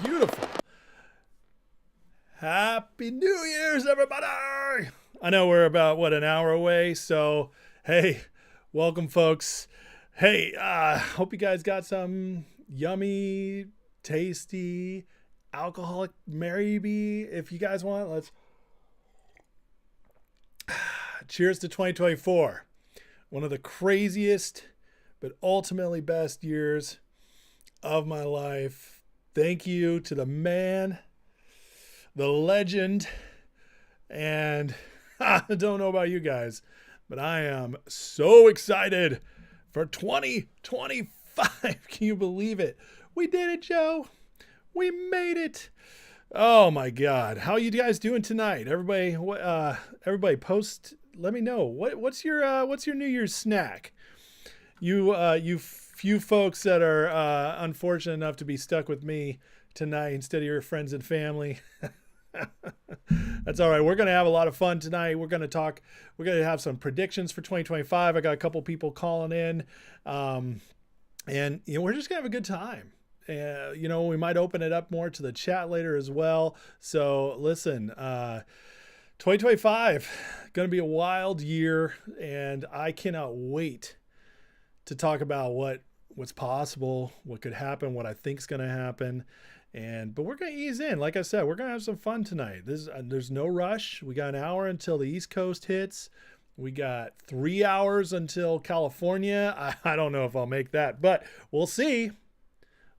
Beautiful. Happy New Year's, everybody. I know we're about, an hour away. So, hey, welcome, folks. Hey, hope you guys got some yummy, tasty, alcoholic maybe. If you guys want, let's cheers to 2024. One of the craziest, but ultimately best years of my life. Thank you to the man, the legend, and I don't know about you guys, but I am so excited for 2025. Can you believe it? We did it, Joe. We made it. Oh my God. How you guys doing tonight? Everybody post, let me know. What's your New Year's snack? You few folks that are unfortunate enough to be stuck with me tonight instead of your friends and family. That's all right. We're going to have a lot of fun tonight. We're going to have some predictions for 2025. I got a couple people calling in. And we're just going to have a good time. We might open it up more to the chat later as well. So listen, 2025 going to be a wild year, and I cannot wait to talk about what's possible, what could happen, what I think is going to happen. But we're going to ease in. Like I said, we're going to have some fun tonight. There's no rush. We got an hour until the East Coast hits. We got 3 hours until California. I don't know if I'll make that, but we'll see.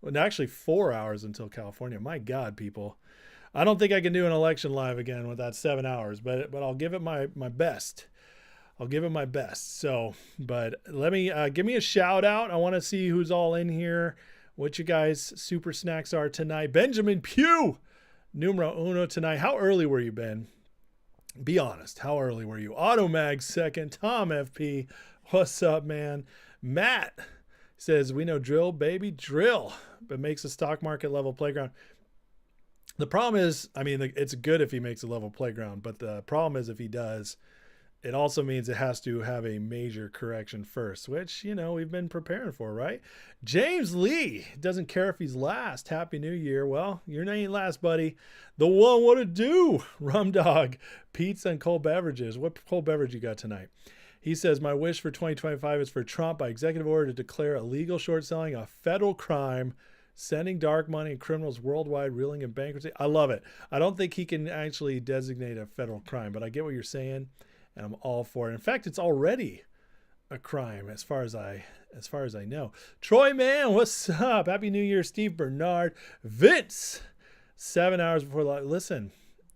Well, actually 4 hours until California. My God, people. I don't think I can do an election live again with that 7 hours, but I'll give it my best. I'll give it my best. So, but let me give me a shout out. I want to see who's all in here, what you guys super snacks are tonight. Benjamin Pugh, numero uno tonight. How early were you, Ben? Be honest. How early were you? Automag second. Tom FP, what's up, man? Matt says, we know drill, baby, drill, but makes a stock market level playground. The problem is, it's good if he makes a level playground, but the problem is if he does, it also means it has to have a major correction first, which, we've been preparing for, right? James Lee doesn't care if he's last. Happy New Year. Well, your ain't last, buddy. The one, what it do? Rum Dog, pizza, and cold beverages. What cold beverage you got tonight? He says, my wish for 2025 is for Trump by executive order to declare illegal short selling a federal crime, sending dark money and criminals worldwide reeling in bankruptcy. I love it. I don't think he can actually designate a federal crime, but I get what you're saying. And I'm all for it. In fact, it's already a crime as far as I know. Troy Man, what's up? Happy New Year, Steve Bernard. Vince, 7 hours before live. Listen,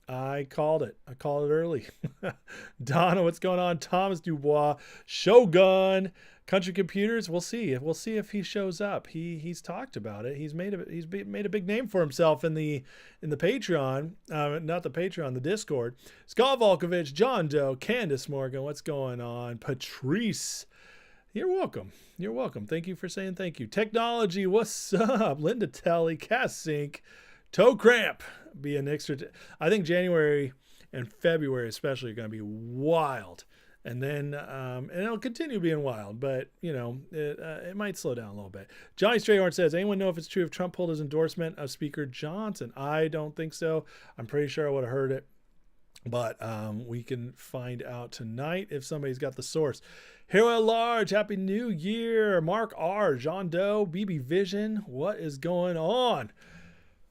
I called it. I called it early. Donna, what's going on? Thomas Dubois, Shogun, Country Computers. We'll see. We'll see if he shows up. He's talked about it. He's made a big name for himself in the Patreon, not the Patreon, the Discord. Scott Volkovich, John Doe, Candace Morgan. What's going on? Patrice. You're welcome. You're welcome. Thank you for saying thank you. Technology. What's up? Linda Telly, Cass Sink, Toe Cramp. Be an extra. I think January and February especially are going to be wild. And then, and it'll continue being wild, but it might slow down a little bit. Johnny Strayhorn says, anyone know if it's true if Trump pulled his endorsement of Speaker Johnson? I don't think so. I'm pretty sure I would have heard it, but we can find out tonight if somebody's got the source. Hero at Large, Happy New Year. Mark R, John Doe, BB Vision. What is going on?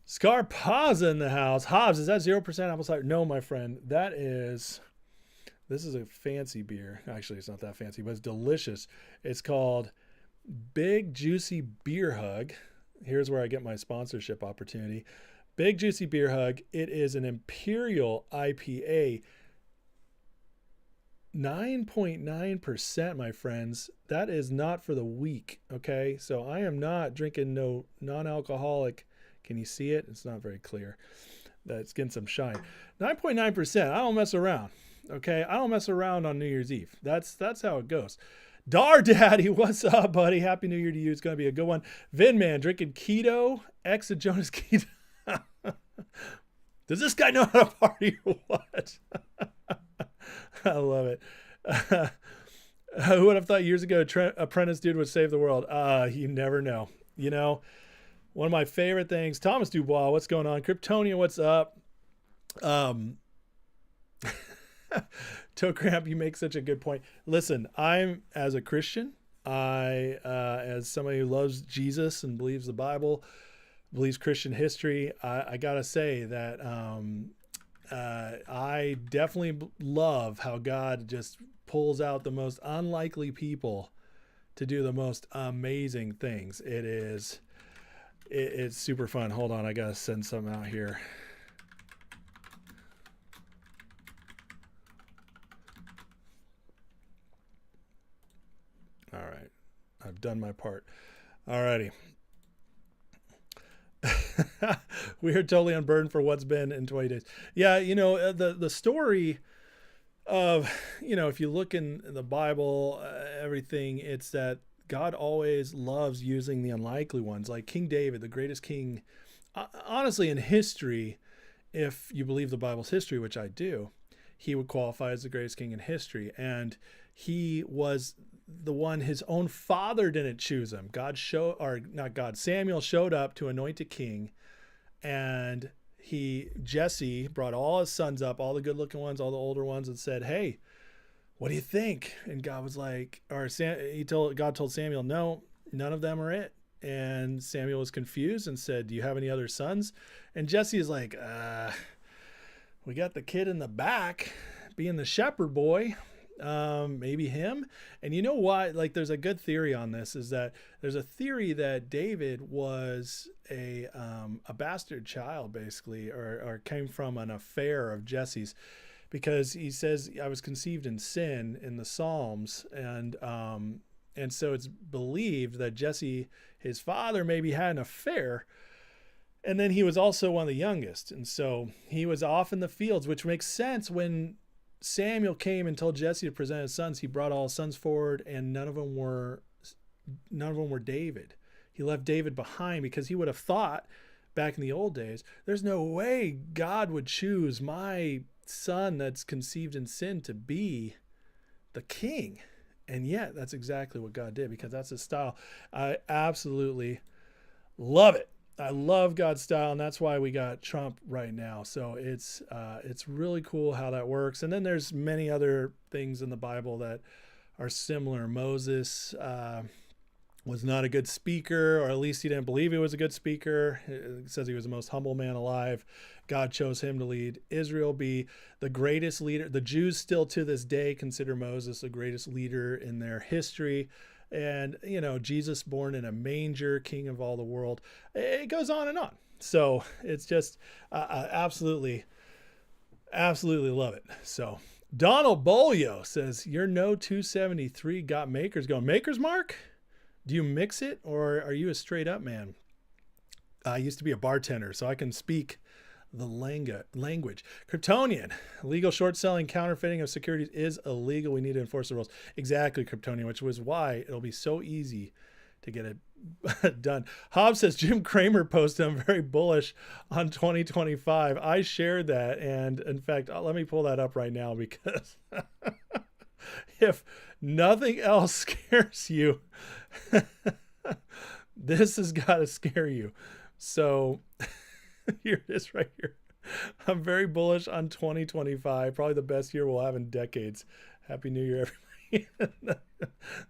Scarpaza in the house. Hobbs, is that 0% apple cider? No, my friend, this is a fancy beer. Actually, it's not that fancy, but it's delicious. It's called Big Juicy Beer Hug. Here's where I get my sponsorship opportunity. Big Juicy Beer Hug. It is an Imperial IPA. 9.9%, my friends. That is not for the weak, okay? So I am not drinking no non-alcoholic. Can you see it? It's not very clear. That's getting some shine. 9.9%. I don't mess around. Okay, I don't mess around on New Year's Eve. That's how it goes. Dar Daddy, what's up, buddy? Happy New Year to you. It's going to be a good one. Vin Man, drinking keto, ex of Jonas Keto. Does this guy know how to party or what? I love it. Who would have thought years ago Apprentice dude would save the world? You never know. One of my favorite things. Thomas Dubois, what's going on? Kryptonia, what's up? Um, Toe Cramp, you make such a good point. Listen, I'm as a Christian, as somebody who loves Jesus and believes the Bible, believes Christian history, I gotta say that I definitely love how God just pulls out the most unlikely people to do the most amazing things. It's super fun. Hold on, I gotta send something out here. All right, I've done my part. Alrighty. We are totally unburdened for what's been in 20 days. Yeah, the story of, if you look in the Bible, everything, it's that God always loves using the unlikely ones, like King David, the greatest king, honestly, in history. If you believe the Bible's history, which I do, he would qualify as the greatest king in history. And he was the one, his own father didn't choose him. Samuel showed up to anoint a king, and Jesse brought all his sons up, all the good looking ones, all the older ones, and said, "Hey, what do you think?" And God was like, God told Samuel, "No, none of them are it." And Samuel was confused and said, "Do you have any other sons?" And Jesse is like, "We got the kid in the back being the shepherd boy. Maybe him." And you know why? Like, there's a good theory on this, is that there's a theory that David was a bastard child, basically, or came from an affair of Jesse's, because he says, "I was conceived in sin" in the Psalms. And so it's believed that Jesse, his father, maybe had an affair. And then he was also one of the youngest. And so he was off in the fields, which makes sense. When Samuel came and told Jesse to present his sons, he brought all his sons forward, and none of them were David. He left David behind, because he would have thought back in the old days, there's no way God would choose my son that's conceived in sin to be the king. And yet that's exactly what God did, because that's his style. I absolutely love it. I love God's style, and that's why we got Trump right now. So it's really cool how that works. And then there's many other things in the Bible that are similar. Moses was not a good speaker, or at least he didn't believe he was a good speaker. It says he was the most humble man alive. God chose him to lead Israel, be the greatest leader. The Jews still to this day consider Moses the greatest leader in their history. And, Jesus born in a manger, king of all the world. It goes on and on. So it's just absolutely love it. So Donald Bolio says, "Your No 273 got makers going." Makers, Mark? Do you mix it, or are you a straight up man? I used to be a bartender, so I can speak the language. Kryptonian, illegal short selling, counterfeiting of securities is illegal. We need to enforce the rules. Exactly, Kryptonian, which was why it'll be so easy to get it done. Hobbs says, Jim Cramer posted, "I'm very bullish on 2025. I shared that. And in fact, let me pull that up right now, because if nothing else scares you, this has got to scare you. So here it is right here. "I'm very bullish on 2025. Probably the best year we'll have in decades. Happy New Year, everybody."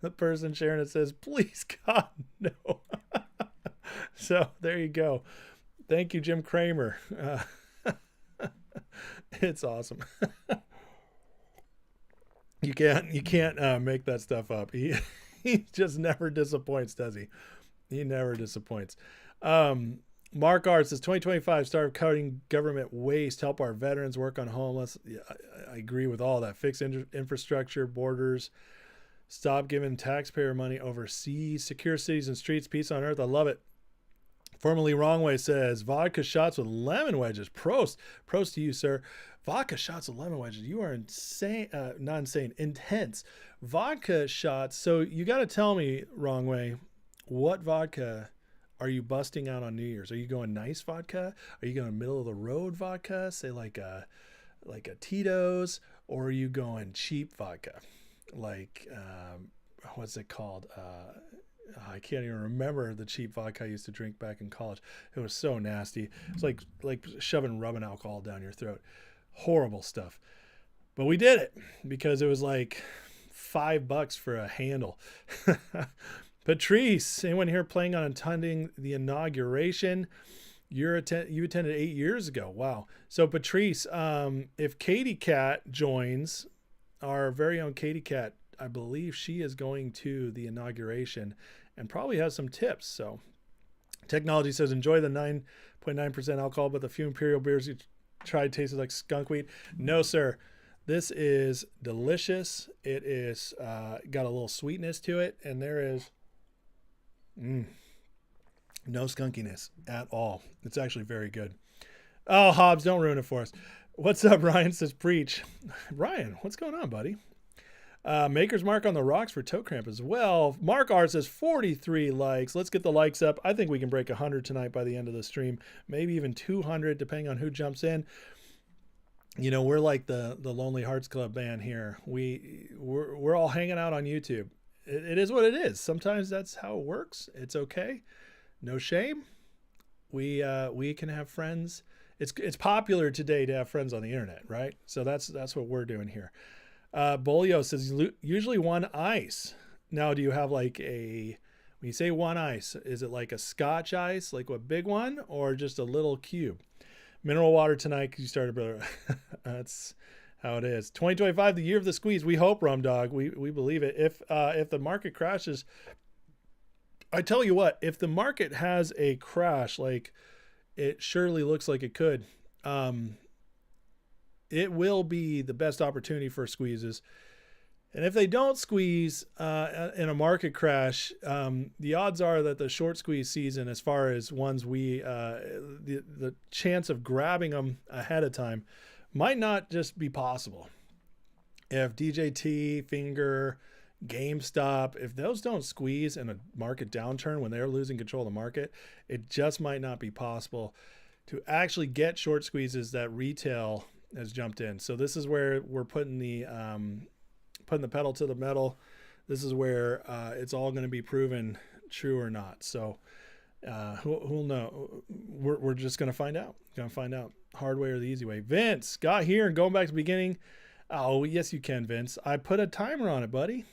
The person sharing it says, "Please, God, no." So there you go. Thank you, Jim Cramer. It's awesome. You can't make that stuff up. He just never disappoints, does he? He never disappoints. Mark R says, 2025, start cutting government waste, help our veterans, work on homeless. Yeah, I agree with all that. Fix infrastructure, borders, stop giving taxpayer money overseas, secure cities and streets, peace on earth. I love it. Formerly Wrong Way says, vodka shots with lemon wedges. Prost to you, sir. Vodka shots with lemon wedges. You are insane, not insane, intense. Vodka shots. So you got to tell me, Wrong Way, what vodka are you busting out on New Year's? Are you going nice vodka? Are you going middle of the road vodka, say like a Tito's, or are you going cheap vodka, like what's it called? I can't even remember the cheap vodka I used to drink back in college. It was so nasty. It's like shoving rubbing alcohol down your throat. Horrible stuff. But we did it because it was like $5 for a handle. Patrice, anyone here planning on attending the inauguration? You attended 8 years ago. Wow. So Patrice, if Katie Cat joins, our very own Katie Cat, I believe she is going to the inauguration and probably has some tips. So Technology says, enjoy the 9.9% alcohol, but the few Imperial beers you tried tasted like skunkweed. No, sir. This is delicious. It is got a little sweetness to it, and there is no skunkiness at all. It's actually very good. Oh, Hobbs, don't ruin it for us. What's up, Ryan says, preach. Ryan, what's going on, buddy? Maker's Mark on the rocks for toe cramp as well. Mark R says 43 likes. Let's get the likes up. I think we can break 100 tonight by the end of the stream. Maybe even 200, depending on who jumps in. You know, we're like the Lonely Hearts Club band here. We're all hanging out on YouTube. It is what it is. Sometimes that's how it works. It's okay. No shame. We can have friends. It's popular today to have friends on the internet, right? So that's what we're doing here. Bolio says usually one ice. Now, do you have like when you say one ice, is it like a Scotch ice, like a big one, or just a little cube? Mineral water tonight because you started, brother. That's how it is. 2025, the year of the squeeze. We hope, Rum Dog. We believe it. If the market crashes, I tell you what, if the market has a crash, like it surely looks like it could, it will be the best opportunity for squeezes. And if they don't squeeze in a market crash, the odds are that the short squeeze season, as far as ones the chance of grabbing them ahead of time might not just be possible. If DJT, Finger, GameStop, if those don't squeeze in a market downturn when they're losing control of the market, it just might not be possible to actually get short squeezes that retail has jumped in. So this is where we're putting the pedal to the metal. This is where it's all going to be proven true or not. So who'll know? We're just going to find out. Hard way or the easy way. Vince got here and going back to the beginning. Oh, yes, you can, Vince. I put a timer on it, buddy.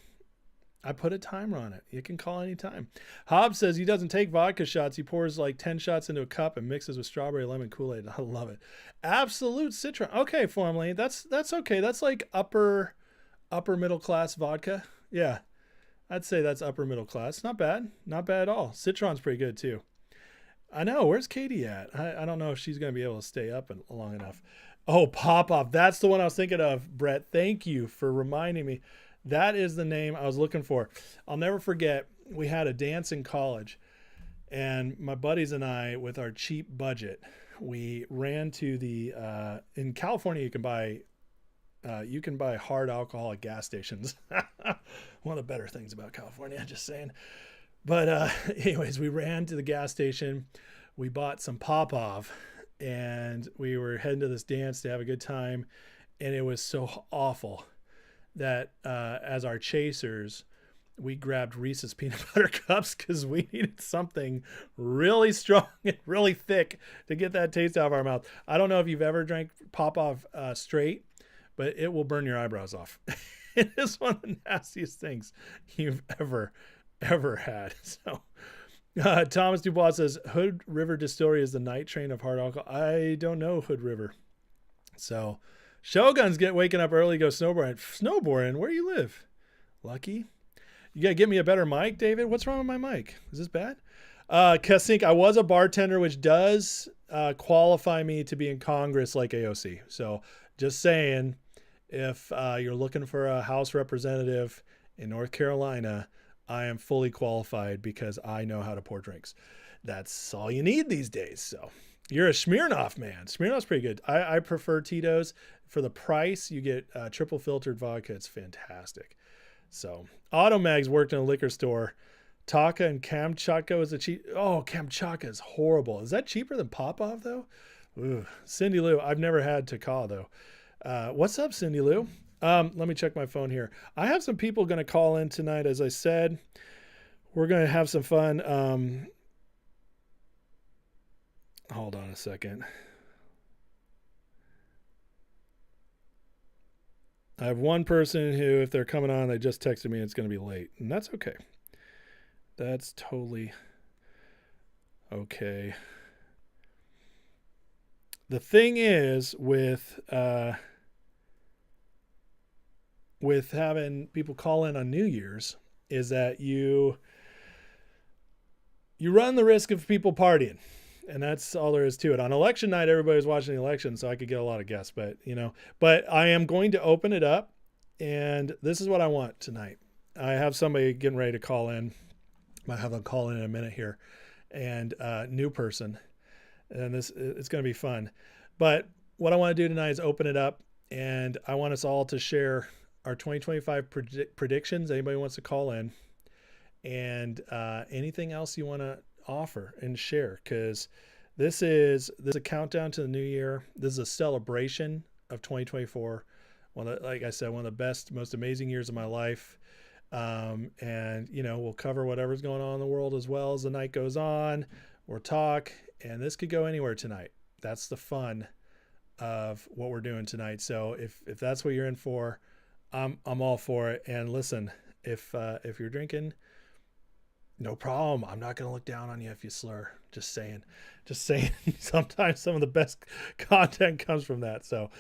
I put a timer on it. You can call anytime. Hobbs says he doesn't take vodka shots. He pours like 10 shots into a cup and mixes with strawberry lemon Kool-Aid. I love it. Absolute Citron. Okay, Formally. That's okay. That's like upper middle class vodka. Yeah. I'd say that's upper middle class. Not bad. Not bad at all. Citron's pretty good too. I know. Where's Katie at? I don't know if she's going to be able to stay up long enough. Oh, Pop-Off. That's the one I was thinking of, Brett. Thank you for reminding me. That is the name I was looking for. I'll never forget. We had a dance in college, and my buddies and I, with our cheap budget, we ran to the, in California, you can buy hard alcohol at gas stations. One of the better things about California, just saying. But anyways, we ran to the gas station. We bought some Pop-Off, and we were heading to this dance to have a good time. And it was so awful that as our chasers, we grabbed Reese's peanut butter cups because we needed something really strong and really thick to get that taste out of our mouth. I don't know if you've ever drank Pop-Off straight, but it will burn your eyebrows off. It is one of the nastiest things you've ever had. So Thomas Dubois says Hood River Distillery is the night train of hard alcohol. I don't know Hood River. So Shoguns waking up early, go snowboarding. Snowboarding? Where you live? Lucky. You got to get me a better mic, David. What's wrong with my mic? Is this bad? Kasink, I was a bartender, which does qualify me to be in Congress like AOC. So just saying, if you're looking for a House representative in North Carolina, I am fully qualified because I know how to pour drinks. That's all you need these days. So you're a Smirnoff man. Smirnoff's pretty good. I prefer Tito's. For the price, you get triple filtered vodka. It's fantastic. So Automag's worked in a liquor store. Taka and Kamchatka is a cheap. Oh, Kamchatka is horrible. Is that cheaper than Pop-Off though? Ooh. Cindy Lou. I've never had Taka though. What's up, Cindy Lou? Let me check my phone here. I have some people going to call in tonight. As I said, we're going to have some fun. Hold on a second. I have one person who, if they're coming on, they just texted me it's going to be late. And that's okay. That's totally okay. The thing is with having people call in on New Year's is that you run the risk of people partying. And that's all there is to it. On election night, everybody's watching the election, so I could get a lot of guests. But I am going to open it up, and this is what I want tonight. I have somebody getting ready to call in. Might have them call in a minute here, and new person, and it's going to be fun. But what I want to do tonight is open it up, and I want us all to share our 2025 predictions. Anybody wants to call in, and anything else you want to offer and share, because this is a countdown to the new year. This is a celebration of 2024. Like I said, one of the best, most amazing years of my life. And we'll cover whatever's going on in the world as well as the night goes on. We'll talk, and this could go anywhere tonight. That's the fun of what we're doing tonight. So if that's what you're in for, I'm all for it. And listen, if you're drinking, no problem. I'm not going to look down on you if you slur. Just saying. Sometimes some of the best content comes from that. So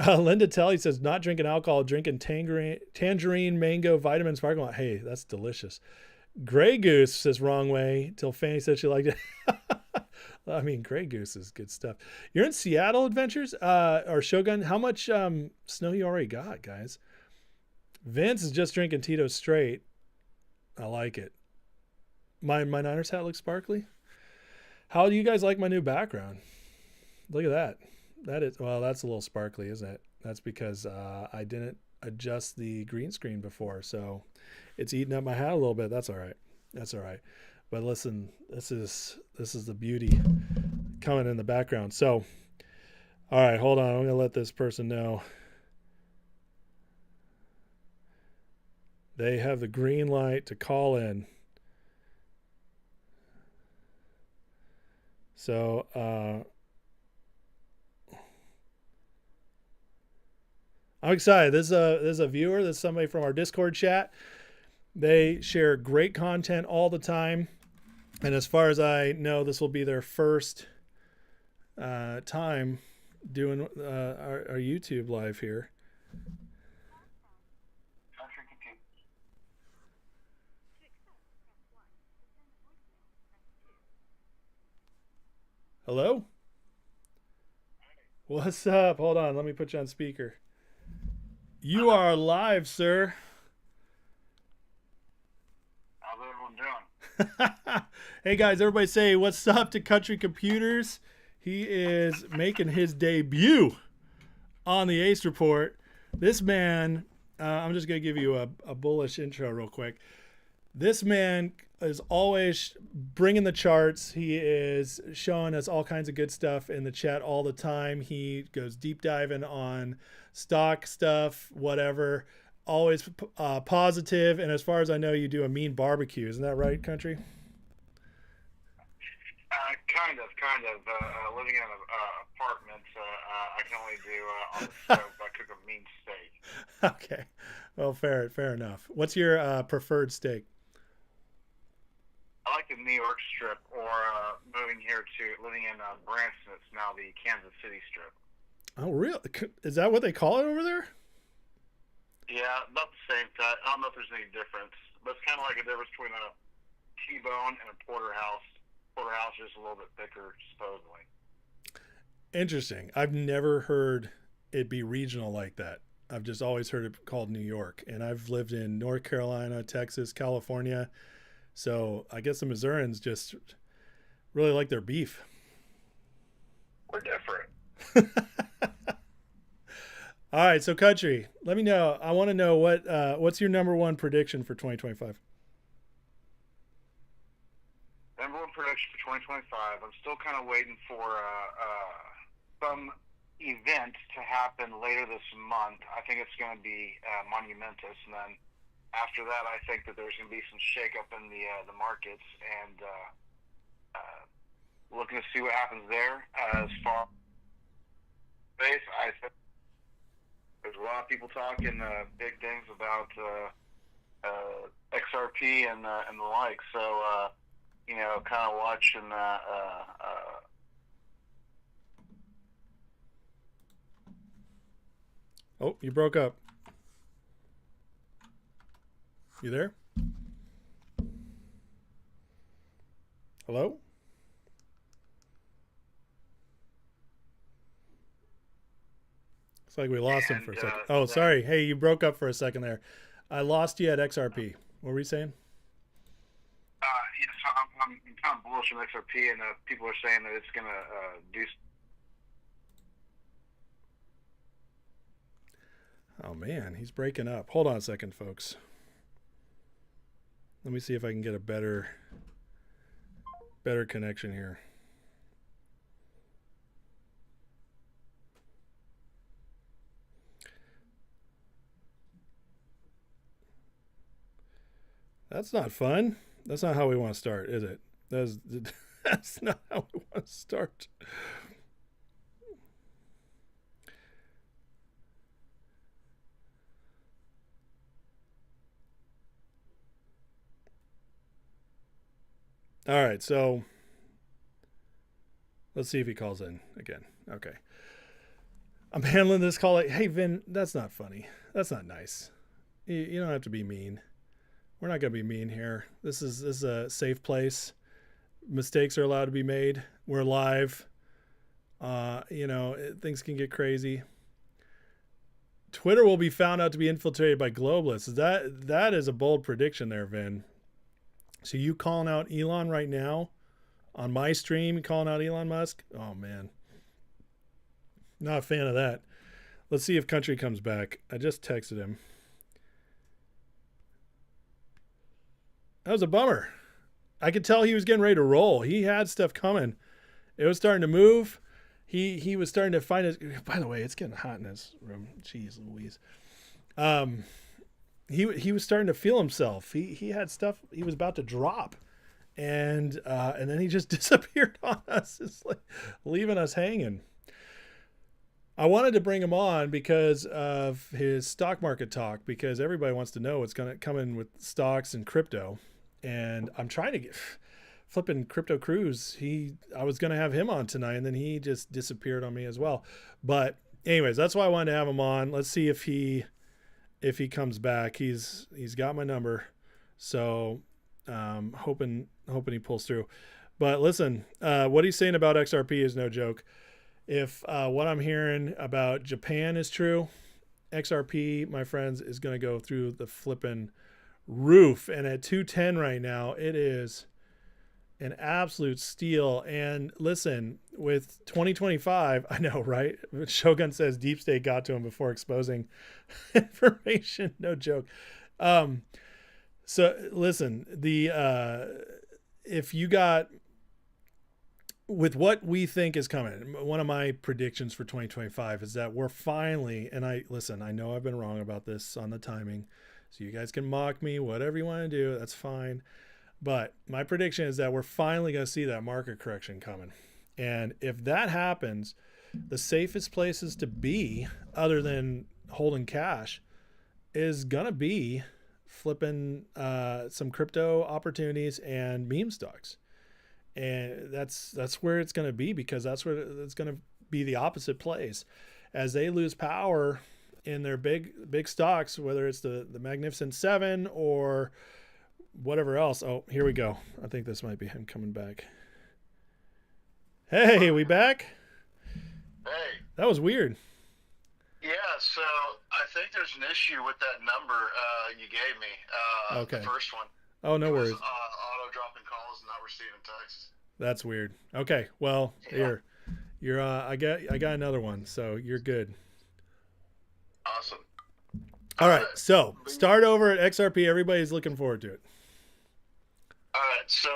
Linda Telly says, not drinking alcohol, drinking tangerine, mango, vitamin, sparkling water. Hey, that's delicious. Grey Goose says wrong way till Fanny said she liked it. I mean, Grey Goose is good stuff. You're in Seattle Adventures or Shogun. How much snow you already got, guys? Vince is just drinking Tito straight. I like it. My Niners hat looks sparkly. How do you guys like my new background? Look at that. That's a little sparkly, isn't it? That's because I didn't adjust the green screen before, so it's eating up my hat a little bit. That's all right. But listen, this is the beauty coming in the background. So, all right, hold on. I'm going to let this person know. They have the green light to call in. So, I'm excited. This is a viewer. This is somebody from our Discord chat. They share great content all the time. And as far as I know, this will be their first time doing our YouTube live here. Hello? What's up? Hold on. Let me put you on speaker. You are live, sir. How's everyone doing? Hey, guys, everybody say what's up to Country Computers. He is making his debut on the Ace Report. This man, I'm just going to give you a bullish intro real quick. This man is always bringing the charts. He is showing us all kinds of good stuff in the chat all the time. He goes deep diving on stock stuff, whatever. Always positive. And as far as I know, you do a mean barbecue. Isn't that right, Country? Kind of. Living in an apartment, I can only do on the stove. I cook a mean steak. Okay. Well, fair enough. What's your preferred steak? I like the New York strip, or moving here to living in Branson, it's now the Kansas City strip. Oh, really? Is that what they call it over there? Yeah, about the same. I don't know if there's any difference, but it's kind of like a difference between a T-bone and a porterhouse. Porterhouse is a little bit thicker, supposedly. Interesting. I've never heard it be regional like that. I've just always heard it called New York, and I've lived in North Carolina, Texas, California. So I guess the Missourians just really like their beef. We're different. All right, so Country, let me know. I want to know what's your number one prediction for 2025? Number one prediction for 2025. I'm still kind of waiting for some event to happen later this month. I think it's going to be monumentous, and then after that, I think that there's going to be some shakeup in the markets, and looking to see what happens there. As far as space, I think there's a lot of people talking big things about XRP and the like. So kind of watching that. Oh, you broke up. You there? Hello? Looks like we lost him for a second. Oh, sorry. Hey, you broke up for a second there. I lost you at XRP. What were you saying? So I'm kind of bullish on XRP, and people are saying that it's going to do. Oh, man, he's breaking up. Hold on a second, folks. Let me see if I can get a better connection here. That's not fun. That's not how we want to start, is it? That's not how we want to start. All right, so let's see if he calls in again. Okay. I'm handling this call like, hey, Vin, that's not funny. That's not nice. You don't have to be mean. We're not going to be mean here. This is a safe place. Mistakes are allowed to be made. We're live. Things can get crazy. Twitter will be found out to be infiltrated by globalists. That is a bold prediction there, Vin. So you calling out Elon right now on my stream, calling out Elon Musk? Oh, man. Not a fan of that. Let's see if Country comes back. I just texted him. That was a bummer. I could tell he was getting ready to roll. He had stuff coming. It was starting to move. He was starting to find his. By the way, it's getting hot in his room. Jeez Louise. He was starting to feel himself. He had stuff he was about to drop, and then he just disappeared on us. It's like leaving us hanging. I wanted to bring him on because of his stock market talk, because everybody wants to know what's going to come in with stocks and crypto. And I'm trying to get flipping Crypto Cruise. I was going to have him on tonight, and then he just disappeared on me as well. But anyways, that's why I wanted to have him on. Let's see if he comes back. He's got my number. So hoping he pulls through. But listen, what he's saying about XRP is no joke. If what I'm hearing about Japan is true, XRP, my friends, is going to go through the flipping roof. And at 210 right now, it is an absolute steal. And listen, with 2025, I know, right? Shogun says Deep State got to him before exposing information. No joke. So listen, if you got, with what we think is coming, one of my predictions for 2025 is that we're finally, and I know I've been wrong about this on the timing, so you guys can mock me, whatever you want to do, that's fine. But my prediction is that we're finally going to see that market correction coming. And if that happens, the safest places to be, other than holding cash, is going to be flipping some crypto opportunities and meme stocks. And that's where it's going to be, because that's where it's going to be the opposite place. As they lose power in their big stocks, whether it's the Magnificent Seven or whatever else. Oh, here we go. I think this might be him coming back. Hey, we back? Hey. That was weird. Yeah, so I think there's an issue with that number you gave me. Okay. The first one. Oh, no worries. Auto dropping calls and not receiving texts. That's weird. Okay, well, yeah. You're I got another one, so you're good. Awesome. All right, so start over at XRP. Everybody's looking forward to it. All right, so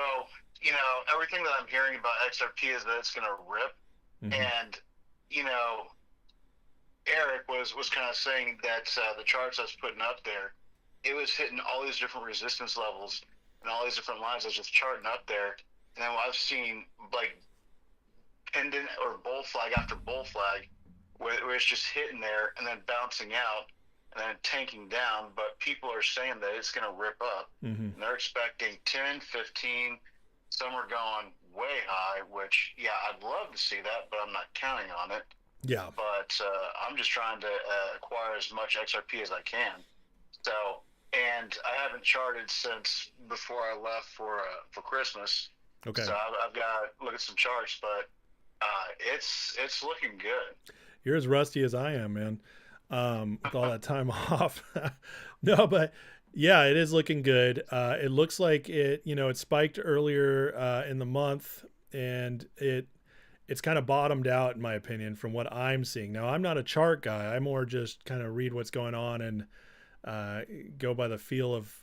everything that I'm hearing about XRP is that it's going to rip, and Eric was kind of saying that the charts I was putting up there it was hitting all these different resistance levels and all these different lines. I was just charting up there, and then I've seen like pendant or bull flag after bull flag, where it's just hitting there and then bouncing out and then tanking down. But people are saying that it's going to rip up. Mm-hmm. And they're expecting 10, 15. Some are going way high, which, yeah, I'd love to see that, but I'm not counting on it. Yeah. But I'm just trying to acquire as much XRP as I can. So, and I haven't charted since before I left for Christmas. Okay. So I've got to look at some charts, but it's looking good. You're as rusty as I am, man. With all that time off. No, but yeah, it is looking good. It looks like it spiked earlier in the month, and it's kind of bottomed out, in my opinion, from what I'm seeing. Now, I'm not a chart guy. I more just kind of read what's going on and go by the feel of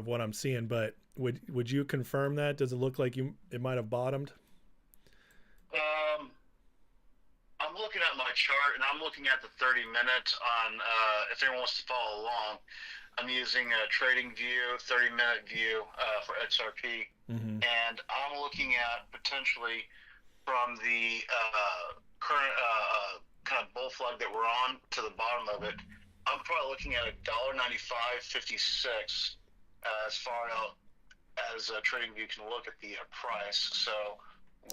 what I'm seeing. But would you confirm that? Does it look like it might have bottomed? I'm looking at my chart, and I'm looking at the 30 minutes on, if anyone wants to follow along, I'm using a TradingView, 30-minute view for XRP. Mm-hmm. And I'm looking at potentially from the current kind of bull flag that we're on to the bottom of it, I'm probably looking at $1.9556 as far out as TradingView can look at the price. So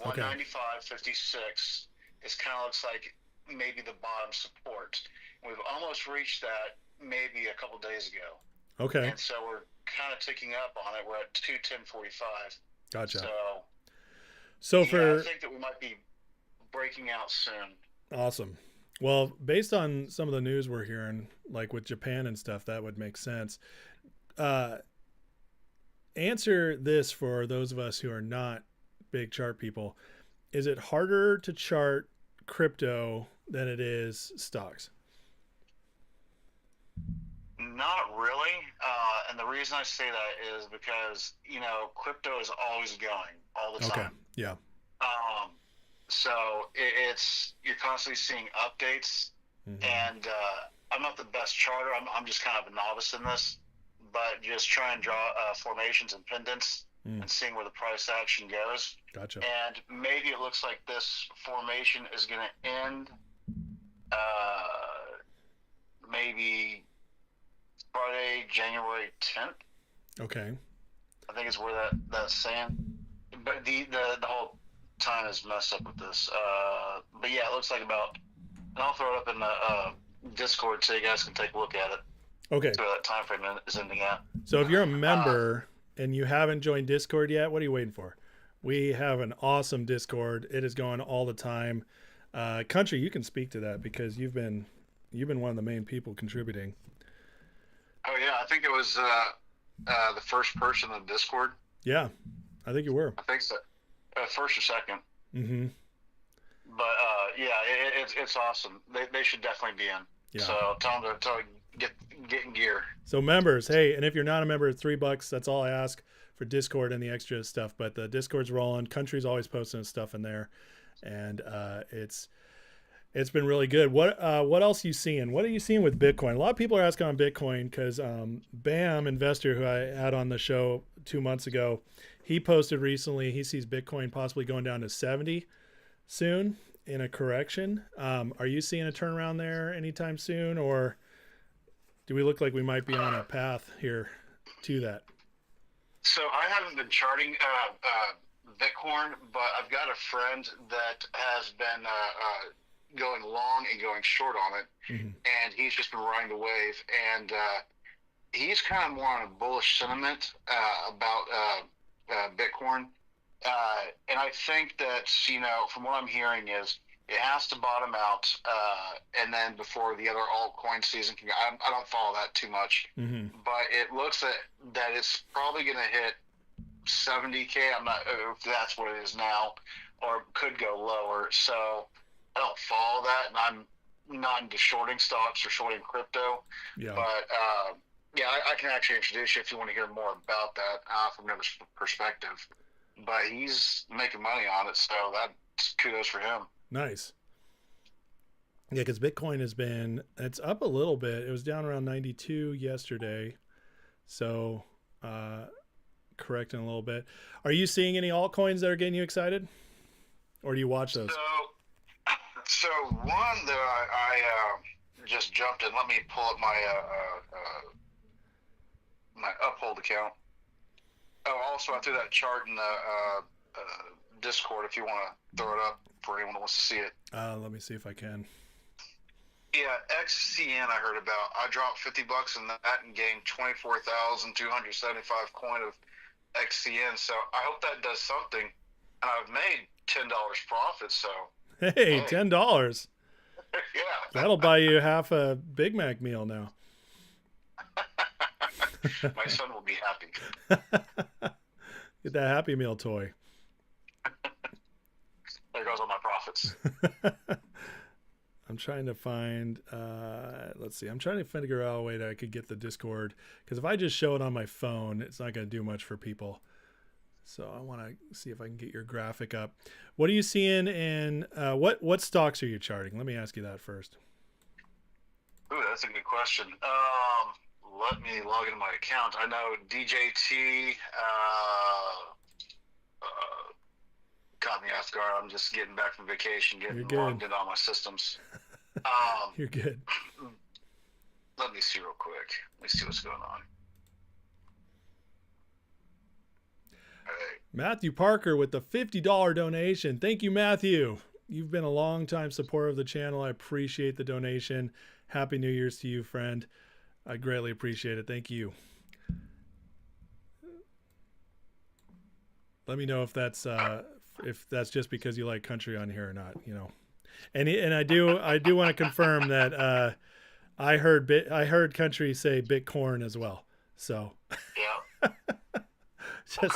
$195.56 is kind of looks like maybe the bottom support. We've almost reached that maybe a couple days ago. Okay. And so we're kind of ticking up on it. We're at 210.45. Gotcha. So I think that we might be breaking out soon. Awesome. Well, based on some of the news we're hearing, like with Japan and stuff, that would make sense. Answer this for those of us who are not big chart people. Is it harder to chart crypto than it is stocks? Not really. And the reason I say that is because, crypto is always going all the time. Okay. Yeah. So you're constantly seeing updates. Mm-hmm. And I'm not the best charter. I'm just kind of a novice in this, but just try and draw formations and pendants and seeing where the price action goes. Gotcha. And maybe it looks like this formation is going to end maybe Friday, January 10th. Okay. I think it's where that's saying. But the whole time is messed up with this. But yeah, it looks like about, and I'll throw it up in the Discord so you guys can take a look at it. Okay. So that time frame is ending at. So if you're a member and you haven't joined Discord yet, what are you waiting for? We have an awesome Discord. It is going all the time. Country, you can speak to that because you've been one of the main people contributing. Oh yeah, I think it was the first person in Discord. Yeah, I think you were. I think so. First or second. Mm-hmm. But yeah, it's awesome. They should definitely be in. Yeah. So tell them to get in gear. So members, hey, and if you're not a member, it's $3. That's all I ask for Discord and the extra stuff. But the Discord's rolling. Country's always posting stuff in there, and it's been really good. What else are you seeing? What are you seeing with Bitcoin? A lot of people are asking on Bitcoin because Bam Investor, who I had on the show 2 months ago, he posted recently he sees Bitcoin possibly going down to 70 soon in a correction. Are you seeing a turnaround there anytime soon, or do we look like we might be on a path here to that? So I haven't been charting Bitcoin, but I've got a friend that has been going long and going short on it, mm-hmm. and he's just been riding the wave, and he's kind of more on a bullish sentiment about Bitcoin, and I think that from what I'm hearing is it has to bottom out, and then before the other altcoin season can go. I don't follow that too much, mm-hmm. but it looks that it's probably going to hit 70K. I'm not if that's what it is now, or could go lower. So I don't follow that, and I'm not into shorting stocks or shorting crypto. Yeah. But yeah, I can actually introduce you if you want to hear more about that from another perspective. But he's making money on it, so that's kudos for him. Nice. Yeah, because Bitcoin it's up a little bit. It was down around 92 yesterday. So, correcting a little bit. Are you seeing any altcoins that are getting you excited, or do you watch those? So one that I just jumped in. Let me pull up my Uphold account. Oh, also I threw that chart in the Discord if you want to throw it up for anyone who wants to see it. Let me see if I can. Yeah, XCN I heard about. I dropped $50 in that and gained 24,275 coin of XCN. So I hope that does something. And I've made $10 profit. So Hey, $10. yeah, That'll buy you half a Big Mac meal now. my son will be happy. Get that Happy Meal toy. There goes all my profits. I'm trying to find, let's see, I'm trying to figure out a way that I could get the Discord, because if I just show it on my phone, it's not going to do much for people. So I want to see if I can get your graphic up. What are you seeing in, what stocks are you charting? Let me ask you that first. Ooh, that's a good question. Let me log into my account. I know DJT caught me off guard. I'm just getting back from vacation, getting logged into all my systems. You're good. Let me see real quick. Let me see what's going on. Matthew Parker with the $50 donation. Thank you, Matthew. You've been a long-time supporter of the channel. I appreciate the donation. Happy New Year's to you, friend. I greatly appreciate it. Thank you. Let me know if that's just because you like country on here or not. You know, and I do want to confirm that I heard country say Bitcoin as well. So yeah. Come on, I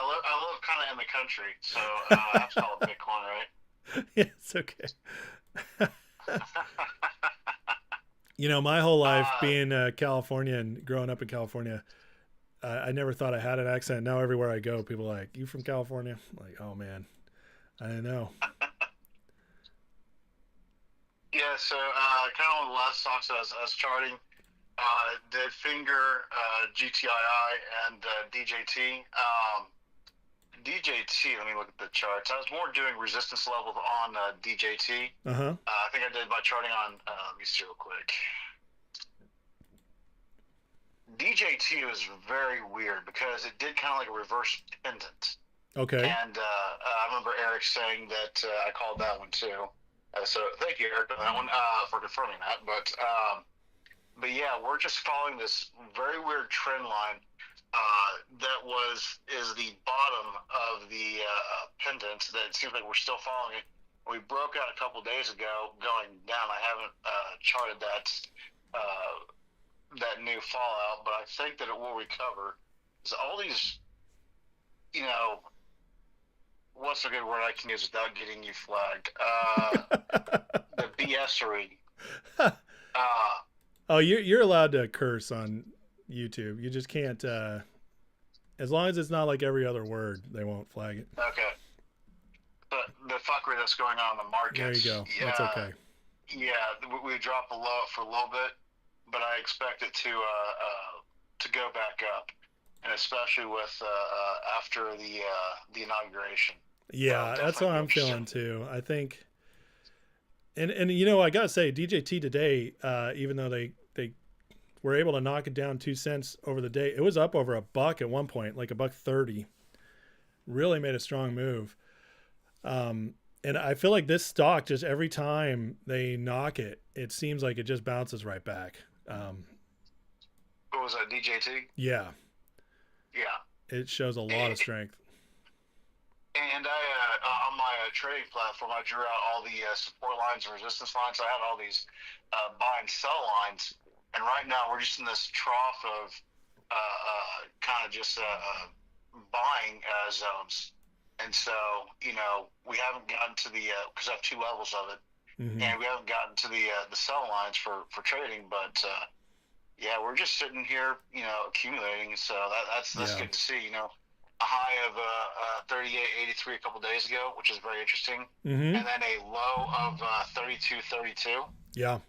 live kind of in the country, so I have to call it Bitcoin, right? Yeah, it's okay. You know, my whole life being California and growing up in California, I never thought I had an accent. Now everywhere I go, people are like, "You from California?" I'm like, oh man, I don't know. Yeah, so kind of one of the last stocks I was charting. Did Finger, GTII, and DJT. DJT, let me look at the charts. I was more doing resistance levels on DJT. Uh-huh. I think I did my charting on, let me see real quick. DJT was very weird because it did kind of like a reverse pendant. Okay. And I remember Eric saying that I called that one too. So thank you, Eric, for that one, for confirming that. But yeah, we're just following this very weird trend line that is the bottom of the pendant that it seems like we're still following it. We broke out a couple days ago going down. I haven't charted that new fallout, but I think that it will recover. So all these, you know, what's a good word I can use without getting you flagged? The BS-ery. Oh, you're allowed to curse on YouTube. You just can't. As long as it's not like every other word, they won't flag it. Okay. But the fuckery that's going on in the market. There you go. Yeah, that's okay. Yeah, we dropped below it for a little bit, but I expect it to go back up, and especially with after the inauguration. Yeah, that's what I'm feeling too. I think, and you know, I gotta say, DJT today, even though they were able to knock it down 2 cents over the day, it was up over $1 at one point, like $1.30. Really made a strong move. And I feel like this stock, just every time they knock it, it seems like it just bounces right back. What was that, DJT? Yeah. Yeah. It shows a lot of strength. And I, on my trading platform, I drew out all the support lines and resistance lines. I had all these buy and sell lines. And right now we're just in this trough of kind of just buying zones. And so, you know, we haven't gotten to the, because I have two levels of it, and we haven't gotten to the sell lines for trading. But yeah, we're just sitting here, you know, accumulating. So that's good to see. You know, a high of 38.83 a couple days ago, which is very interesting, and then a low of 32.32. Yeah,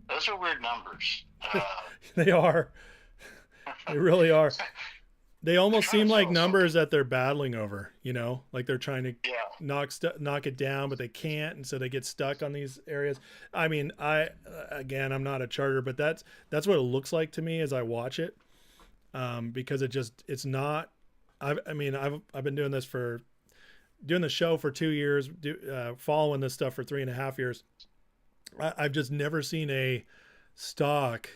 those are weird numbers. they are. They really are. They They're almost trying seem to like sell us something. numbers that they're battling over, like they're trying to Yeah, knock it down, but they can't, and so they get stuck on these areas. I mean, again, I'm not a charter, but that's what it looks like to me as I watch it, because it's not. I've been doing the show for 2 years, following this stuff for 3.5 years. I've just never seen a stock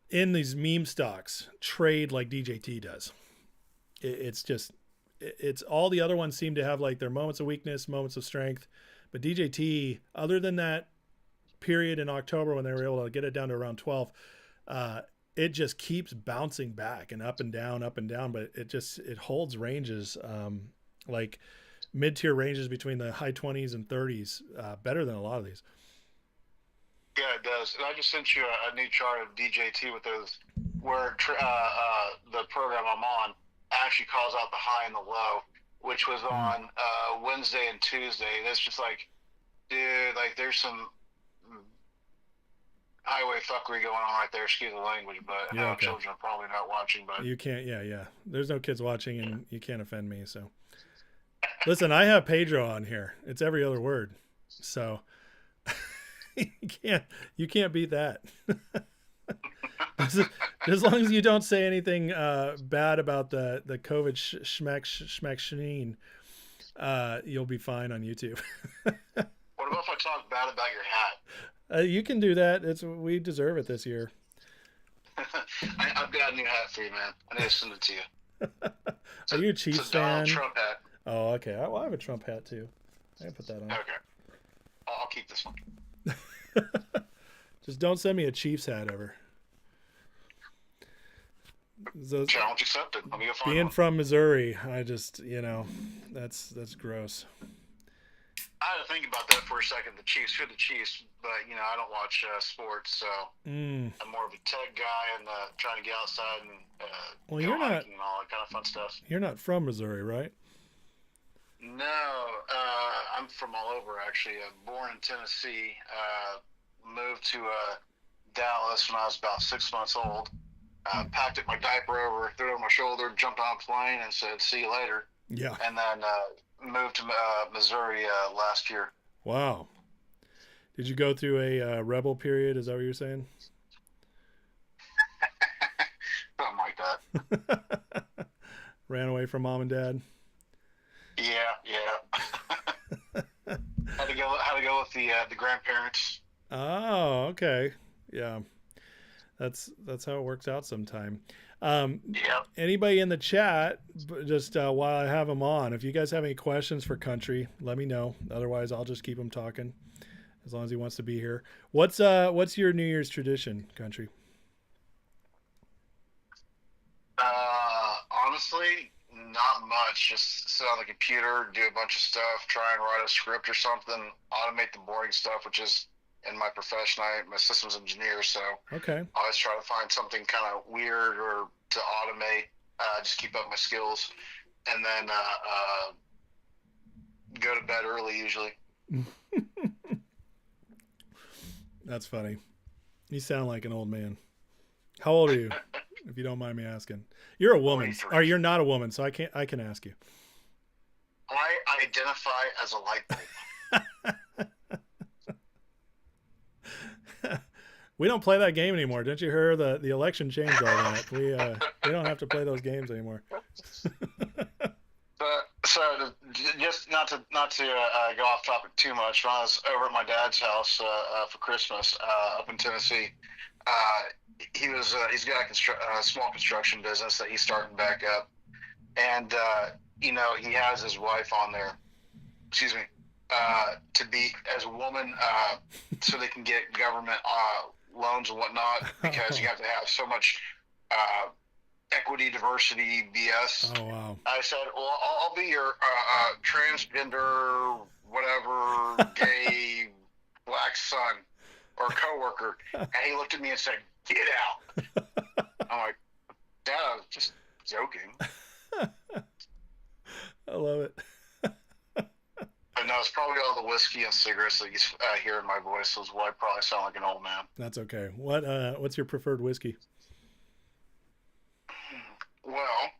in these meme stocks trade like DJT does. It's just it's all the other ones seem to have like their moments of weakness, moments of strength, but DJT, other than that period in October when they were able to get it down to around 12, it just keeps bouncing back and up and down, but it holds ranges, like mid-tier ranges between the high 20s and 30s, better than a lot of these. yeah, it does. And I just sent you a new chart of DJT with those where the program I'm on actually calls out the high and the low, which was Mm. on Wednesday and Tuesday. And it's just like, dude, like there's some highway fuckery going on right there. Excuse the language, but You're okay. children are probably not watching. But You can't. Yeah. There's no kids watching, yeah, and you can't offend me. So listen, I have Pedro on here. It's every other word. So you can't you can't beat that. As long as you don't say anything bad about the COVID schmack shneen, you'll be fine on YouTube. what about if I talk bad about your hat? You can do that. We deserve it this year. I've got a new hat for you, man. I need to send it to you. Are you a It's Chiefs a Donald fan? Trump hat. Oh, okay. I have a Trump hat too. I can put that on. Okay, I'll keep this one. Just don't send me a Chiefs hat ever. Those, Challenge accepted. Let me go find being one. from Missouri, that's gross. I had to think about that for a second. The Chiefs, who are the Chiefs? But I don't watch sports, so Mm. I'm more of a tech guy and trying to get outside and Well, go hiking and all that kind of fun stuff. you're not from Missouri, right? No, I'm from all over actually. Born in Tennessee, moved to Dallas when I was about 6 months old. Packed up my diaper over, threw it on my shoulder, jumped on a plane, and said, "See you later." Yeah. And then moved to Missouri last year. Wow. Did you go through a rebel period? Is that what you're saying? Something like that. Ran away from mom and dad. Yeah. Had to go with the grandparents. Oh, okay. Yeah. That's how it works out sometime. Yeah. Anybody in the chat, just while I have them on, if you guys have any questions for Country, let me know. Otherwise, I'll just keep him talking as long as he wants to be here. What's your New Year's tradition, Country? Honestly, not much. Just sit on the computer, do a bunch of stuff, try and write a script or something, automate the boring stuff, which is in my profession. I'm a systems engineer, so Okay. I always try to find something kind of weird or to automate, just keep up my skills, and then go to bed early usually. That's funny. You sound like an old man. How old are you, if you don't mind me asking? You're a woman, 43. or you're not a woman, so I can ask you. I identify as a light bulb. We don't play that game anymore. Didn't you hear the election changed all that? We don't have to play those games anymore. So just not to go off topic too much. When I was over at my dad's house for Christmas up in Tennessee, he's got a small construction business that he's starting back up, and he has his wife on there. Excuse me. To be as a woman, so they can get government loans and whatnot, because you have to have so much equity, diversity, BS. Oh wow. I said, well, I'll be your transgender, whatever, gay, black son or coworker. And he looked at me and said, "Get out." I'm like, "Dad, I was just joking." I love it. But no, it's probably all the whiskey and cigarettes that you hear in my voice. So is why I probably sound like an old man. That's okay. What's your preferred whiskey? Well,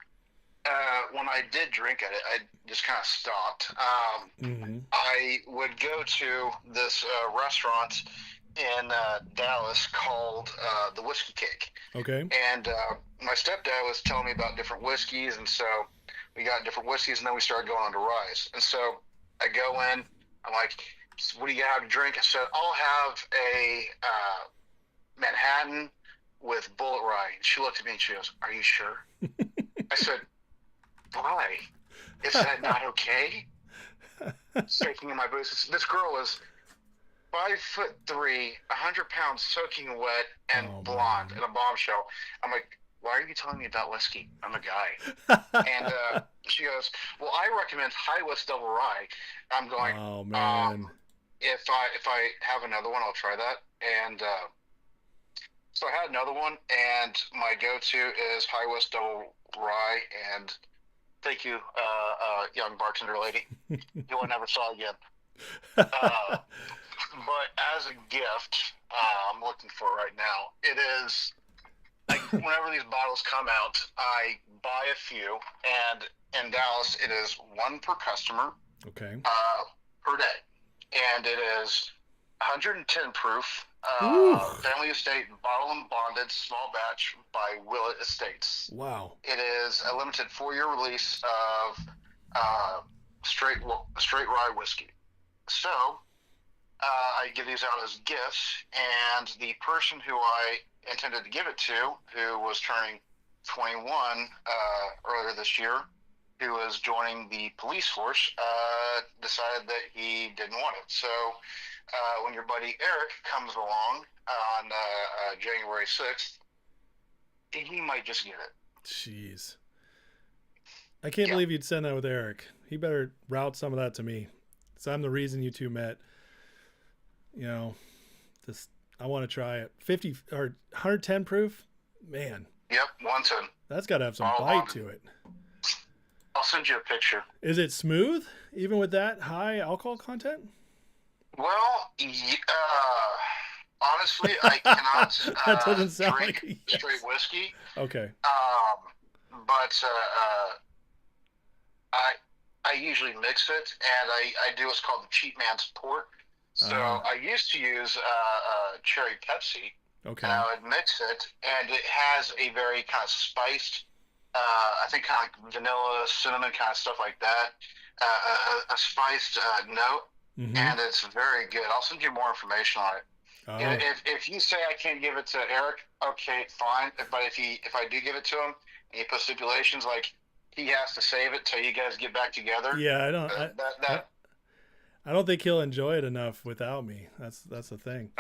when I did drink it, I just kind of stopped. I would go to this restaurant in Dallas called the Whiskey Cake. Okay. And my stepdad was telling me about different whiskeys, and so we got different whiskeys, and then we started going on to Rise. And so I go in, I'm like, what do you have to drink? I said, I'll have a Manhattan with Bullet Rye. And she looked at me and she goes, are you sure? I said, why? Is that not okay? Shaking in my boots. This girl is 5'3", 100 pounds, soaking wet and blonde in a bombshell. I'm like, why are you telling me about whiskey? I'm a guy. And she goes, well, I recommend High West Double Rye. I'm going, oh man. If I have another one, I'll try that. And so I had another one, and my go-to is High West Double Rye. And thank you, young bartender lady, who I never saw again. But as a gift, I'm looking for right now. It is, like, whenever these bottles come out, I buy a few, and in Dallas, it is one per customer. Okay. Per day, and it is 110 proof. Family Estate, bottle and bonded, small batch by Willett Estates. Wow. It is a limited 4-year release of straight rye whiskey. So I give these out as gifts, and the person who I intended to give it to, who was turning 21 earlier this year, who was joining the police force, decided that he didn't want it. So when your buddy Eric comes along on January 6th, he might just get it. Jeez. I can't believe you'd send that with Eric. He better route some of that to me. So I'm the reason you two met. You know, this, I want to try it. 50 or 110 proof? Man. Yep, 110. That's got to have some bite to it. I'll send you a picture. Is it smooth, even with that high alcohol content? Well, honestly, I cannot that doesn't sound drink like yes. straight whiskey. Okay. But I usually mix it, and I do what's called the cheap man's port. So I used to use cherry Pepsi. Okay. And I would mix it, and it has a very kind of spiced, I think kind of like vanilla, cinnamon kind of stuff like that, a spiced note, and it's very good. I'll send you more information on it. Oh. If you say I can't give it to Eric, okay, fine. But if I do give it to him, and you put stipulations like he has to save it till you guys get back together. Yeah, I don't think he'll enjoy it enough without me. That's the thing.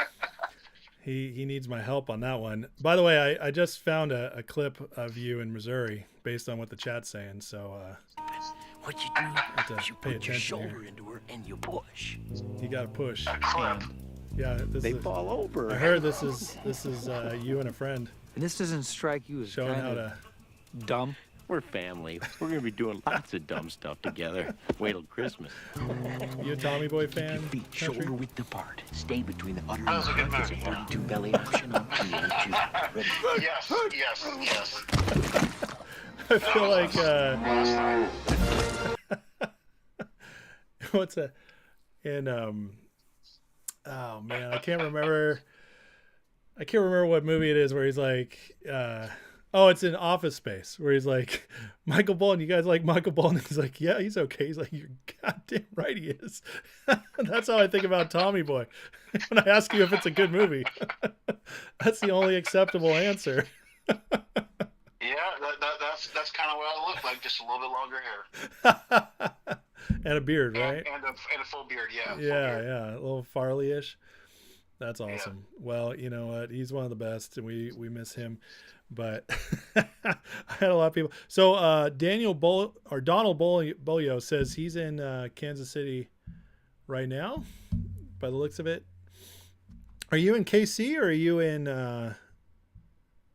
He needs my help on that one. By the way, I just found a clip of you in Missouri based on what the chat's saying. So what you do is you put your shoulder into her and you push. You got to push. Yeah, they fall over. I heard this is you and a friend. And this doesn't strike you as showing how to dumb? We're family. We're gonna be doing lots of dumb stuff together. Wait till Christmas. You a Tommy Boy fan? Keep your feet shoulder width apart. Stay between the udder and the heart. There's a 32 belly option on Ready? Yes. I feel like what's that? And oh man, I can't remember what movie it is where he's like oh, it's in Office Space where he's like, Michael Bolton, you guys like Michael Bolton? He's like, yeah, he's okay. He's like, you're goddamn right he is. That's how I think about Tommy Boy when I ask you if it's a good movie. That's the only acceptable answer. Yeah, that's kind of what I look like, just a little bit longer hair. And a beard, right? And a full beard, yeah. Yeah, a little Farley-ish. That's awesome. Yeah. Well, you know what? He's one of the best, and we miss him. But I had a lot of people. So Donald Bolio says he's in Kansas City right now, by the looks of it. Are you in KC or are you in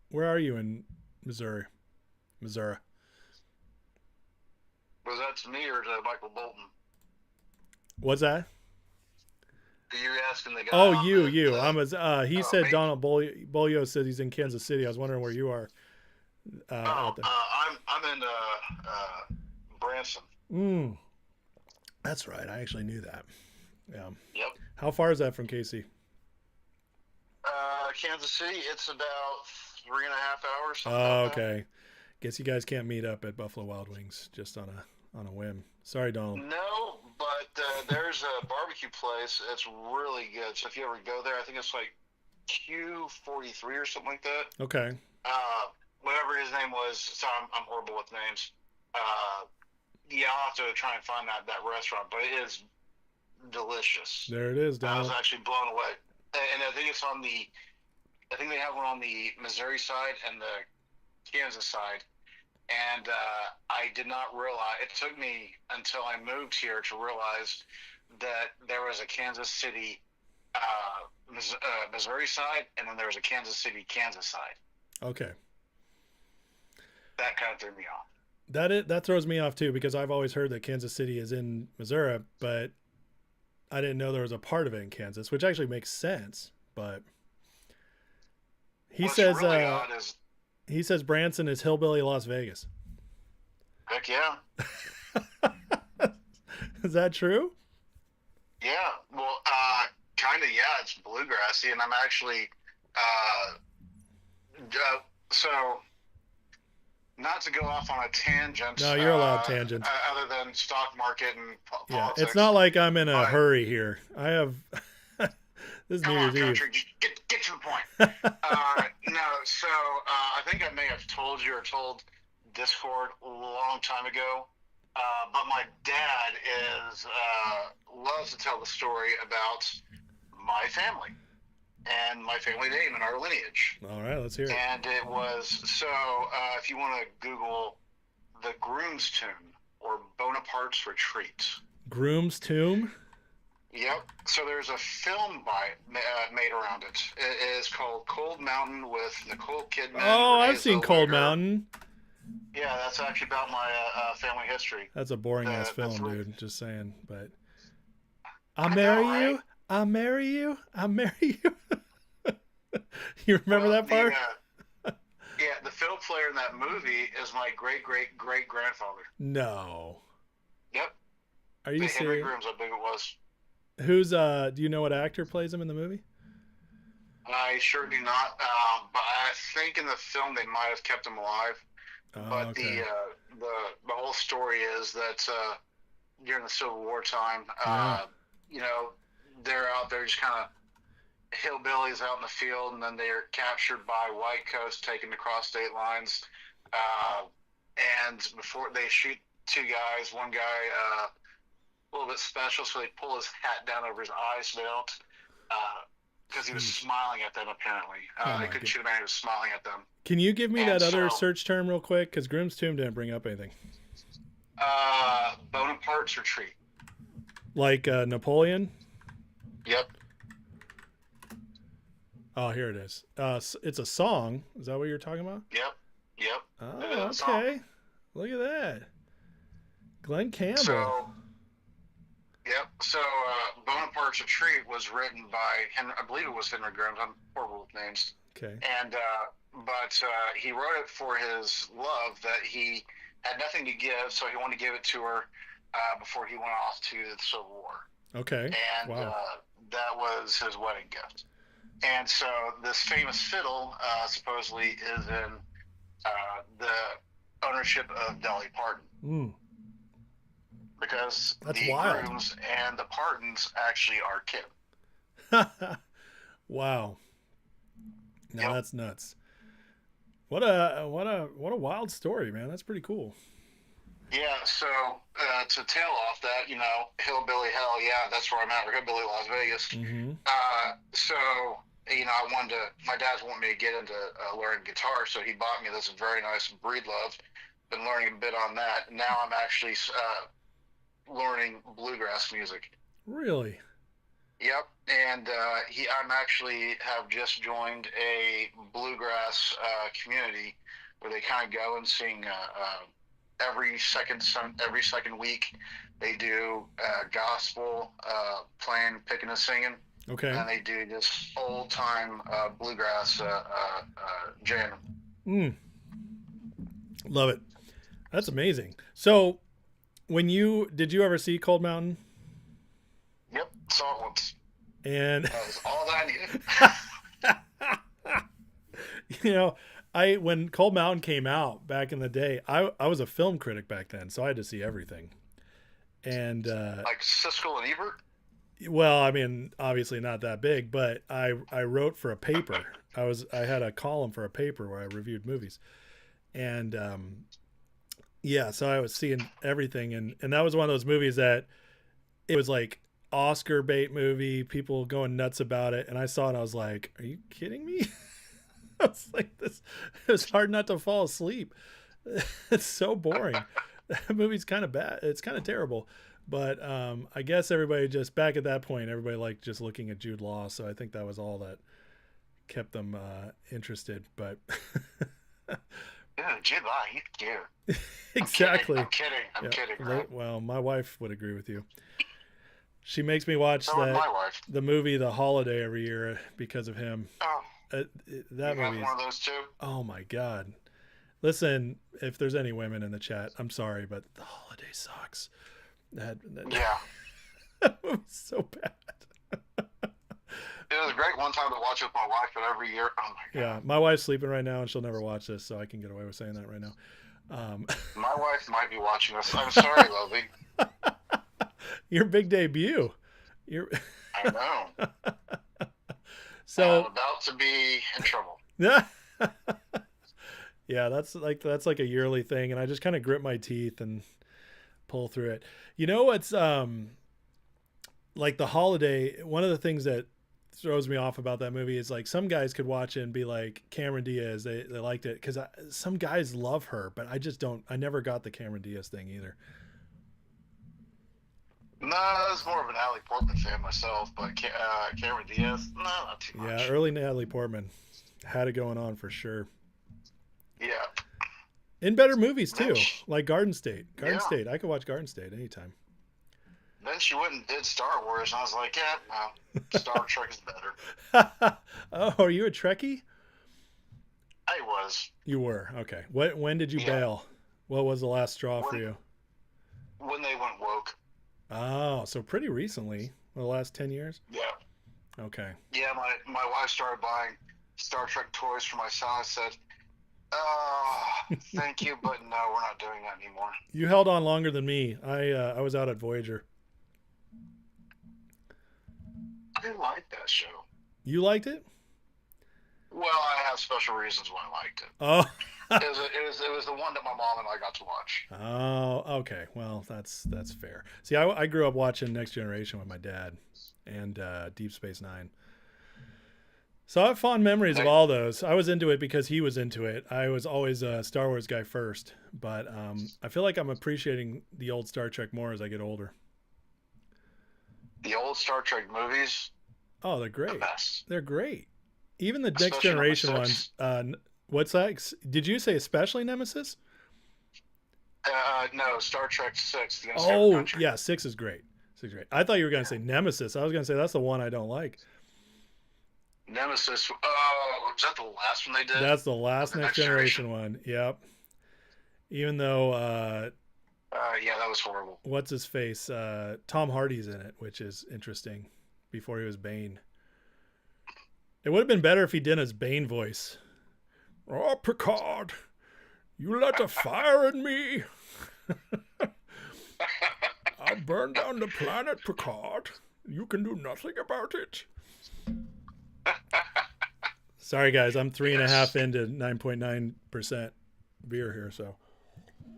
where are you in Missouri? Was that to me or to Michael Bolton? What's that? You asking the guy? Oh, you. He said me? Donald Bolio said he's in Kansas City. I was wondering where you are. Out there. I'm in Branson. Mm, that's right. I actually knew that. Yeah. Yep. How far is that from KC? Kansas City. It's about 3.5 hours. Something Oh, like that. okay. Guess you guys can't meet up at Buffalo Wild Wings just on a whim. Sorry, Donald. No, but there's a barbecue place. It's really good. So if you ever go there, I think it's like Q43 or something like that. Okay. Whatever his name was. So I'm horrible with names. Yeah, I'll have to try and find that restaurant, but it is delicious. There it is, I was Donald. actually blown away. And I think it's on the, I think they have one on the Missouri side and the Kansas side. And I did not realize, it took me until I moved here to realize that there was a Kansas City, Missouri side, and then there was a Kansas City, Kansas side. Okay. That kind of threw me off. That throws me off too, because I've always heard that Kansas City is in Missouri, but I didn't know there was a part of it in Kansas, which actually makes sense. But he What's says really odd is, he says Branson is hillbilly Las Vegas. heck yeah. Is that true? Yeah, well, kind of, yeah, it's bluegrassy, and I'm actually, so, not to go off on a tangent. No, you're allowed tangents. Other than stock market and Yeah, politics. it's not like I'm in a but- hurry here. I have this is Come New on, Year's Eve. country, just get to the point. No, so I think I may have told you or told Discord a long time ago, but my dad loves to tell the story about my family and my family name and our lineage. All right, let's hear it. And it was, so if you want to Google the Groom's Tomb or Bonaparte's Retreat. Groom's Tomb. Yep. So there's a film made around it. It is called Cold Mountain with Nicole Kidman. Oh, Renee I've seen Cold Zellweger. Mountain. Yeah, that's actually about my family history. That's a boring ass The film, three- dude. Just saying. But I'll I marry know, you. right? I'll marry you. I'll marry you. You remember that part? Yeah, the fiddle player in that movie is my great grandfather. No. Yep. Are you Henry serious? Groom's, I believe it was. Who's do you know what actor plays him in the movie? I sure do not. But I think in the film they might have kept him alive. Oh, But okay. the whole story is that during the Civil War time, Yeah. you know, they're out there just kind of hillbillies out in the field, and then they're captured by white coats, taken to cross state lines. And before they shoot two guys, one guy a little bit special, so they pull his hat down over his eyes so they don't, because he was smiling at them apparently. Oh They my couldn't God. shoot a man who was smiling at them. Can you give me And that other so- search term real quick? Because Groom's Tomb didn't bring up anything. Bonaparte's Retreat. Like Napoleon? Yep. Oh, here it is. It's a song. Is that what you're talking about? Yep. Oh, It is a song. okay. Look at that. Glenn Campbell. So, yep. So, Bonaparte's Retreat was written by Henry, I believe it was Henry Grimm. I'm horrible with names. Okay. And, but he wrote it for his love that he had nothing to give, so he wanted to give it to her before he went off to the Civil War. Okay. And Wow. that was his wedding gift. And so this famous fiddle supposedly is in the ownership of Dolly Parton. Mm. Because That's the wild. Grooms and the Partons actually are kin. Wow. No, Yep. that's nuts. What a wild story, man. That's pretty cool. Yeah, so to tail off that, you know, hillbilly hell, yeah, that's where I'm at, or hillbilly Las Vegas. Mm-hmm. So, you know, my dad's wanting me to get into learning guitar, so he bought me this very nice Breedlove. Been learning a bit on that. Now I'm actually learning bluegrass music. Really? Yep, and I'm actually have just joined a bluegrass community where they kind of go and sing every second week. They do gospel, playing, picking, and singing, Okay. and they do this old time bluegrass jamming. Mm. Love it. That's amazing. So, did you ever see Cold Mountain? Yep, saw it once. And That was all that I needed. when Cold Mountain came out back in the day, I was a film critic back then, so I had to see everything. And Like Siskel and Ebert. well, I mean, obviously not that big, but I wrote for a paper. I had a column for a paper where I reviewed movies, and yeah, so I was seeing everything, and that was one of those movies that it was like Oscar bait movie, people going nuts about it, and I saw it, and I was like, "Are you kidding me?" I was like, "This." It was hard not to fall asleep. It's so boring. That movie's kind of bad. It's kind of terrible. But I guess everybody just back at that point, everybody liked just looking at Jude Law, so I think that was all that kept them interested. But Dude, Jude Law, he's cute. exactly. I'm kidding. I'm kidding. Right? Well, my wife would agree with you. She makes me watch So would my wife. the movie The Holiday every year because of him. Oh, That you got movie one is, of those too? oh my god. Listen, if there's any women in the chat, I'm sorry, but The Holiday sucks. That Yeah. that movie's so bad. It was great one time to watch with my wife, but every year, oh my God. Yeah, my wife's sleeping right now, and she'll never watch this, so I can get away with saying that right now. My wife might be watching this. I'm sorry, lovey. Your big debut. I know. So I'm about to be in trouble. yeah, that's like a yearly thing, and I just kind of grit my teeth and pull through it. You know what's like The Holiday? One of the things that throws me off about that movie is like some guys could watch it and be like Cameron Diaz, they liked it because some guys love her, but I just don't. I never got the Cameron Diaz thing either. No, I was more of an Natalie Portman fan myself, but Cameron Diaz, no, not too much. Yeah, early Natalie Portman had it going on for sure. Yeah. In better movies too, Then like Garden State. Garden Yeah. State, I could watch Garden State anytime. Then she went and did Star Wars, and I was like, yeah, no, Star Trek is better. Oh, are you a Trekkie? I was. You were. Okay. When did you Yeah. bail? What was the last straw for you? When they went woke. Oh, so pretty recently, the last 10 years? Yeah. Okay. Yeah, my wife started buying Star Trek toys for my son. I said, thank you, but no, we're not doing that anymore. You held on longer than me. I was out at Voyager. I like that show. You liked it? Well, I have special reasons why I liked it. Oh. It was the one that my mom and I got to watch. Oh, okay. Well, that's fair. See, I grew up watching Next Generation with my dad and Deep Space Nine. So I have fond memories of all those. I was into it because he was into it. I was always a Star Wars guy first, but I feel like I'm appreciating the old Star Trek more as I get older. The old Star Trek movies, Oh, they're the great. best. They're great. Even the Next Especially number Generation six. ones. What's that? Did you say especially Nemesis? No, Star Trek 6. The Unsaved Oh, Country. yeah, 6 is great. 6 is great. I thought you were going to say Nemesis. I was going to say that's the one I don't like. Nemesis. Was that the last one they did? That's the last The Next Next Generation one. Yep. Even though Yeah, that was horrible. what's his face? Tom Hardy's in it, which is interesting. Before he was Bane. It would have been better if he did his Bane voice. Oh, Picard, you let a fire in me. I burned down the planet, Picard. You can do nothing about it. Sorry, guys. I'm 3.5 into 9.9% beer here, so.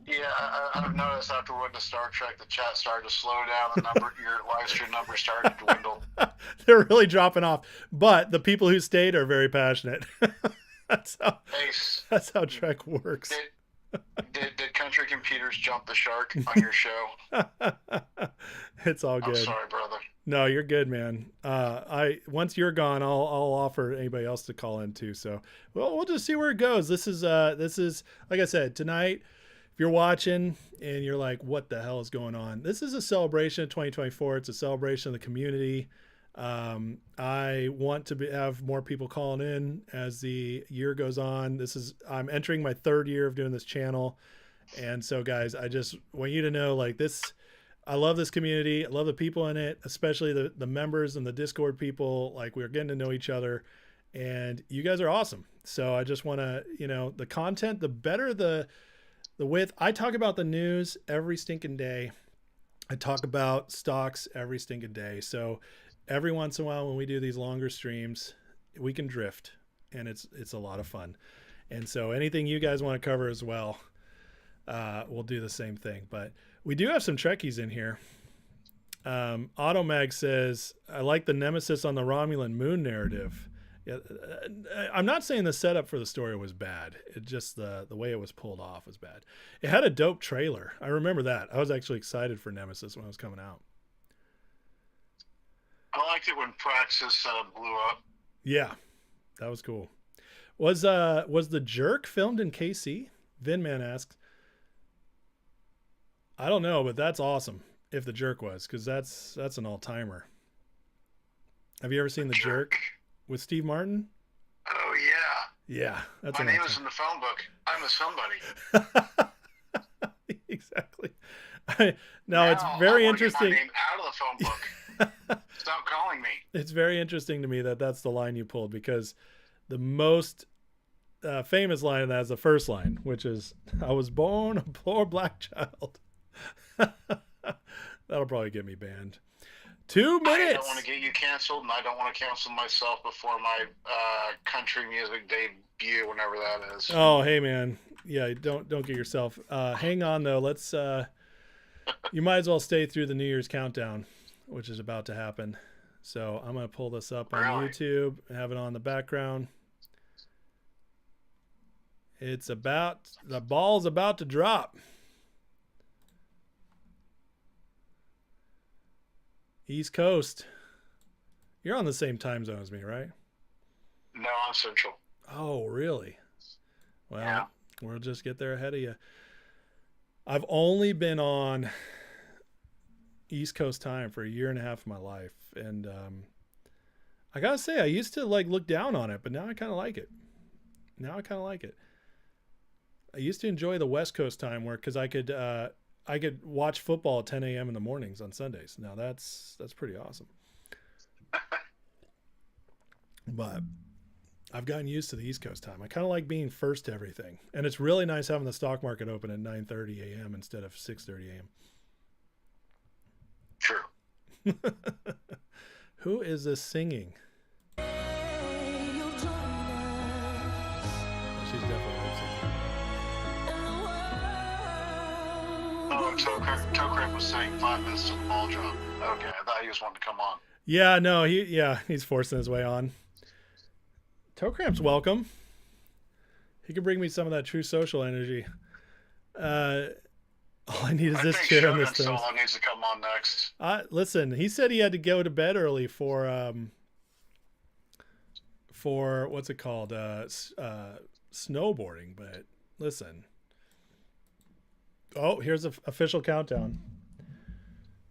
Yeah, I've noticed after we went to Star Trek, the chat started to slow down. The number, your live stream numbers started to dwindle. They're really dropping off. But the people who stayed are very passionate. That's how Trek works. Did Country Computers jump the shark on your show? It's all I'm good. sorry, brother. No, you're good, man. Once you're gone, I'll offer anybody else to call in too. So we'll just see where it goes. This is like I said, tonight. If you're watching and you're like, what the hell is going on? This is a celebration of 2024. It's a celebration of the community. I want to have more people calling in as the year goes on. I'm entering my 3rd year of doing this channel. And so guys, I just want you to know, like, I love this community. I love the people in it, especially the members and the Discord people. Like, we're getting to know each other, and you guys are awesome. So I just want to, the content, the better the width. I talk about the news every stinking day. I talk about stocks every stinking day. So every once in a while when we do these longer streams, we can drift, and it's a lot of fun. And so anything you guys want to cover as well, we'll do the same thing. But we do have some Trekkies in here. Automag says, I like the Nemesis on the Romulan moon narrative. Yeah, I'm not saying the setup for the story was bad. It just the way it was pulled off was bad. It had a dope trailer. I remember that. I was actually excited for Nemesis when it was coming out. I liked it when Praxis blew up. Yeah, that was cool. Was the Jerk filmed in KC? Vinman asks. I don't know, but that's awesome if the Jerk was, because that's an all-timer. Have you ever seen the Jerk with Steve Martin? Oh yeah. Yeah, that's my name is in the phone book. I'm a somebody. Exactly. Now it's very interesting. Get my name out of the phone book. Stop calling me. It's very interesting to me that's the line you pulled, because the most famous line of that is the first line, which is, I was born a poor black child. That'll probably get me banned. 2 minutes. I don't want to get you canceled, and I don't want to cancel myself before my country music debut, whenever that is. Oh, hey man, yeah, don't get yourself. Hang on though. Let's. You might as well stay through the New Year's countdown, which is about to happen. So I'm gonna pull this up on YouTube, have it on the background. The ball's about to drop. East Coast. You're on the same time zone as me, right? No, I'm Central. Oh, really? Well, yeah. We'll just get there ahead of you. I've only been on East Coast time for 1.5 years of my life. And I got to say, I used to look down on it, but now I kind of like it. I used to enjoy the West Coast time because I could watch football at 10 a.m. in the mornings on Sundays. Now that's pretty awesome. But I've gotten used to the East Coast time. I kind of like being first to everything. And it's really nice having the stock market open at 9:30 a.m. instead of 6:30 a.m. True. Who is this singing? Oh, she's definitely lip syncing. Oh, Toe Crap was saying 5 minutes to the ball drop. Okay, I thought he was wanting to come on. Yeah, no, he's forcing his way on. Toe Cramp's welcome. He can bring me some of that True Social energy. All I need is this chair and this thing. Solo needs to come on next. Listen, he said he had to go to bed early for what's it called? Snowboarding. But listen. Oh, here's the official countdown.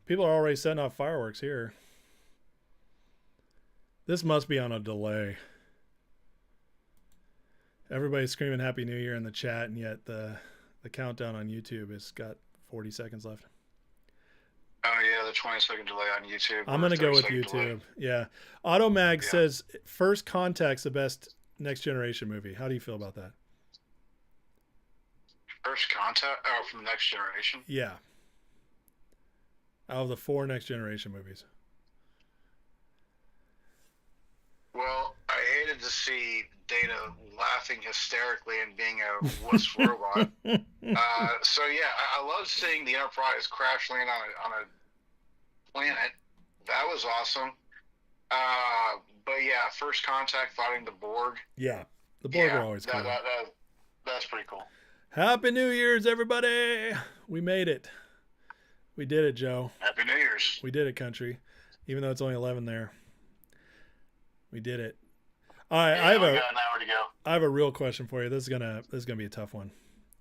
People are already setting off fireworks here. This must be on a delay. Everybody's screaming Happy New Year in the chat, and yet the countdown on YouTube has got 40 seconds left. Oh, yeah, the 20-second delay on YouTube. I'm going to go with YouTube. Delay. Yeah. Automag says First Contact's the best Next Generation movie. How do you feel about that? First Contact? Oh, from Next Generation? Yeah. Out of the 4 Next Generation movies. Well, I hated to see Data laughing hysterically and being a wuss robot. So yeah, I love seeing the Enterprise crash land on a planet. That was awesome. But yeah, First Contact fighting the Borg. Yeah, the Borg are always cool. That's pretty cool. Happy New Year's, everybody! We made it. We did it, Joe. Happy New Year's. We did it, country. Even though it's only 11 there. We did it. All right, yeah, I got an hour to go. I have a real question for you. This is gonna be a tough one,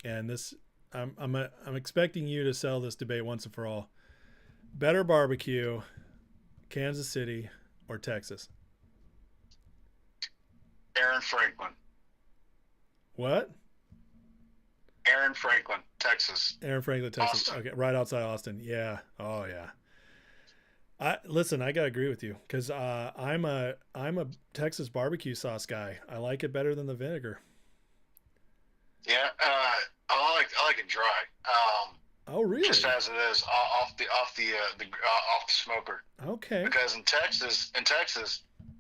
and this I'm expecting you to settle this debate once and for all. Better barbecue, Kansas City or Texas? Aaron Franklin. What? Aaron Franklin, Texas. Aaron Franklin, Texas. Austin. Okay, right outside Austin. Yeah. Oh yeah. Listen, I gotta agree with you because I'm a Texas barbecue sauce guy. I like it better than the vinegar. Yeah, I like it dry. Oh really? Just as it is, off the smoker. Okay. Because in Texas,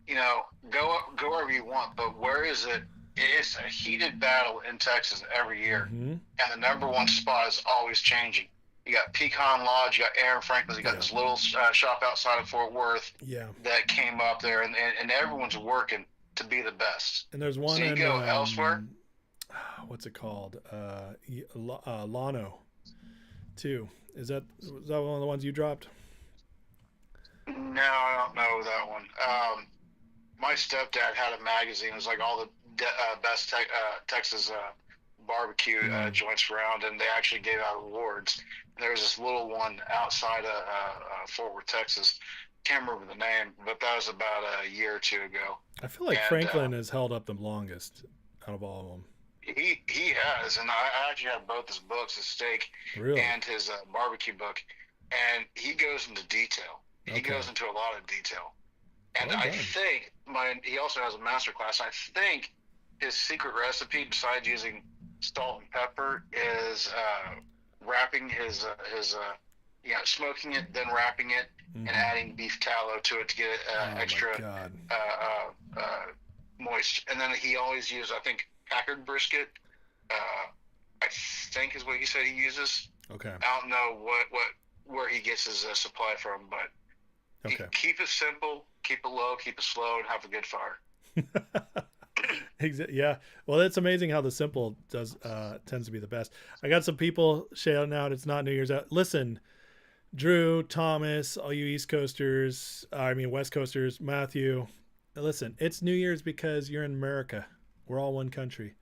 you know, go wherever you want, but where is it? It's a heated battle in Texas every year, Mm-hmm. and the number one spot is always changing. You got Pecan Lodge, you got Aaron Franklin's, you got this little shop outside of Fort Worth Yeah. that came up there, and everyone's working to be the best. And there's one So you in go elsewhere? what's it called? Lano, too. Is that one of the ones you dropped? No, I don't know that one. My stepdad had a magazine. It was like all the best Texas barbecue joints around, and they actually gave out awards. And there was this little one outside of Fort Worth, Texas. Can't remember the name, but that was about a year or two ago. I feel like Franklin has held up the longest out of all of them. He has, and I actually have both his books, his steak Really? and his barbecue book, and he goes into detail. He goes into a lot of detail. And Well I done. think he also has a master class. I think his secret recipe, besides using salt and pepper, is wrapping his smoking it, then wrapping it, and adding beef tallow to it to get it Oh extra my God. moist. And then he always uses, I think, Packard brisket. I think is what he said he uses. Okay. I don't know where he gets his supply from, but keep it simple, keep it low, keep it slow, and have a good fire. Yeah. Well, it's amazing how the simple tends to be the best. I got some people shouting out. It's not New Year's out. Listen, Drew, Thomas, all you West Coasters, Matthew, listen, it's New Year's because you're in America. We're all one country.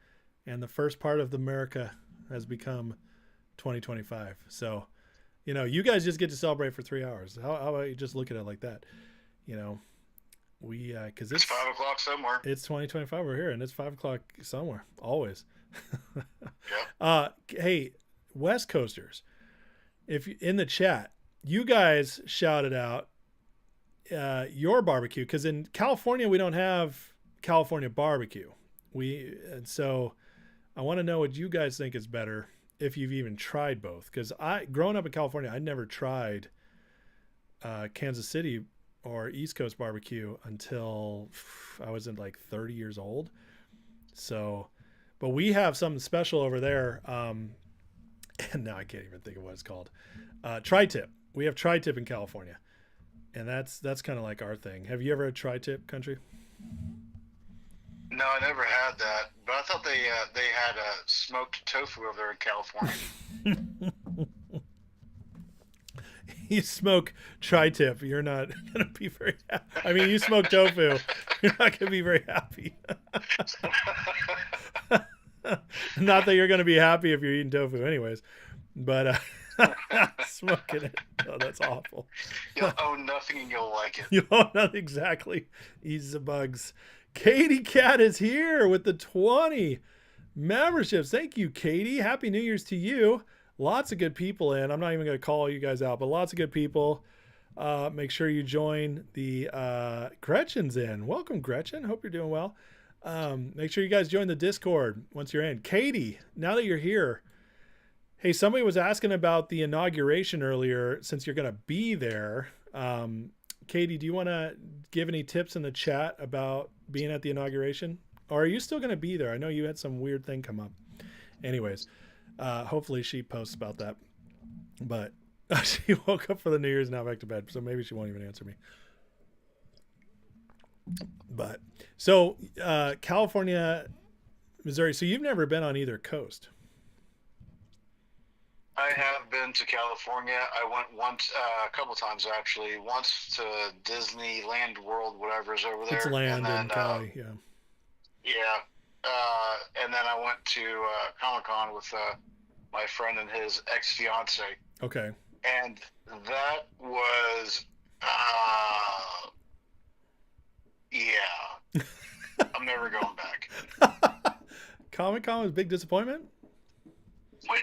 And the first part of America has become 2025. So, you know, you guys just get to celebrate for 3 hours. How about you just look at it like that? You know, because It's 5 o'clock somewhere. It's 2025. We're here, and it's 5 o'clock somewhere. Always. Yep. Hey, West Coasters, if in the chat, you guys shouted out your barbecue because in California we don't have California barbecue. And so I want to know what you guys think is better if you've even tried both. Because growing up in California, I never tried Kansas City or East Coast barbecue until I was in like 30 years old. So, but we have something special over there. And now I can't even think of what it's called. Tri-tip. We have tri-tip in California. And that's kind of like our thing. Have you ever had tri-tip, Country? No, I never had that, but I thought they had smoked tofu over there in California. You smoke tri-tip, you're not going to be very happy. I mean, you smoke tofu, you're not going to be very happy. Not that you're going to be happy if you're eating tofu anyways, but smoking it, oh, that's awful. You'll own nothing and you'll like it. You know, not exactly. Ease the bugs. Katie Cat is here with the 20 memberships. Thank you, Katie. Happy New Year's to you. Lots of good people in. I'm not even going to call you guys out, but lots of good people. Make sure you join the Gretchen's in. Welcome, Gretchen. Hope you're doing well. Make sure you guys join the Discord once you're in. Katie, now that you're here, hey, somebody was asking about the inauguration earlier since you're going to be there. Katie, do you want to give any tips in the chat about being at the inauguration? Or are you still going to be there? I know you had some weird thing come up. Anyways, hopefully she posts about that. But she woke up for the New Year's, now back to bed. So maybe she won't even answer me. But so California, Missouri. So you've never been on either coast. I have been to California. I went once, a couple times actually. Once to Disneyland World, whatever is over there. It's land in Cali, yeah. Yeah. And then I went to Comic-Con with my friend and his ex-fiance. Okay. And that was never going back. Comic-Con was a big disappointment? But,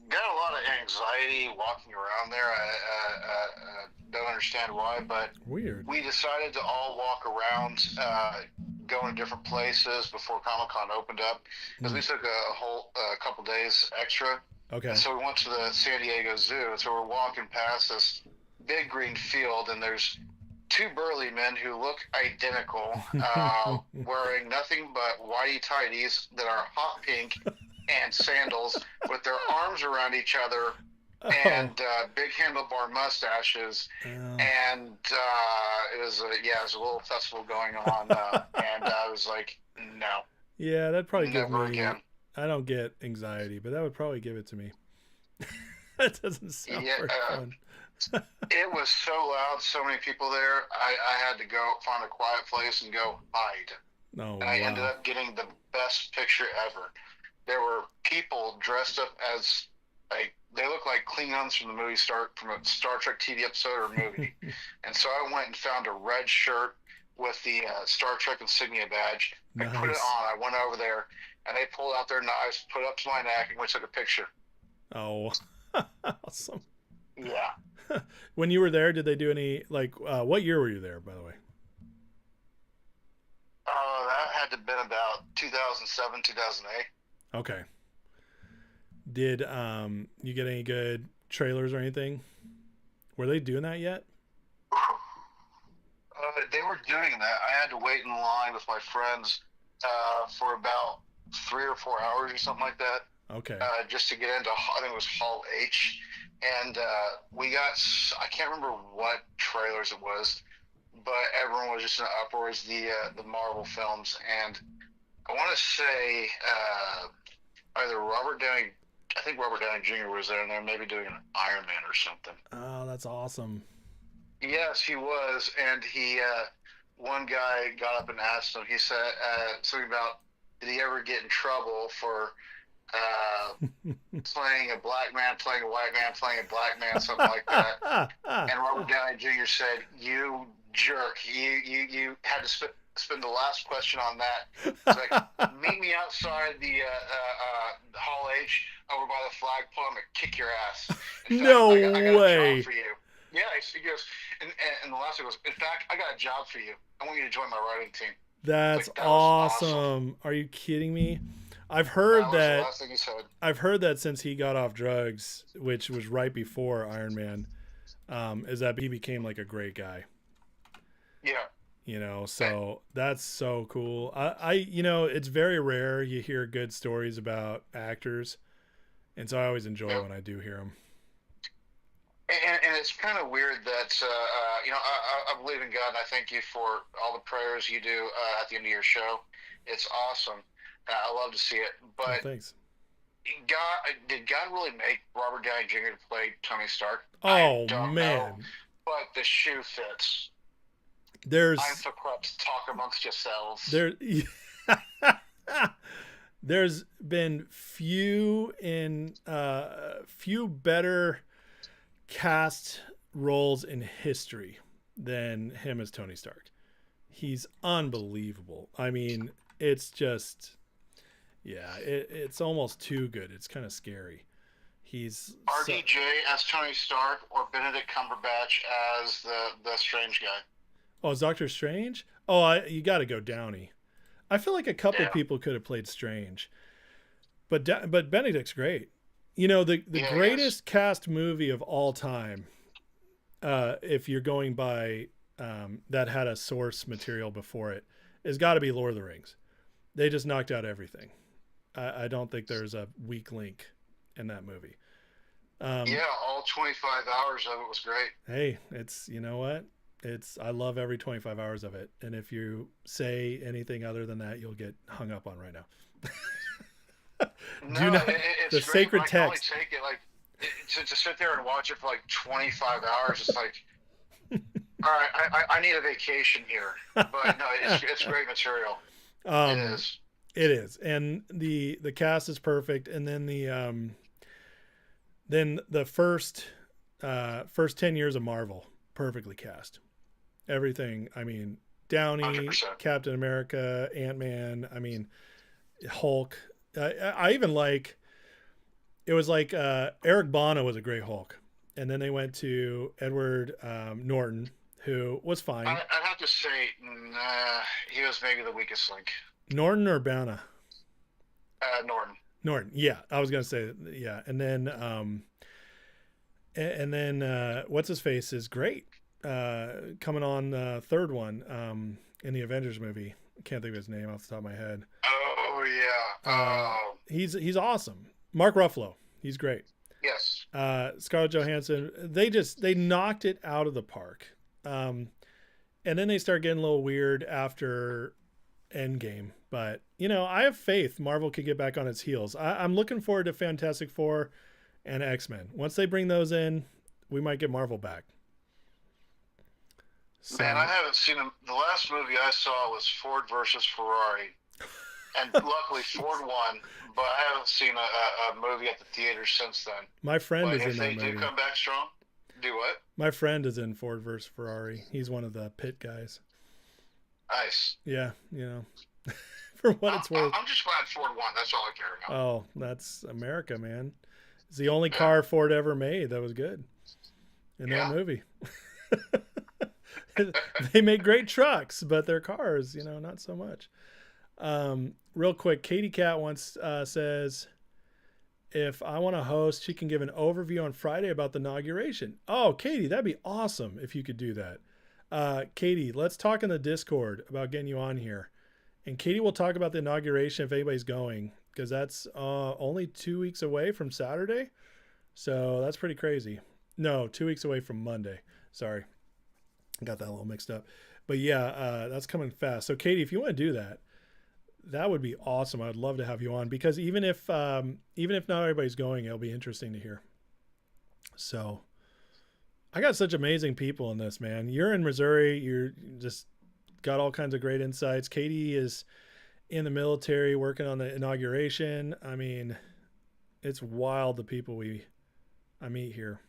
got a lot of anxiety walking around there. I don't understand why, but Weird. we decided to all walk around, go in different places before Comic-Con opened up, because we took a couple days extra. Okay. And so we went to the San Diego Zoo, and so we're walking past this big green field, and there's two burly men who look identical, wearing nothing but whitey tighties that are hot pink and sandals with their arms around each other and big handlebar mustaches. And it was a little festival going on, and I was like, no. Yeah, that'd probably give Never me. again. I don't get anxiety, but that would probably give it to me. That doesn't sound very fun. It was so loud, so many people there. I had to go find a quiet place and go hide. No, And I ended up getting the best picture ever. There were people dressed up as they look like Klingons from a Star Trek TV episode or movie. And so I went and found a red shirt with the Star Trek insignia badge. I put it on. I went over there, and they pulled out their knives, put it up to my neck, and we took a picture. Oh, awesome. Yeah. When you were there, did they do any, what year were you there, by the way? That had to have been about 2007, 2008. Okay. Did you get any good trailers or anything? Were they doing that yet? They were doing that. I had to wait in line with my friends for about 3 or 4 hours or something like that. Okay. Just to get into, I think it was Hall H. And we got, I can't remember what trailers it was, but everyone was just in uproars, the Marvel films. And I want to say either Robert Downey Jr. was there, and they're maybe doing an Iron Man or something. Oh, that's awesome. Yes, he was. And one guy got up and asked him, he said something about, did he ever get in trouble for playing a black man, playing a white man, playing a black man, something like that. And Robert Downey Jr. said, "You jerk! You had to spend the last question on that." It's like, meet me outside the Hall H over by the flagpole. I'm gonna kick your ass. In fact, No I got way. a job for you. Yeah, he goes, and the last one goes, in fact, I got a job for you. I want you to join my writing team. That's Like, that was awesome. Are you kidding me? I've heard was the that. last thing he said. I've heard that since he got off drugs, which was right before Iron Man, is that he became like a great guy. Yeah. You know, so that's so cool. I it's very rare you hear good stories about actors, and so I always enjoy when I do hear them. And it's kind of weird that, I believe in God, and I thank you for all the prayers you do at the end of your show. It's awesome. I love to see it. But thanks. Did God really make Robert Downey Jr. to play Tony Stark? Oh, I don't man. know, but the shoe fits. There's I'm so corrupt. Talk amongst yourselves. There's been few better cast roles in history than him as Tony Stark. He's unbelievable. I mean, it's just, it's almost too good. It's kind of scary. He's RDJ as Tony Stark or Benedict Cumberbatch as the Strange guy. Oh, it's Doctor Strange? Oh, you got to go Downey. I feel like a couple people could have played Strange, but Benedict's great. You know, the greatest cast movie of all time, if you're going by that had a source material before it, has got to be Lord of the Rings. They just knocked out everything. I don't think there's a weak link in that movie. All 25 hours of it was great. Hey, it's, you know what? I love every 25 hours of it. And if you say anything other than that, you'll get hung up on right now. No, it's the great, sacred but I can only text. take it to sit there and watch it for like 25 hours. It's like, all right, I need a vacation here. But no, it's great material. It is. It is, and the cast is perfect. And then the first 10 years of Marvel, perfectly cast. Everything. I mean, Downey, 100%. Captain America, Ant-Man. I mean, Hulk. I even like. It was like Eric Bana was a great Hulk, and then they went to Edward Norton, who was fine. I'd have to say, he was maybe the weakest link. Norton or Bana? Norton. Norton. Yeah, I was gonna say yeah, and then what's his face is great. Coming on third one in the Avengers movie. I can't think of his name off the top of my head. Oh yeah. He's awesome. Mark Ruffalo. He's great. Yes. Scarlett Johansson. They knocked it out of the park. And then they start getting a little weird after Endgame. But I have faith Marvel could get back on its heels. I'm looking forward to Fantastic Four and X-Men. Once they bring those in, we might get Marvel back. So, Man, I haven't seen them. The last movie I saw was Ford versus Ferrari. And luckily Ford won, but I haven't seen a movie at the theater since then. my friend But is in if that they movie. do come back strong, do what? My friend is in Ford versus Ferrari. He's one of the pit guys. Nice. Yeah, for what it's worth. I'm just glad Ford won. That's all I care about. Oh, that's America, man. It's the only car Ford ever made that was good in that movie. They make great trucks, but their cars, not so much. Real quick, Katie Cat once says, if I want to host, she can give an overview on Friday about the inauguration. Oh, Katie, that'd be awesome if you could do that. Katie, let's talk in the Discord about getting you on here. And Katie will talk about the inauguration if anybody's going, because that's only 2 weeks away from Saturday. So that's pretty crazy. No, 2 weeks away from Monday. Sorry. I got that a little mixed up. But yeah, that's coming fast. So Katie, if you want to do that, that would be awesome. I'd love to have you on, because even if not everybody's going, it'll be interesting to hear. So I got such amazing people in this, man. You're in Missouri. You're just got all kinds of great insights. Katie is in the military working on the inauguration. I mean, it's wild the people I meet here.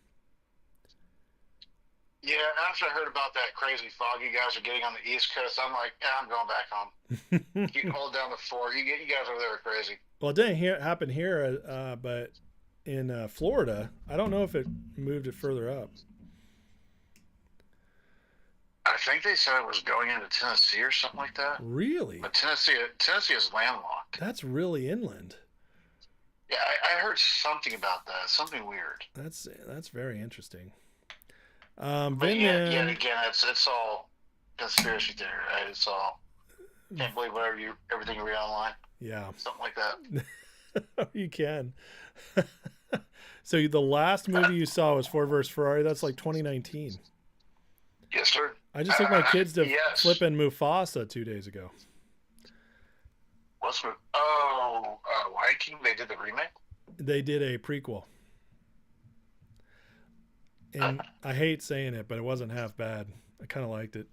Yeah, after I heard about that crazy fog you guys are getting on the East Coast, I'm like, I'm going back home. You can hold down the fort. You guys over there are crazy. Well, it didn't happen here, but in Florida, I don't know if it moved it further up. I think they said it was going into Tennessee or something like that. Really? But Tennessee is landlocked. That's really inland. Yeah, I heard something about that. Something weird. That's very interesting. But yet again, it's all conspiracy theory, right? It's all can't believe everything you read online. Yeah. Something like that. You can. So the last movie you saw was Ford vs. Ferrari. That's like 2019. Yes, sir. I just took my kids to yes. flipping Mufasa 2 days ago. Lion King, they did the remake? They did a prequel. And I hate saying it, but it wasn't half bad. I kind of liked it.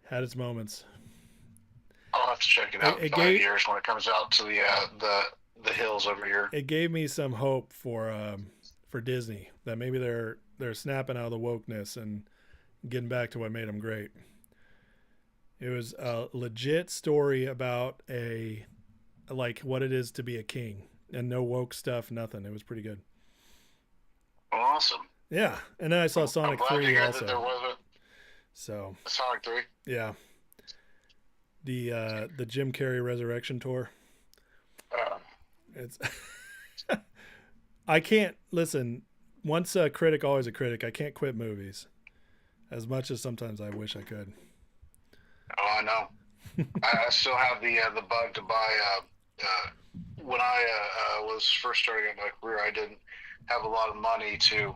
Had its moments. I'll have to check it out in 5 years when it comes out to the hills over here. It gave me some hope for Disney, that maybe they're snapping out of the wokeness and getting back to what made them great. It was a legit story about what it is to be a king, and no woke stuff, nothing. It was pretty good. Awesome. Yeah, and then I saw Sonic 3 also. That there wasn't so Sonic 3. Yeah, the Jim Carrey Resurrection tour. It's I can't listen. Once a critic, always a critic. I can't quit movies, as much as sometimes I wish I could. Oh, I know. I still have the bug to buy. When I was first starting out my career, I didn't have a lot of money to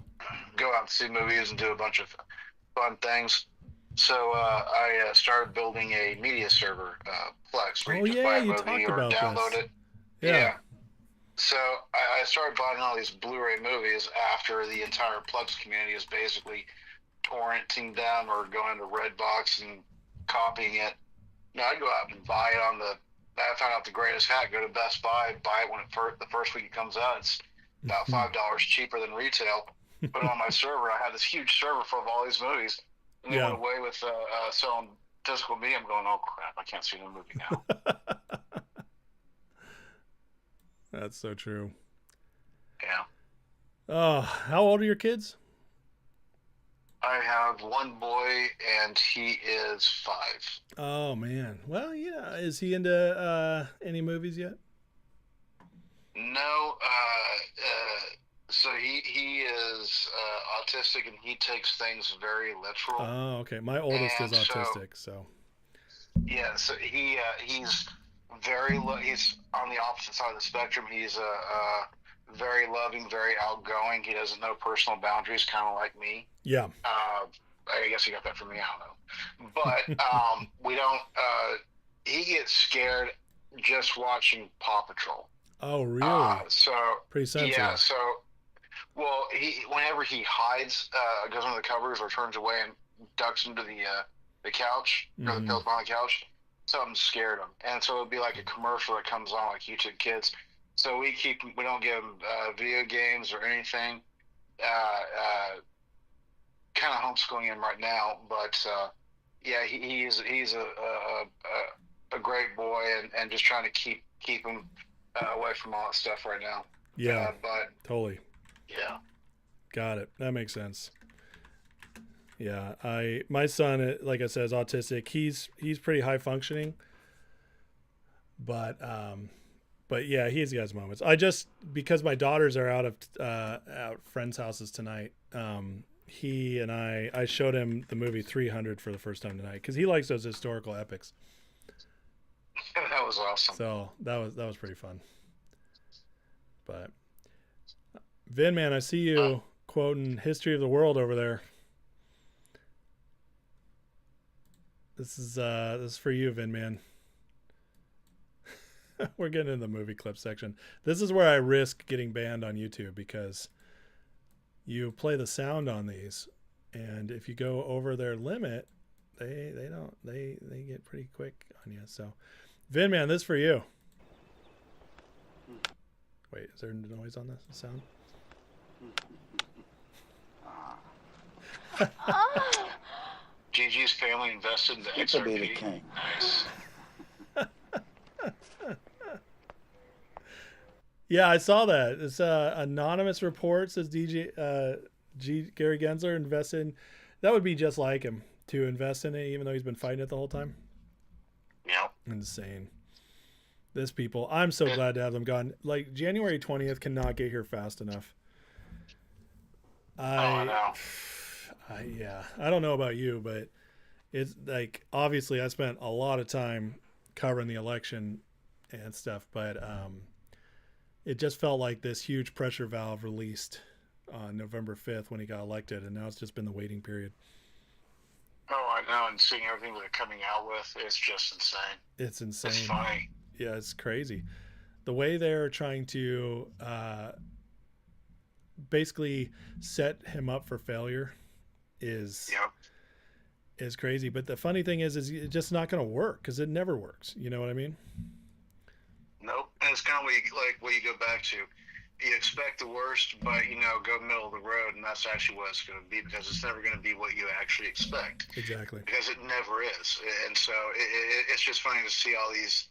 go out and see movies and do a bunch of fun things. So I started building a media server, Plex, where you just buy a movie or download it. Yeah. So I started buying all these Blu-ray movies after the entire Plex community is basically torrenting them or going to Redbox and copying it. I go out and buy it I found out the greatest hack. Go to Best Buy, buy it when the first week it comes out. It's about $5 cheaper than retail. Put it on my server. I have this huge server full of all these movies. And they went away with selling physical media. I'm going, oh crap, I can't see the movie now. That's so true. Yeah. How old are your kids? I have one boy, and he is 5. Oh man. Well, yeah. Is he into any movies yet? No. So he is autistic, and he takes things very literal. Oh, okay. My oldest is autistic, so. Yeah. So he's he's on the opposite side of the spectrum. He's very loving, very outgoing. He doesn't know personal boundaries, kind of like me. Yeah. I guess he got that from me. I don't know. But we don't. He gets scared just watching Paw Patrol. Oh, really? So pretty sensitive. Yeah. So, well, whenever he hides, goes under the covers or turns away and ducks into the couch or the pillow on the couch, something scared him, and so it'll be like a commercial that comes on like YouTube Kids. So we don't give him video games or anything. Kind of homeschooling him right now, but yeah, he's a great boy, and just trying to keep him away from all that stuff right now. Yeah, but totally. Yeah, got it. That makes sense. Yeah, my son, like I said, is autistic. He's pretty high functioning, but yeah, he's got his moments. Because my daughters are out friends' houses tonight. He and I showed him the movie 300 for the first time tonight because he likes those historical epics. That was awesome. So that was pretty fun. But Vin, man, I see you quoting History of the World over there. This is for you, Vin, man. We're getting in the movie clip section. This is where I risk getting banned on YouTube because you play the sound on these, and if you go over their limit, they get pretty quick on you. So, Vin, man, this is for you. Wait, is there noise on this sound? Gigi's family invested in the XRP. Be the king. Nice. Yeah, I saw that. It's anonymous report says Gary Gensler invested in. That would be just like him to invest in it, even though he's been fighting it the whole time. Yep. Insane. This people. I'm so glad to have them gone. Like January 20th cannot get here fast enough. I know. Yeah, I don't know about you, but it's like obviously I spent a lot of time covering the election and stuff, but it just felt like this huge pressure valve released on November 5th when he got elected, and now it's just been the waiting period. Oh, I know, and seeing everything they're coming out with, it's just insane. It's insane. It's funny. Yeah, it's crazy. The way they're trying to basically set him up for failure is crazy. But the funny thing is it's just not going to work because it never works. You know what I mean? Nope. And it's kind of what you go back to. You expect the worst, but go middle of the road, and that's actually what it's going to be, because it's never going to be what you actually expect. Exactly. Because it never is, and so it's just funny to see all these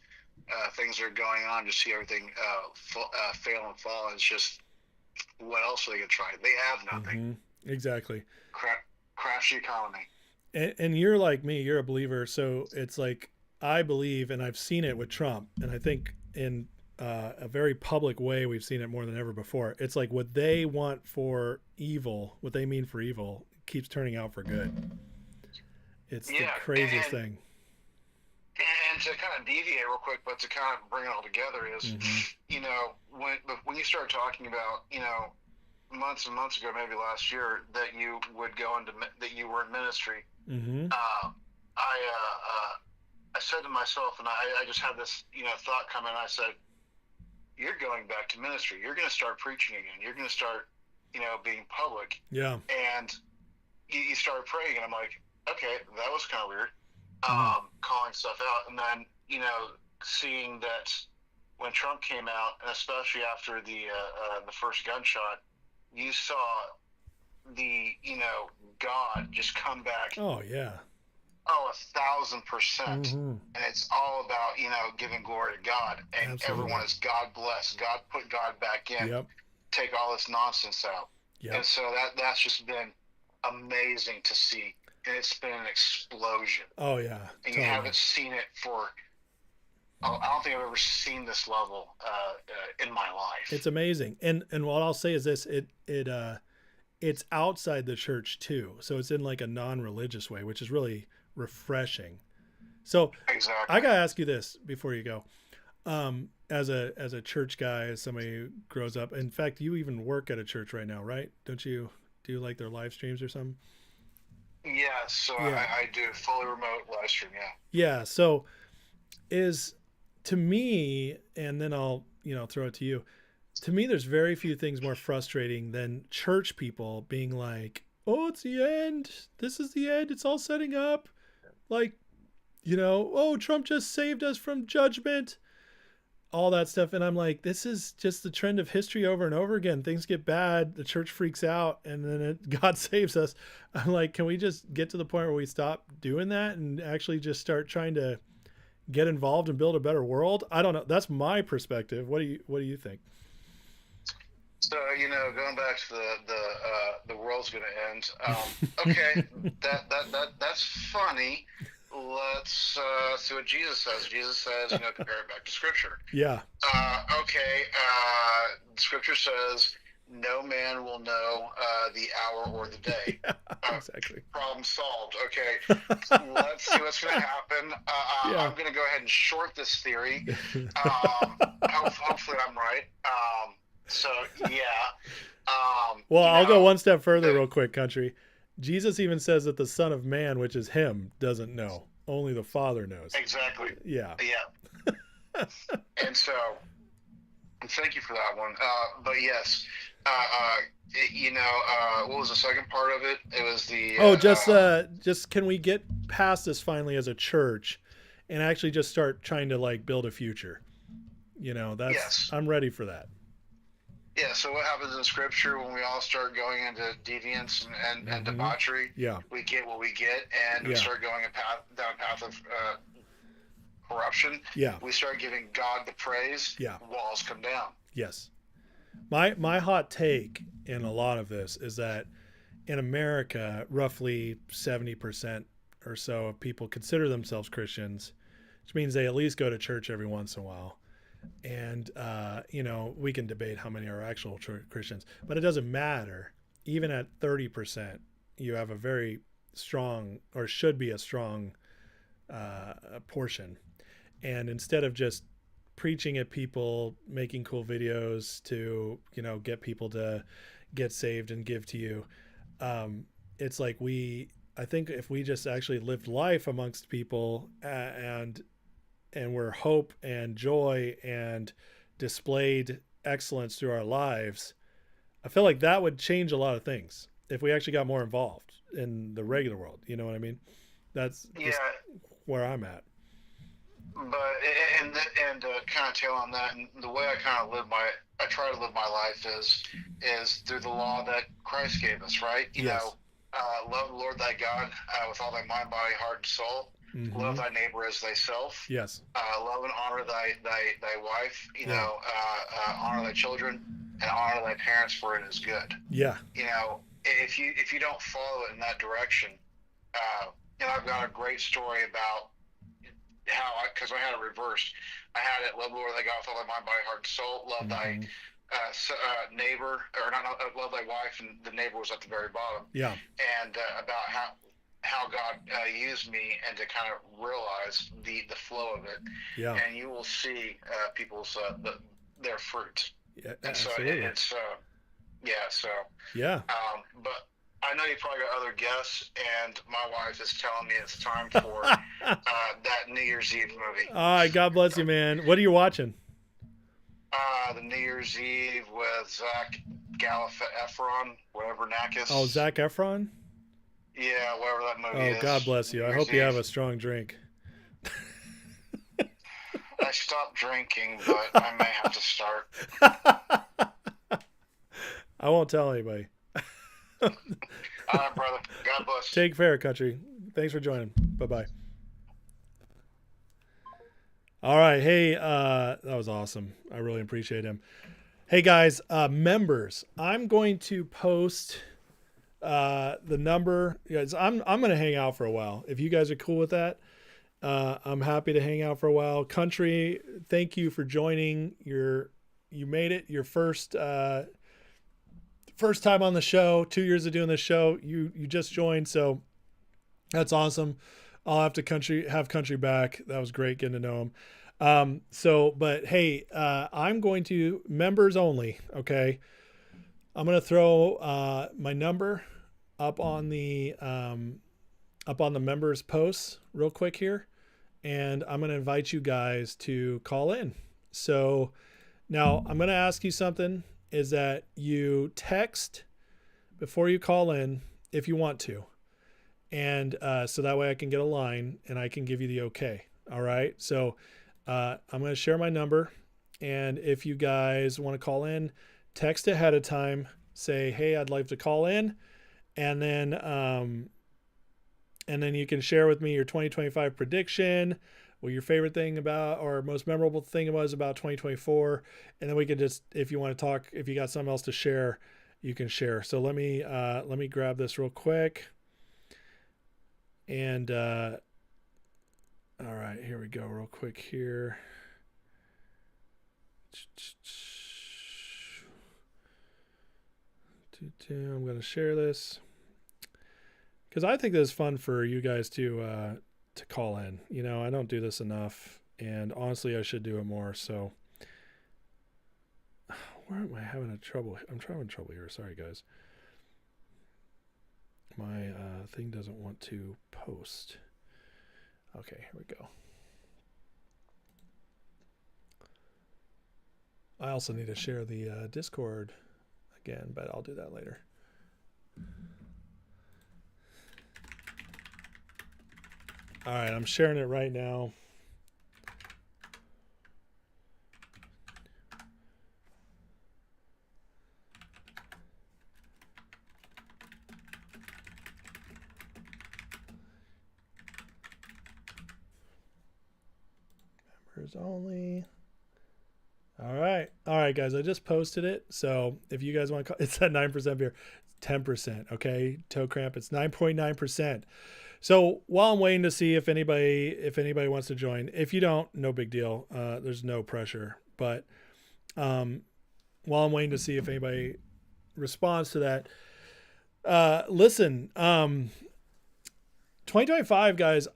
things that are going on, to see everything fail and fall. It's just, what else are they going to try? They have nothing. Mm-hmm. Exactly. Crash the economy. And you're like me. You're a believer, so it's like I believe, and I've seen it with Trump, and I think in a very public way, we've seen it more than ever before. It's like what they want for evil, what they mean for evil, keeps turning out for good. It's the craziest thing. And to kind of deviate real quick, but to kind of bring it all together is, when you start talking about, months and months ago, maybe last year, that you would that you were in ministry. Mm-hmm. I said to myself, and I just had this, thought come in. I said, you're going back to ministry. You're going to start preaching again. You're going to start, being public. Yeah. And you started praying, and I'm like, okay, that was kind of weird. Calling stuff out. And then, seeing that when Trump came out, and especially after the first gunshot, you saw the God just come back. Oh yeah. Oh, 1,000%. Hmm. And it's all about, giving glory to God. And Absolutely. everyone is God blessed. God put God back in. Yep. Take all this nonsense out. Yep. And so that's just been amazing to see. And it's been an explosion. Oh yeah. And you haven't seen it for, I don't think I've ever seen this level in my life. It's amazing. And what I'll say is this, it's outside the church too. So it's in like a non-religious way, which is really refreshing. So Exactly. I got to ask you this before you go. As a church guy, as somebody who grows up, in fact, you even work at a church right now, right? Don't you do like their live streams or something? Yeah, so Yeah. I do fully remote live stream, yeah. Yeah. So to me, and then I'll, throw it to you. To me, there's very few things more frustrating than church people being like, oh, it's the end. This is the end. It's all setting up. Like, oh, Trump just saved us from judgment. All that stuff. And I'm like, this is just the trend of history over and over again. Things get bad. The church freaks out and then God saves us. I'm like, can we just get to the point where we stop doing that and actually just start trying to get involved and build a better world? I don't know. That's my perspective. What do you think? So, going back to the world's going to end. Okay, that's funny. Let's see what Jesus says. Jesus says, compare it back to Scripture. Yeah. Okay. Scripture says, no man will know the hour or the day. Exactly. Problem solved. Okay. Let's see what's going to happen. Yeah. I'm going to go ahead and short this theory. Hopefully I'm right. So, yeah. Well, I'll go one step further real quick, country. Jesus even says that the Son of Man, which is him, doesn't know. Only the Father knows. Exactly. Yeah. Yeah. And so, thank you for that one. But yes, what was the second part of it? It was the just can we get past this finally as a church, and actually just start trying to like build a future? That's Yes. I'm ready for that. Yeah. So what happens in Scripture when we all start going into deviance and debauchery? Yeah. We get what we get, and we Yeah. start going down a path of corruption. Yeah. We start giving God the praise. Yeah. Walls come down. Yes. My hot take in a lot of this is that in America, roughly 70% or so of people consider themselves Christians, which means they at least go to church every once in a while. And, we can debate how many are actual Christians, but it doesn't matter. Even at 30%, you have a very strong, or should be a strong portion. And instead of just preaching at people, making cool videos to, get people to get saved and give to you, it's like I think if we just actually lived life amongst people and were hope and joy and displayed excellence through our lives, I feel like that would change a lot of things if we actually got more involved in the regular world. You know what I mean? That's just where I'm at. But and kind of tail on that, and the way I try to live my life is through the law that Christ gave us, right? Love the Lord thy God with all thy mind, body, heart, and soul. Mm-hmm. Love thy neighbor as thyself. Yes. Love and honor thy wife. Honor thy children and honor thy parents, for it is good. Yeah. If you don't follow it in that direction, I've got a great story about how because I had it reversed. I had it: love the Lord thy God with all thy mind, body, heart, and soul. Love thy neighbor, or not love thy wife, and the neighbor was at the very bottom. Yeah. And about how God used me, and to kind of realize the flow of it. Yeah. And you will see people's their fruit. Yeah, and absolutely. So it's So yeah. But I know you probably got other guests, and my wife is telling me it's time for that New Year's Eve movie. All right, God bless you, man. What are you watching? The New Year's Eve with Zach Efron, whatever Nakis. Oh, Zach Efron? Yeah, whatever that movie is. Oh, God bless you. I hope you have a strong drink. I stopped drinking, but I may have to start. I won't tell anybody. All right, brother. God bless. Take care, country. Thanks for joining. Bye-bye. All right. Hey, that was awesome. I really appreciate him. Hey guys, members, I'm going to post the number. Guys, I'm going to hang out for a while. If you guys are cool with that, I'm happy to hang out for a while. Country, thank you for joining. You made it your first time on the show. 2 years of doing this show. You just joined, so that's awesome. I'll have to have country back. That was great getting to know him. But hey, I'm going to members only. Okay. I'm going to throw, my number up on the members posts real quick here. And I'm going to invite you guys to call in. So now I'm going to ask you something, is that you text before you call in if you want to. And so that way I can get a line and I can give you the okay. All right. So I'm going to share my number. And if you guys want to call in, text ahead of time. Say, hey, I'd like to call in. And then you can share with me your 2025 prediction, what your favorite thing about or most memorable thing was about 2024. And then we can just, if you want to talk, if you got something else to share, you can share. So let me grab this real quick. And, all right, here we go real quick here. I'm going to share this because I think this is fun for you guys to call in. You know, I don't do this enough, and honestly, I should do it more. So where am I having trouble? I'm having trouble here. Sorry, guys. My thing doesn't want to post. Okay, here we go. I also need to share the Discord again, but I'll do that later. All right, I'm sharing it right now. Members only. All right, guys. I just posted it. So if you guys want to call, it's at 9% beer, 10%. Okay, toe cramp. It's 9.9%. So while I'm waiting to see if anybody wants to join, if you don't, no big deal. There's no pressure. But while I'm waiting to see if anybody responds to that, listen. 2025, guys.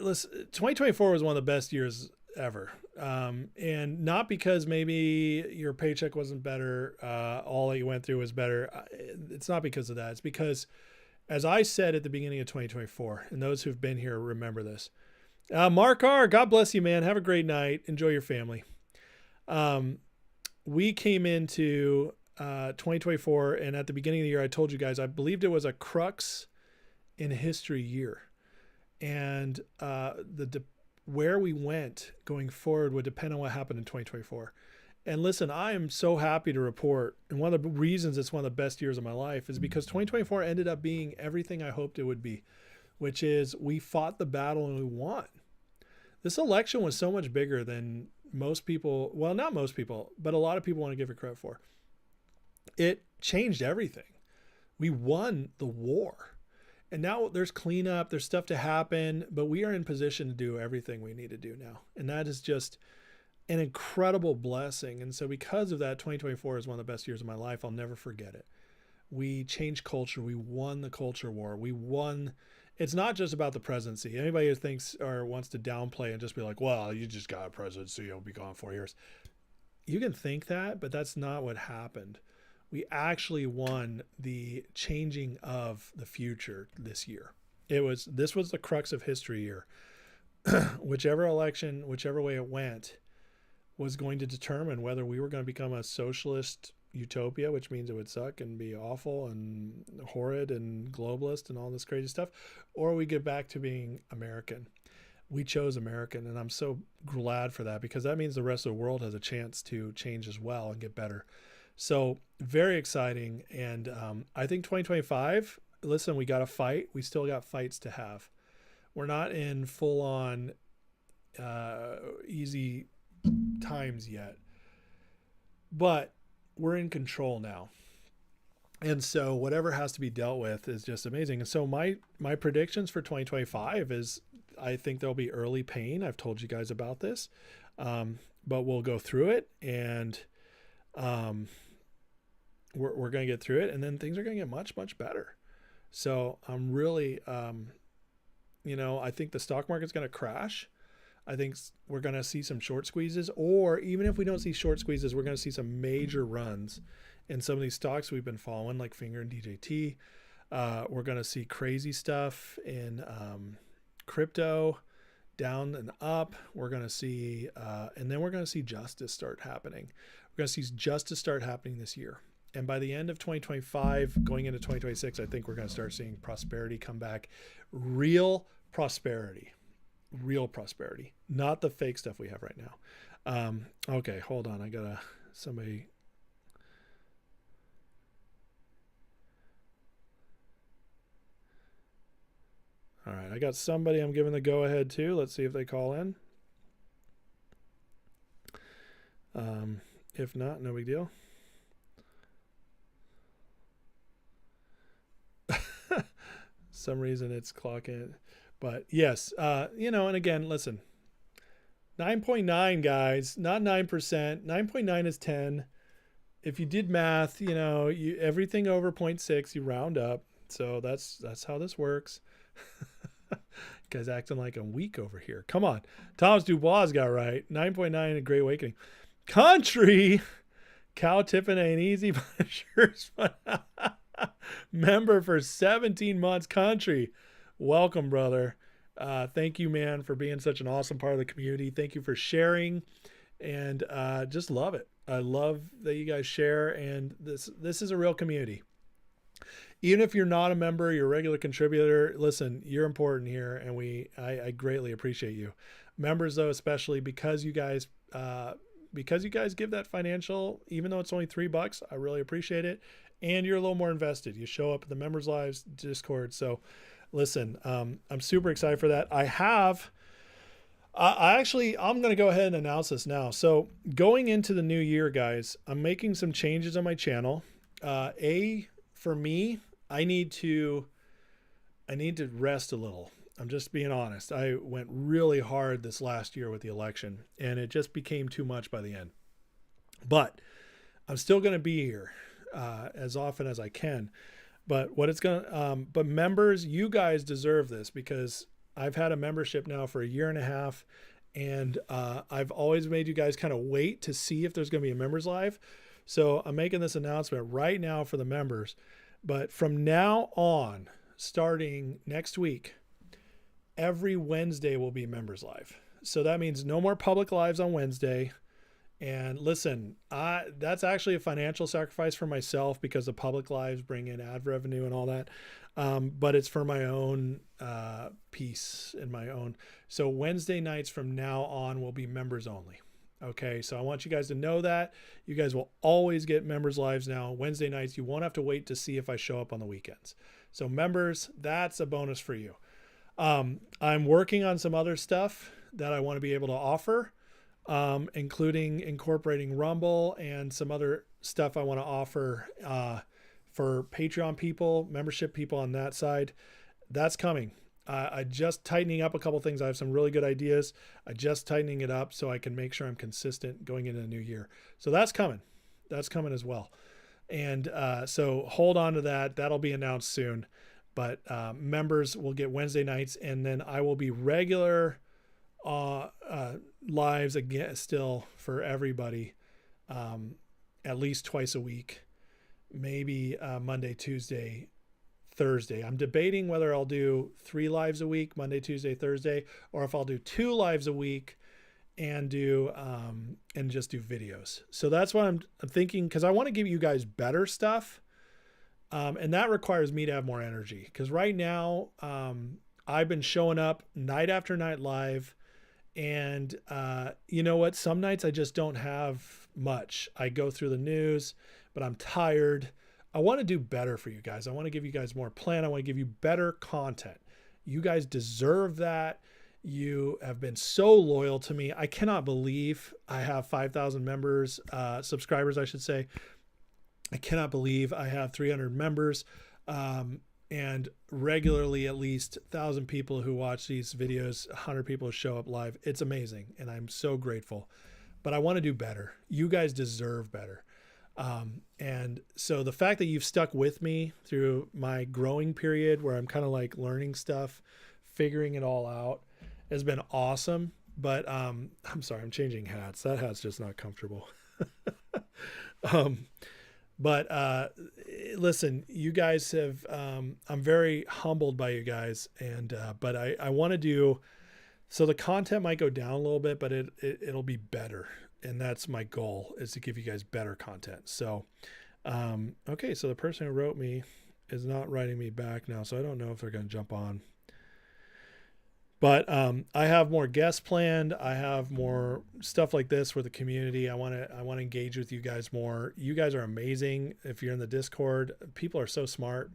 Listen, 2024 was one of the best years ever. And not because maybe your paycheck wasn't better, all that you went through was better. It's not because of that. It's because, as I said at the beginning of 2024, and those who've been here remember this. Mark R., God bless you, man. Have a great night. Enjoy your family. We came into 2024, and at the beginning of the year, I told you guys I believed it was a crux in history year. And where we went going forward would depend on what happened in 2024. And listen, I am so happy to report, and one of the reasons it's one of the best years of my life is because 2024 ended up being everything I hoped it would be, which is we fought the battle and we won. This election was so much bigger than most people, well, not most people, but a lot of people want to give it credit for. It changed everything. We won the war. And now there's cleanup, there's stuff to happen, but we are in position to do everything we need to do now. And that is just an incredible blessing. And so because of that, 2024 is one of the best years of my life. I'll never forget it. We changed culture. We won the culture war. We won. It's not just about the presidency. Anybody who thinks or wants to downplay and just be like, well, you just got a presidency, you'll be gone 4 years. You can think that, but that's not what happened. We actually won the changing of the future this year. This was the crux of history year. Whichever election, whichever way it went, was going to determine whether we were going to become a socialist utopia, which means it would suck and be awful and horrid and globalist and all this crazy stuff, or we get back to being American. We chose American, and I'm so glad for that because that means the rest of the world has a chance to change as well and get better. So very exciting. And I think 2025, listen, we got to fight. We still got fights to have. We're not in full on easy times yet, but we're in control now. And so whatever has to be dealt with is just amazing. And so my predictions for 2025 is I think there'll be early pain. I've told you guys about this, but we'll go through it, and we're going to get through it, and then things are going to get much, much better. So I'm really, I think the stock market's going to crash. I think we're going to see some short squeezes, or even if we don't see short squeezes, we're going to see some major runs in some of these stocks we've been following, like Finger and DJT. We're going to see crazy stuff in crypto, down and up. We're going to see, and then we're going to see justice start happening. We're going to see justice start happening this year. And by the end of 2025, going into 2026, I think we're going to start seeing prosperity come back. Real prosperity, not the fake stuff we have right now. Okay, hold on. I got somebody. All right, I got somebody I'm giving the go ahead to. Let's see if they call in. If not, no big deal. Some reason it's clocking, but yes, and again, listen, 9.9 guys, not 9%. 9.9 is 10. If you did math, everything over 0.6, you round up. So that's how this works. Guys acting like I'm weak over here. Come on. Thomas Dubois got right. 9.9, a Great Awakening. Country. Cal Tiffin ain't easy, but sure is fun. Member for 17 months. Country. Welcome, brother. Thank you, man, for being such an awesome part of the community. Thank you for sharing, and just love it. I love that you guys share, and this is a real community. Even if you're not a member, you're a regular contributor, listen, you're important here, and I greatly appreciate you. Members, though, especially because you guys give that financial, even though it's only $3, I really appreciate it. And you're a little more invested. You show up at the Members Lives Discord. So listen, I'm super excited for that. I'm going to go ahead and announce this now. So going into the new year, guys, I'm making some changes on my channel. For me, I need to rest a little. I'm just being honest. I went really hard this last year with the election, and it just became too much by the end. But I'm still going to be here as often as I can. But but members, you guys deserve this, because I've had a membership now for 1.5 years, and I've always made you guys kind of wait to see if there's going to be a members live. So I'm making this announcement right now for the members. But from now on, starting next week, every Wednesday will be members live. So that means no more public lives on Wednesday. And listen, that's actually a financial sacrifice for myself, because the public lives bring in ad revenue and all that. But it's for my own peace and my own. So Wednesday nights from now on will be members only. Okay, so I want you guys to know that. You guys will always get members lives now. Wednesday nights, you won't have to wait to see if I show up on the weekends. So members, that's a bonus for you. I'm working on some other stuff that I want to be able to offer, including incorporating Rumble and some other stuff I want to offer for Patreon people, membership people on that side. That's coming. I just tightening up a couple things. I have some really good ideas. I just tightening it up so I can make sure I'm consistent going into the new year. So that's coming. That's coming as well. And so hold on to that. That'll be announced soon. But members will get Wednesday nights, and then I will be regular lives again still for everybody, at least twice a week, maybe Monday, Tuesday, Thursday. I'm debating whether I'll do 3 lives a week, Monday, Tuesday, Thursday, or if I'll do 2 lives a week and do and just do videos. So that's what I'm thinking, because I want to give you guys better stuff, and that requires me to have more energy, because right now I've been showing up night after night live, and you know what, some nights I just don't have much. I go through the news, but I'm tired. I want to do better for you guys. I want to give you guys more plan. I want to give you better content. You guys deserve that. You have been so loyal to me. I cannot believe I have 5,000 members, subscribers, I should say. I cannot believe I have 300 members, and regularly at least 1,000 people who watch these videos, 100 people show up live. It's amazing, and I'm so grateful. But I want to do better. You guys deserve better. And so the fact that you've stuck with me through my growing period where I'm kind of like learning stuff, figuring it all out, has been awesome. But I'm sorry, I'm changing hats. That hat's just not comfortable. But listen, you guys have, I'm very humbled by you guys. And, but I want to do, so the content might go down a little bit, but it'll be better. And that's my goal, is to give you guys better content. So, okay. So the person who wrote me is not writing me back now. So I don't know if they're going to jump on, but, I have more guests planned. I have more stuff like this for the community. I want to engage with you guys more. You guys are amazing. If you're in the Discord, people are so smart.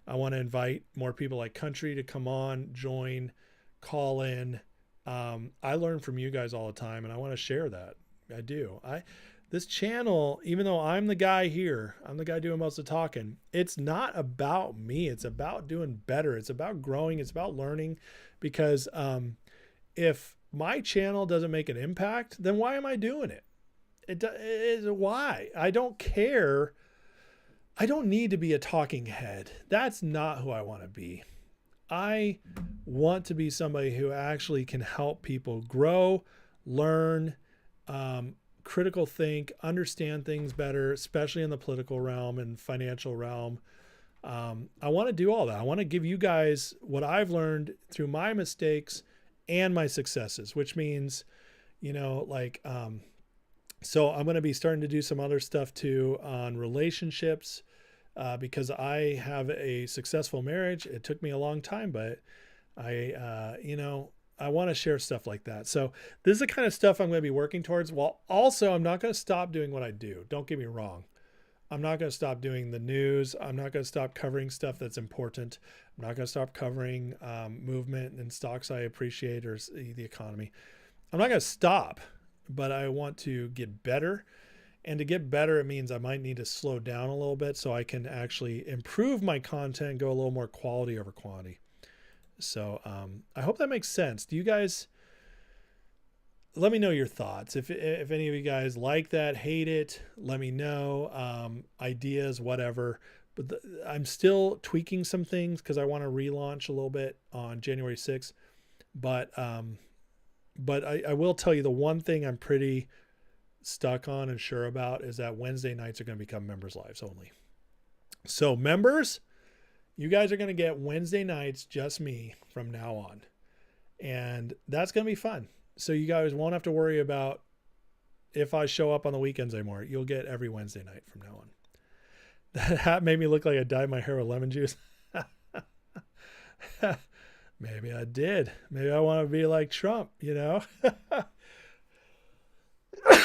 I want to invite more people like Country to come on, join, call in. I learn from you guys all the time, and I want to share that. I do. This channel, even though I'm the guy here, I'm the guy doing most of the talking, it's not about me. It's about doing better. It's about growing. It's about learning, because if my channel doesn't make an impact, then why am I doing it? It is why. I don't care. I don't need to be a talking head. That's not who I want to be. I want to be somebody who actually can help people grow, learn, critical think, understand things better, especially in the political realm and financial realm. I want to do all that. I want to give you guys what I've learned through my mistakes and my successes, which means, you know, like, so I'm going to be starting to do some other stuff too on relationships, because I have a successful marriage. It took me a long time, but you know, I want to share stuff like that. So this is the kind of stuff I'm going to be working towards. While also, I'm not going to stop doing what I do. Don't get me wrong. I'm not going to stop doing the news. I'm not going to stop covering stuff that's important. I'm not going to stop covering movement and stocks I appreciate, or the economy. I'm not going to stop, but I want to get better. And to get better, it means I might need to slow down a little bit so I can actually improve my content, go a little more quality over quantity. So I hope that makes sense. Do you guys, let me know your thoughts. If any of you guys like that, hate it, let me know. Ideas, whatever. But I'm still tweaking some things because I want to relaunch a little bit on January 6th. But I will tell you, the one thing I'm pretty stuck on and sure about is that Wednesday nights are going to become members lives only. So members, you guys are going to get Wednesday nights, just me, from now on. And that's going to be fun. So you guys won't have to worry about if I show up on the weekends anymore. You'll get every Wednesday night from now on. That hat made me look like I dyed my hair with lemon juice. Maybe I did. Maybe I want to be like Trump, you know?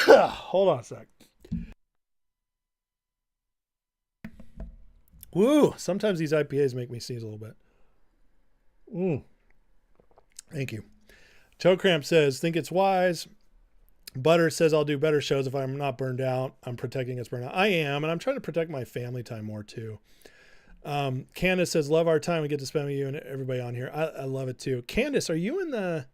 Hold on a sec. Woo! Sometimes these IPAs make me sneeze a little bit. Thank you. Toe Cramp says, think it's wise. Butter says, I'll do better shows if I'm not burned out. I'm protecting us burnout. I am, and I'm trying to protect my family time more too. Candace says, love our time. We get to spend with you and everybody on here. I love it too. Candace, are you in the...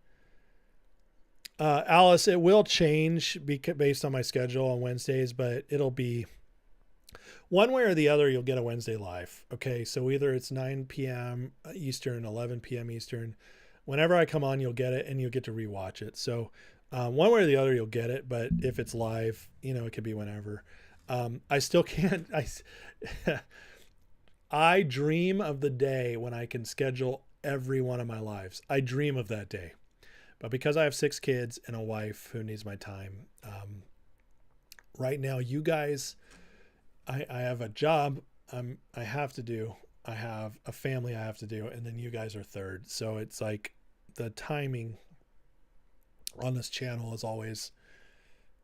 Alice, it will change based on my schedule on Wednesdays, but it'll be one way or the other. You'll get a Wednesday live. Okay. So either it's 9 p.m. Eastern, 11 p.m. Eastern, whenever I come on, you'll get it and you'll get to rewatch it. So, one way or the other, you'll get it, but if it's live, you know, it could be whenever. I still can't, I dream of the day when I can schedule every one of my lives. I dream of that day. But because I have 6 kids and a wife who needs my time, right now, you guys, I have a job I have to do. I have a family I have to do. And then you guys are third. So it's like the timing on this channel is always,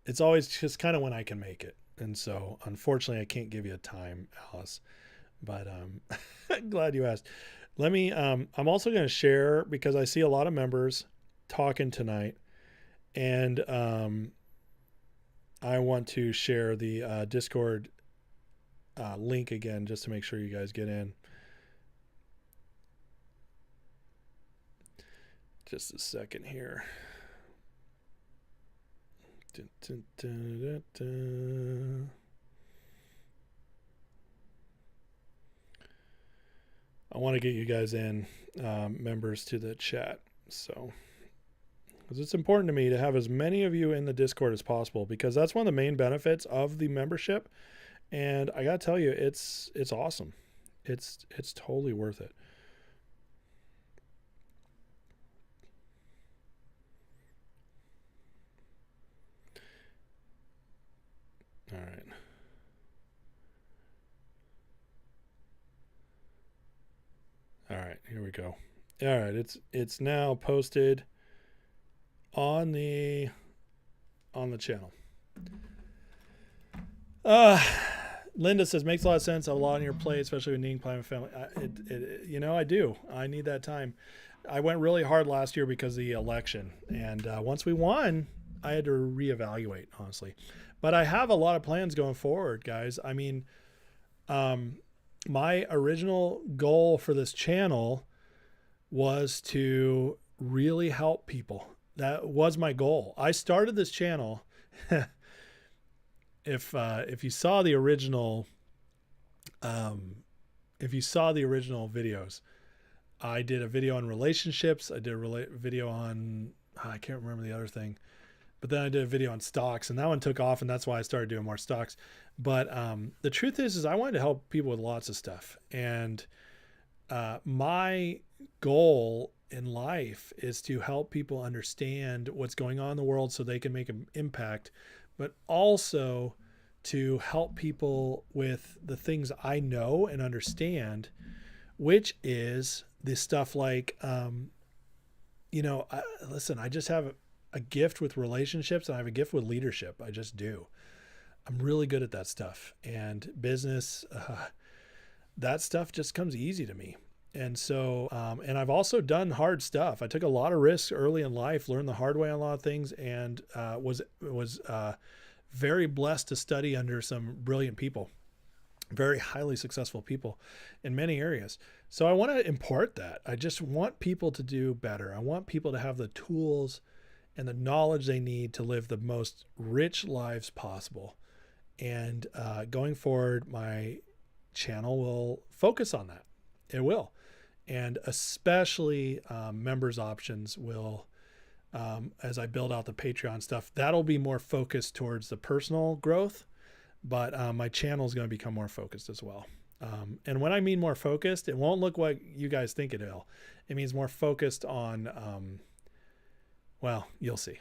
it's always just kind of when I can make it. And so unfortunately I can't give you a time, Alice, but glad you asked. Let me I'm also going to share, because I see a lot of members talking tonight, and I want to share the Discord link again just to make sure you guys get in. Just a second here. Dun, dun, dun, dun, dun. I want to get you guys in, members, to the chat. So, because it's important to me to have as many of you in the Discord as possible, because that's one of the main benefits of the membership. And I got to tell you, it's awesome. It's totally worth it. All right. All right, here we go. All right, it's now posted on the channel. Linda says, makes a lot of sense. A lot on your plate, especially with needing time with family. I do. I need that time. I went really hard last year because of the election, and once we won, I had to reevaluate, honestly. But I have a lot of plans going forward, guys. I mean, my original goal for this channel was to really help people. That was my goal. I started this channel. If you saw the original, videos, I did a video on relationships. I did a video on, I can't remember the other thing, but then I did a video on stocks, and that one took off, and that's why I started doing more stocks. But the truth is I wanted to help people with lots of stuff. And my goal in life is to help people understand what's going on in the world so they can make an impact, but also to help people with the things I know and understand, which is this stuff like, listen, I just have a gift with relationships, and I have a gift with leadership. I just do. I'm really good at that stuff, and business, that stuff just comes easy to me. And so, and I've also done hard stuff. I took a lot of risks early in life, learned the hard way on a lot of things, and was very blessed to study under some brilliant people, very highly successful people in many areas. So I want to impart that. I just want people to do better. I want people to have the tools and the knowledge they need to live the most rich lives possible. And going forward, my channel will focus on that. It will. And especially members options will, as I build out the Patreon stuff, that'll be more focused towards the personal growth, but my channel is going to become more focused as well. And when I mean more focused, it won't look like you guys think it will. It means more focused on, well, you'll see.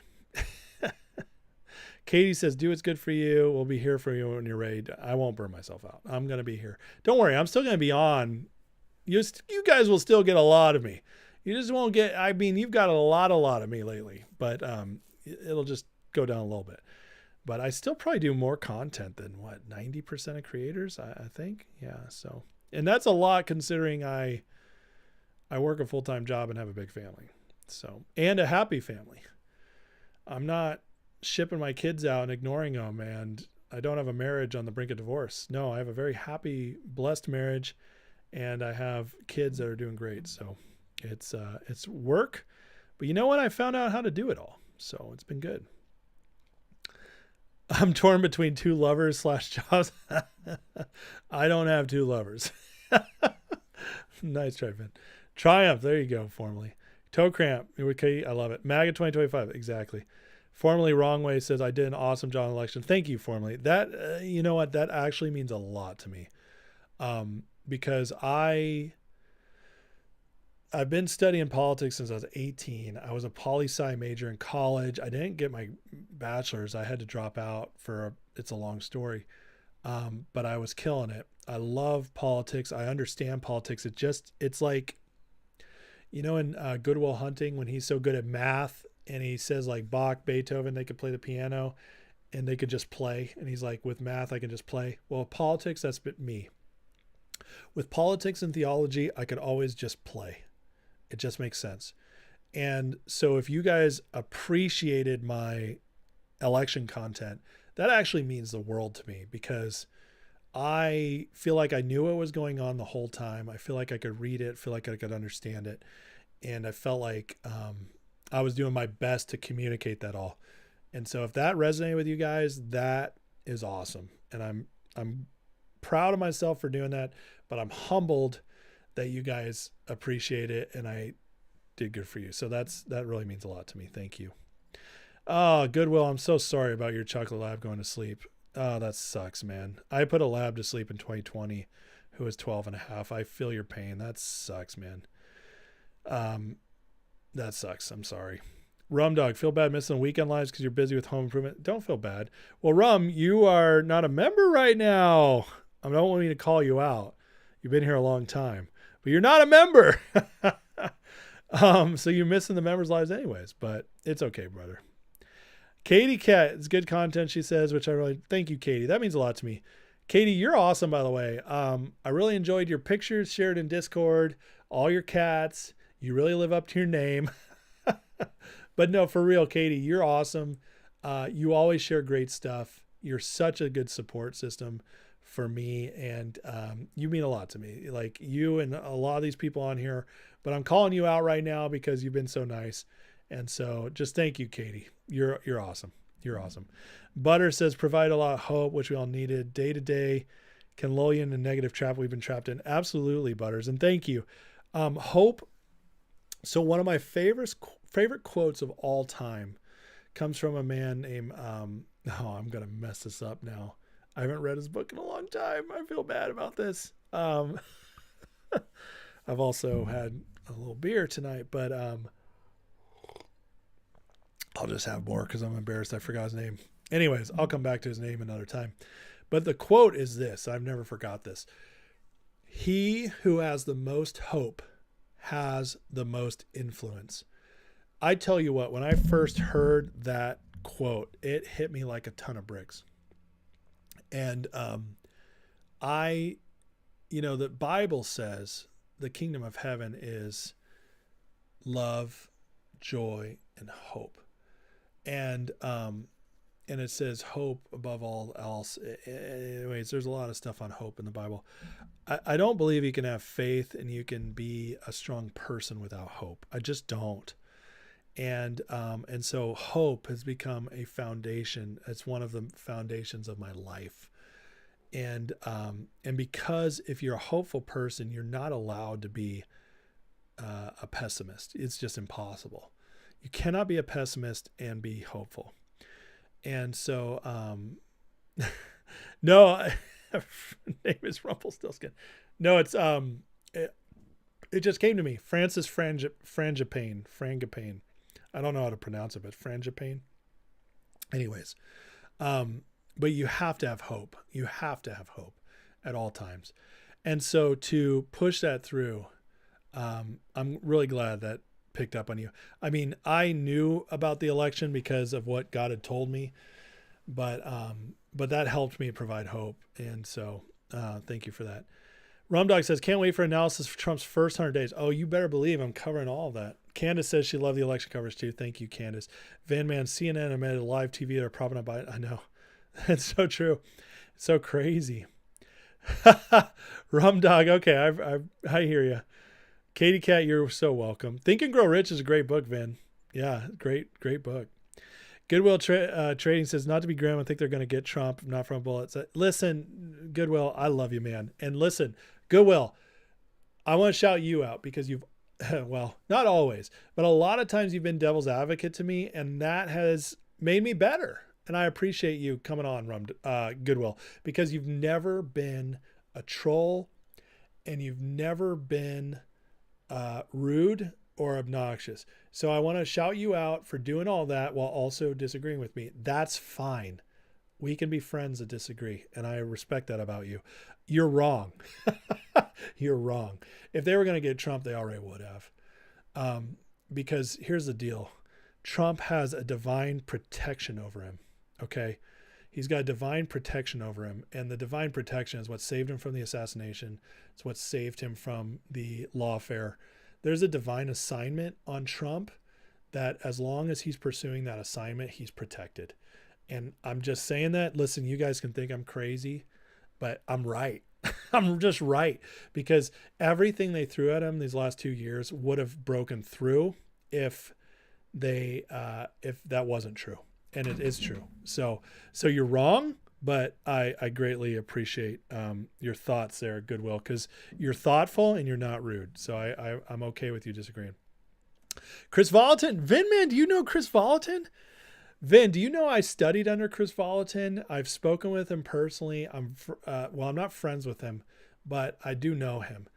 Katie says, do what's good for you. We'll be here for you when you're ready. I won't burn myself out. I'm going to be here. Don't worry. I'm still going to be on. You guys will still get a lot of me. You just won't get, I mean, you've got a lot of me lately, but it'll just go down a little bit. But I still probably do more content than 90% of creators, I think. Yeah. So, and that's a lot considering I work a full-time job and have a big family. So, and a happy family. I'm not shipping my kids out and ignoring them, and I don't have a marriage on the brink of divorce. No, I have a very happy, blessed marriage, and I have kids that are doing great. So it's work, but you know what? I found out how to do it all. So it's been good. I'm torn between two lovers / jobs. I don't have two lovers. Nice try, Ben. Triumph. There you go. Formerly. Toe cramp. Okay. I love it. MAGA 2025. Exactly. Formerly Wrong Way says, I did an awesome job in election. Thank you, formerly. That, you know what? That actually means a lot to me. Because I've been studying politics since I was 18. I was a poli-sci major in college. I didn't get my bachelor's. I had to drop out it's a long story. But I was killing it. I love politics. I understand politics. It's like, in Good Will Hunting, when he's so good at math and he says like Bach, Beethoven, they could play the piano. and they could just play. And he's like, with math, I can just play. Well, politics, that's me. With politics and theology, I could always just play. It just makes sense. And so if you guys appreciated my election content, that actually means the world to me, because I feel like I knew what was going on the whole time. I feel like I could read it, feel like I could understand it. And I felt like I was doing my best to communicate that all. And so if that resonated with you guys, that is awesome. And I'm proud of myself for doing that, but I'm humbled that you guys appreciate it and I did good for you. So that really means a lot to me. Thank you. Oh, Goodwill, I'm so sorry about your chocolate lab going to sleep. Oh, that sucks, man. I put a lab to sleep in 2020 who was 12 and a half. I feel your pain. That sucks, man. That sucks. I'm sorry. Rum Dog, feel bad missing the weekend lives because you're busy with home improvement. Don't feel bad. Well, Rum, you are not a member right now. I don't want me to call you out. You've been here a long time, but you're not a member. So you're missing the members' lives anyways, but it's okay, brother. Katie Cat, it's good content, she says, which I really thank you, Katie. That means a lot to me. Katie, you're awesome, by the way. I really enjoyed your pictures shared in Discord, all your cats. You really live up to your name. But no, for real, Katie, you're awesome. You always share great stuff. You're such a good support system for me, and you mean a lot to me. Like you and a lot of these people on here, but I'm calling you out right now because you've been so nice. And so just thank you, Katie. You're awesome. You're awesome. Butter says, provide a lot of hope, which we all needed. Day to day can lull you in the negative trap we've been trapped in. Absolutely, Butters. And thank you. Hope. So one of my favorite quotes of all time comes from a man named, I'm going to mess this up now. I haven't read his book in a long time. I feel bad about this. I've also had a little beer tonight, but I'll just have more because I'm embarrassed I forgot his name. Anyways, I'll come back to his name another time. But the quote is this. I've never forgot this. He who has the most hope has the most influence. I tell you what, when I first heard that quote, it hit me like a ton of bricks. And the Bible says the kingdom of heaven is love, joy, and hope. And it says hope above all else. Anyways, there's a lot of stuff on hope in the Bible. I don't believe you can have faith and you can be a strong person without hope. I just don't. And so hope has become a foundation. It's one of the foundations of my life. And because if you're a hopeful person, you're not allowed to be a pessimist. It's just impossible. You cannot be a pessimist and be hopeful. And so, no, name is Rumpelstiltskin. No, it's, it just came to me. Francis Frangipane. I don't know how to pronounce it, but Frangipane. Anyways, but you have to have hope. You have to have hope at all times. And so to push that through, I'm really glad that picked up on you. I mean, I knew about the election because of what God had told me, but that helped me provide hope. And so, thank you for that. Rumdog says, can't wait for analysis for Trump's first 100 days. Oh, you better believe I'm covering all of that. Candace says she loved the election coverage too. Thank you, Candace. Van Man, CNN admitted live TV that are propping up by it. I know. That's so true. It's so crazy. Rumdog. Okay. I hear you. Katie Cat, you're so welcome. Think and Grow Rich is a great book, Vin. Yeah, great book. Goodwill Trading says, not to be grim, I think they're going to get Trump, not from bullets. Listen, Goodwill, I love you, man. And listen, Goodwill, I want to shout you out because you've, well, not always, but a lot of times you've been devil's advocate to me, and that has made me better. And I appreciate you coming on, Goodwill, because you've never been a troll and you've never been rude or obnoxious. So I want to shout you out for doing all that while also disagreeing with me. That's fine. We can be friends that disagree, and I respect that about you. You're wrong. You're wrong. If they were going to get Trump, they already would have. Because here's the deal. Trump has a divine protection over him. Okay. He's got divine protection over him, and the divine protection is what saved him from the assassination. It's what saved him from the lawfare. There's a divine assignment on Trump that as long as he's pursuing that assignment, he's protected. And I'm just saying that. Listen, you guys can think I'm crazy, but I'm right. I'm just right, because everything they threw at him these last 2 years would have broken through if that wasn't true. And it is true. So you're wrong, but I greatly appreciate your thoughts there, Goodwill, because you're thoughtful and you're not rude. So I'm okay with you disagreeing. Chris Volatin, Vin, man, do you know Chris Volatin? Vin, do you know I studied under Chris Volatin? I've spoken with him personally. I'm not friends with him, but I do know him.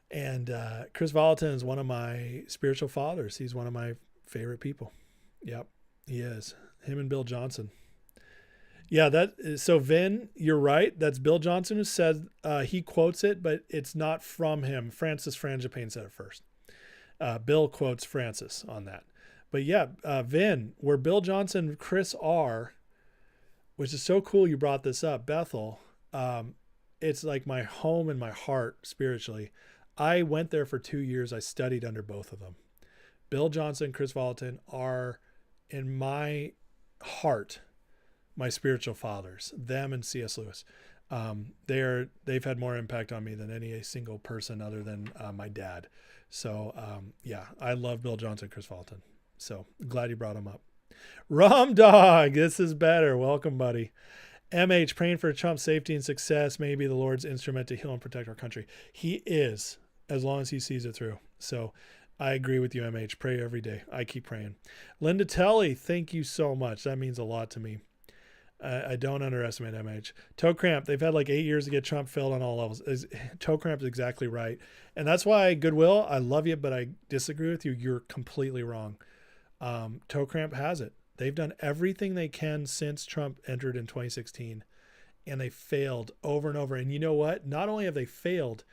And Chris Volatin is one of my spiritual fathers. He's one of my favorite people. Yep, he is. Him and Bill Johnson. Yeah, so Vin, you're right. That's Bill Johnson who said, he quotes it, but it's not from him. Francis Frangipane said it first. Bill quotes Francis on that. But yeah, Vin, where Bill Johnson and Chris are, which is so cool you brought this up, Bethel, it's like my home and my heart spiritually. I went there for 2 years. I studied under both of them. Bill Johnson, Chris Volatin are in my heart, my spiritual fathers, them and C.S. Lewis. They've had more impact on me than any single person other than my dad. So yeah, I love Bill Johnson, Chris Volatin. So glad you brought him up. Rum Dog, this is better. Welcome, buddy. MH, praying for Trump's safety and success. Maybe the Lord's instrument to heal and protect our country. He is, as long as he sees it through. So I agree with you, MH. Pray every day. I keep praying. Linda Telly, thank you so much. That means a lot to me. I don't underestimate MH. Toe Cramp, they've had like 8 years to get Trump filled on all levels. Toe Cramp is exactly right. And that's why, Goodwill, I love you, but I disagree with you. You're completely wrong. Toe Cramp has it. They've done everything they can since Trump entered in 2016, and they failed over and over. And you know what? Not only have they failed,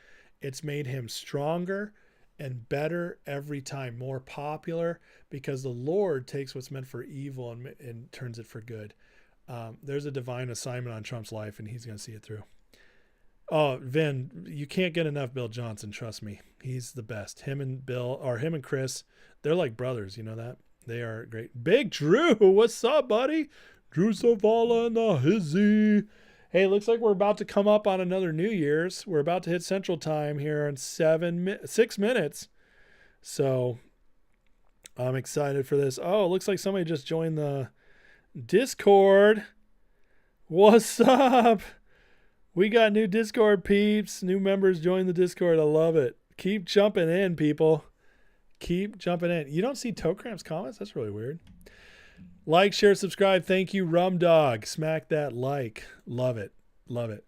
it's made him stronger and better every time, more popular, because the Lord takes what's meant for evil and turns it for good. There's a divine assignment on Trump's life, and he's going to see it through. Oh, Vin, you can't get enough Bill Johnson. Trust me. He's the best. Him and Chris, they're like brothers. You know that? They are great. Big Drew, what's up, buddy? Drew Savala and the Hizzy. Hey, looks like we're about to come up on another New Year's. We're about to hit Central Time here in 6 minutes. So I'm excited for this. Oh, it looks like somebody just joined the Discord. What's up? We got new Discord peeps. New members join the Discord. I love it. Keep jumping in, people. Keep jumping in. You don't see Toe Cramp's comments? That's really weird. Like, share, subscribe. Thank you, Rum Dog. Smack that like. Love it. Love it.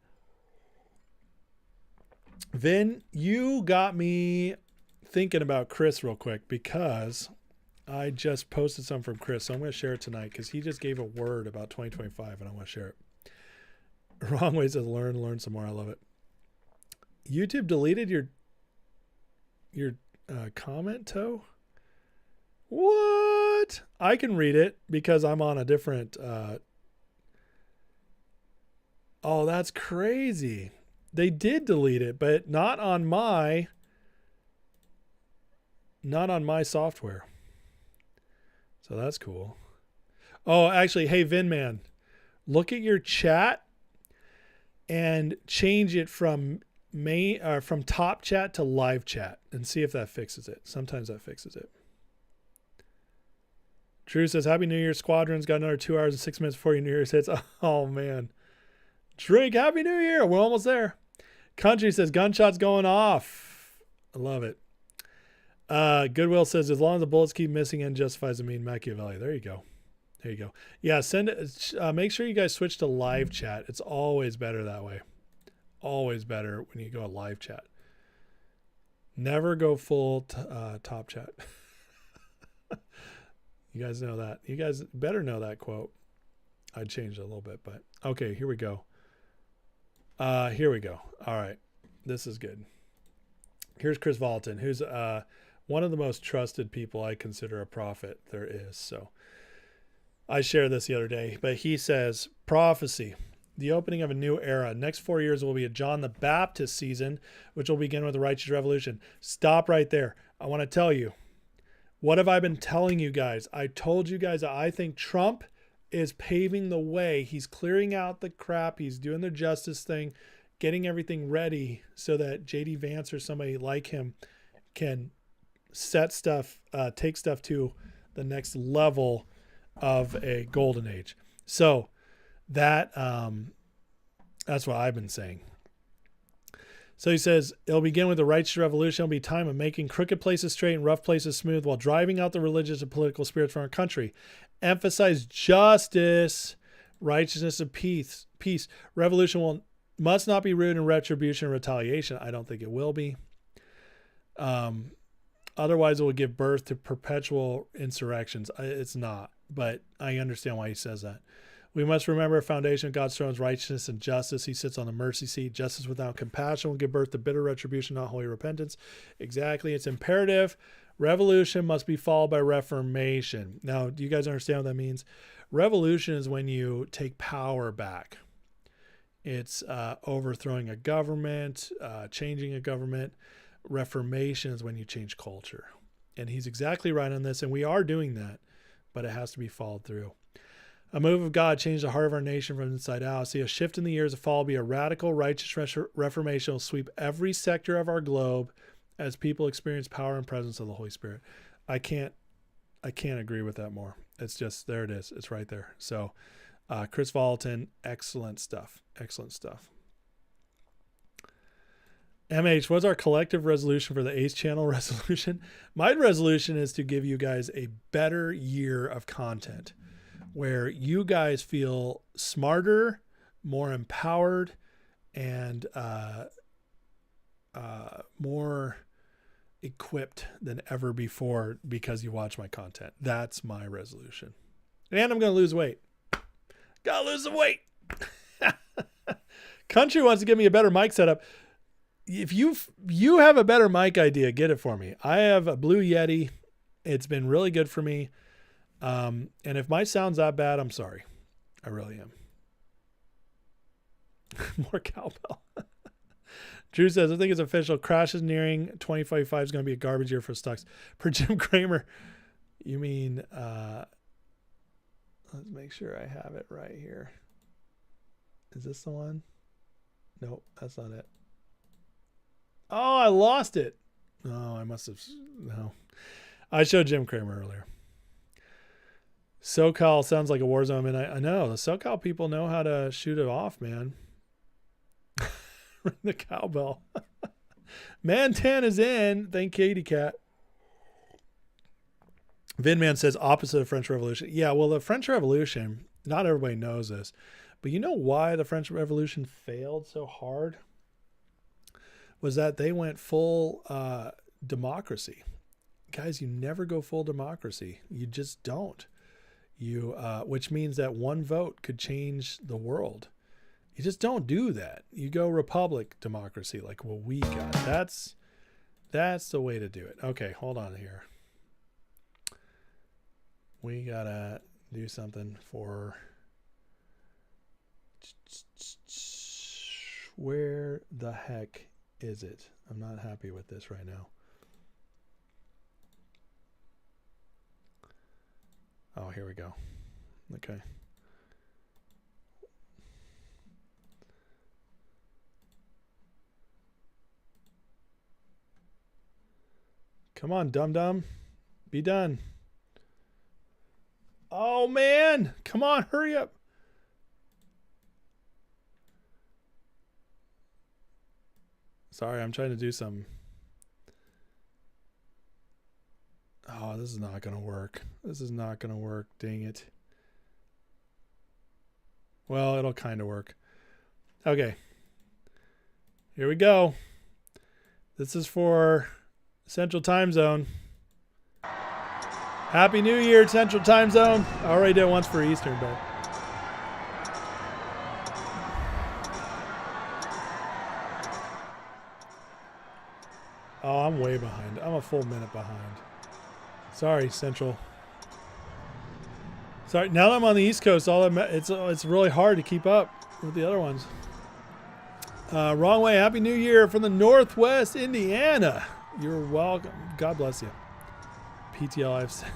Vin, you got me thinking about Chris real quick, because I just posted some from Chris. So I'm going to share it tonight because he just gave a word about 2025 and I want to share it. Wrong ways to learn some more. I love it. YouTube deleted your comment, Toe? What? I can read it because I'm on a different oh, that's crazy. They did delete it, but not on my software. So that's cool. Oh, actually, hey Vin man, look at your chat and change it from from top chat to live chat and see if that fixes it. Sometimes that fixes it. Drew says, Happy New Year, Squadrons. Got another 2 hours and 6 minutes before your New Year's hits. Oh, man. Drink, Happy New Year. We're almost there. Country says, gunshots going off. I love it. Goodwill says, as long as the bullets keep missing and justifies the mean Machiavelli. There you go. There you go. Yeah, make sure you guys switch to live chat. It's always better that way. Always better when you go live chat. Never go full top chat. You guys know that. You guys better know that quote. I changed it a little bit, but okay, here we go. Here we go. All right. This is good. Here's Chris Volatin, who's one of the most trusted people I consider a prophet there is. So I shared this the other day, but he says, prophecy, the opening of a new era. Next 4 years will be a John the Baptist season, which will begin with the righteous revolution. Stop right there. I want to tell you, what have I been telling you guys? I told you guys that I think Trump is paving the way. He's clearing out the crap. He's doing the justice thing, getting everything ready so that JD Vance or somebody like him can set stuff, take stuff to the next level of a golden age. So that's what I've been saying. So he says, it'll begin with the righteous revolution. It'll be time of making crooked places straight and rough places smooth while driving out the religious and political spirits from our country. Emphasize justice, righteousness, and peace. Revolution must not be rooted in retribution and retaliation. I don't think it will be. Otherwise, it will give birth to perpetual insurrections. It's not, but I understand why he says that. We must remember a foundation of God's throne is righteousness and justice. He sits on the mercy seat. Justice without compassion will give birth to bitter retribution, not holy repentance. Exactly. It's imperative. Revolution must be followed by reformation. Now, do you guys understand what that means? Revolution is when you take power back. It's overthrowing a government, changing a government. Reformation is when you change culture. And he's exactly right on this. And we are doing that, but it has to be followed through. A move of God changed the heart of our nation from inside out. See, a shift in the years to follow be a radical, righteous reformation will sweep every sector of our globe as people experience power and presence of the Holy Spirit. I can't agree with that more. It's just, there it is. It's right there. So, Chris Volatin, excellent stuff. Excellent stuff. MH, what's our collective resolution for the Ace Channel resolution? My resolution is to give you guys a better year of content where you guys feel smarter, more empowered, and more equipped than ever before because you watch my content. That's my resolution. And I'm going to lose weight. Got to lose some weight. Country wants to give me a better mic setup. If you have a better mic idea, get it for me. I have a Blue Yeti. It's been really good for me. And if my sound's that bad, I'm sorry. I really am. More cowbell. Drew says, I think it's official. Crash is nearing. 2055 is going to be a garbage year for stocks. For Jim Cramer, you mean, let's make sure I have it right here. Is this the one? Nope, that's not it. Oh, I lost it. Oh, I must have. No. I showed Jim Cramer earlier. SoCal sounds like a war zone. And I know the SoCal people know how to shoot it off, man. The cowbell. Mantan is in. Thank Katie Cat. Vinman says opposite of French Revolution. Yeah, well, the French Revolution, not everybody knows this, but you know why the French Revolution failed so hard? Was that they went full democracy. Guys, you never go full democracy. You just don't. Which means that one vote could change the world. You just don't do that. You go republic democracy like what we got. That's the way to do it. Okay, hold on here. We gotta do something for where the heck is it? I'm not happy with this right now. Oh, here we go. Okay. Come on, dum-dum. Be done. Oh, man. Come on, hurry up. Sorry, I'm trying to do some. Oh, this is not going to work. This is not going to work. Dang it. Well, it'll kind of work. Okay. Here we go. This is for Central Time Zone. Happy New Year, Central Time Zone. I already did it once for Eastern, but. Oh, I'm way behind. I'm a full minute behind. Sorry, Central. Sorry, now that I'm on the East Coast, it's really hard to keep up with the other ones. Wrong way. Happy New Year from the Northwest Indiana. You're welcome. God bless you. PTL, I've said.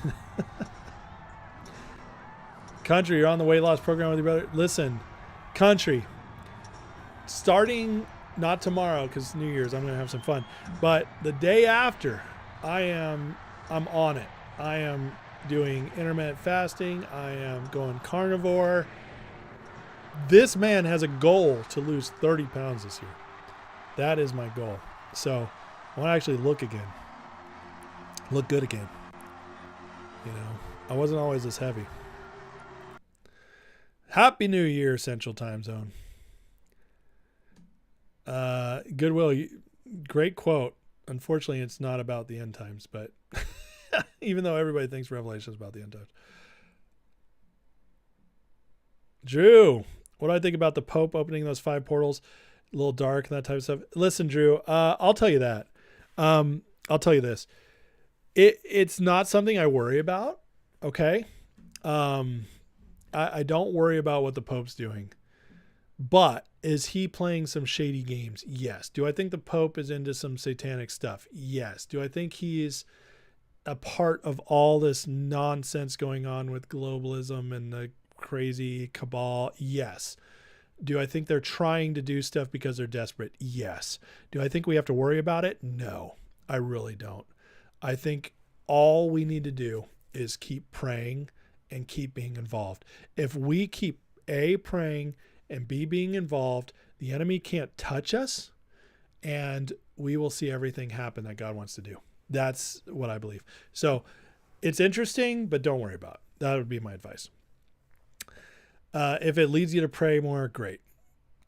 Country, you're on the weight loss program with your brother. Listen, Country, starting not tomorrow because New Year's, I'm going to have some fun, but the day after, I'm on it. I am doing intermittent fasting. I am going carnivore. This man has a goal to lose 30 pounds this year. That is my goal. So I want to actually look good again. You know, I wasn't always this heavy. Happy New Year, Central Time Zone. Goodwill, great quote. Unfortunately, it's not about the end times, but even though everybody thinks Revelation is about the end times. Drew, what do I think about the Pope opening those 5 portals? A little dark and that type of stuff. Listen, Drew, I'll tell you that. I'll tell you this. It's not something I worry about. Okay. I don't worry about what the Pope's doing, but is he playing some shady games? Yes. Do I think the Pope is into some satanic stuff? Yes. Do I think he's a part of all this nonsense going on with globalism and the crazy cabal? Yes. Do I think they're trying to do stuff because they're desperate? Yes. Do I think we have to worry about it? No, I really don't. I think all we need to do is keep praying and keep being involved. If we keep A, praying, and B, being involved, the enemy can't touch us, and we will see everything happen that God wants to do. That's what I believe. So it's interesting, but don't worry about it. That would be my advice. If it leads you to pray more, great.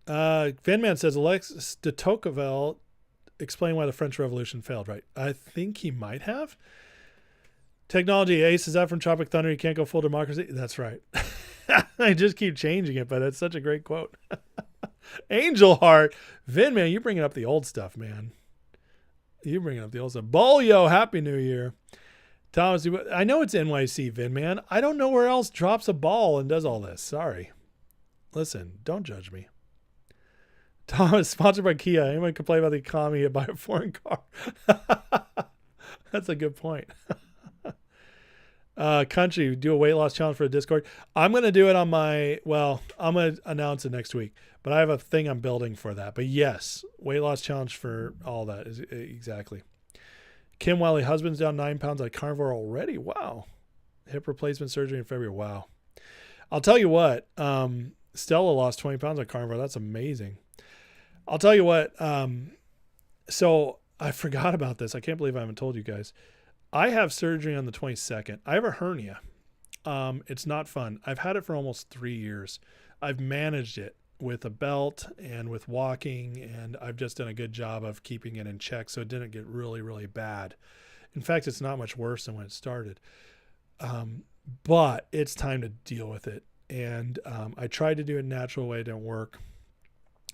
Vanman says, Alexis de Tocqueville explain why the French Revolution failed, right? I think he might have. Technology, Ace, is that from Tropic Thunder? You can't go full democracy. That's right. I just keep changing it, but that's such a great quote. Angel Heart. Vin, man, you're bringing up the old stuff, man. You're bringing up the old stuff. Bolio, Happy New Year. Thomas, I know it's NYC, Vin, man. I don't know where else drops a ball and does all this. Sorry. Listen, don't judge me. Thomas, sponsored by Kia. Anyone complain about the economy and buy a foreign car? That's a good point. Country, do a weight loss challenge for a Discord. I'm going to do it on I'm going to announce it next week, but I have a thing I'm building for that. But yes, weight loss challenge for all that is exactly. Kim Wiley, husband's down 9 pounds on carnivore already. Wow. Hip replacement surgery in February. Wow. I'll tell you what, Stella lost 20 pounds on carnivore. That's amazing. I'll tell you what. So I forgot about this. I can't believe I haven't told you guys. I have surgery on the 22nd. I have a hernia. It's not fun. I've had it for almost 3 years. I've managed it with a belt and with walking, and I've just done a good job of keeping it in check so it didn't get really, really bad. In fact, it's not much worse than when it started. But it's time to deal with it. And I tried to do it a natural way. It didn't work.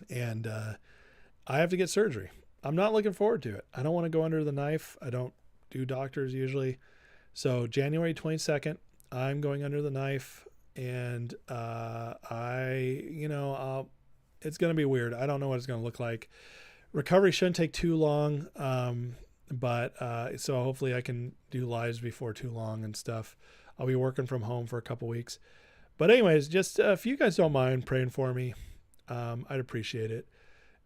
And I have to get surgery. I'm not looking forward to it. I don't want to go under the knife. I don't do doctors usually. So January 22nd, I'm going under the knife, and it's going to be weird. I don't know what it's going to look like. Recovery shouldn't take too long. But so hopefully I can do lives before too long and stuff. I'll be working from home for a couple weeks, but anyways, just if you guys don't mind praying for me, I'd appreciate it.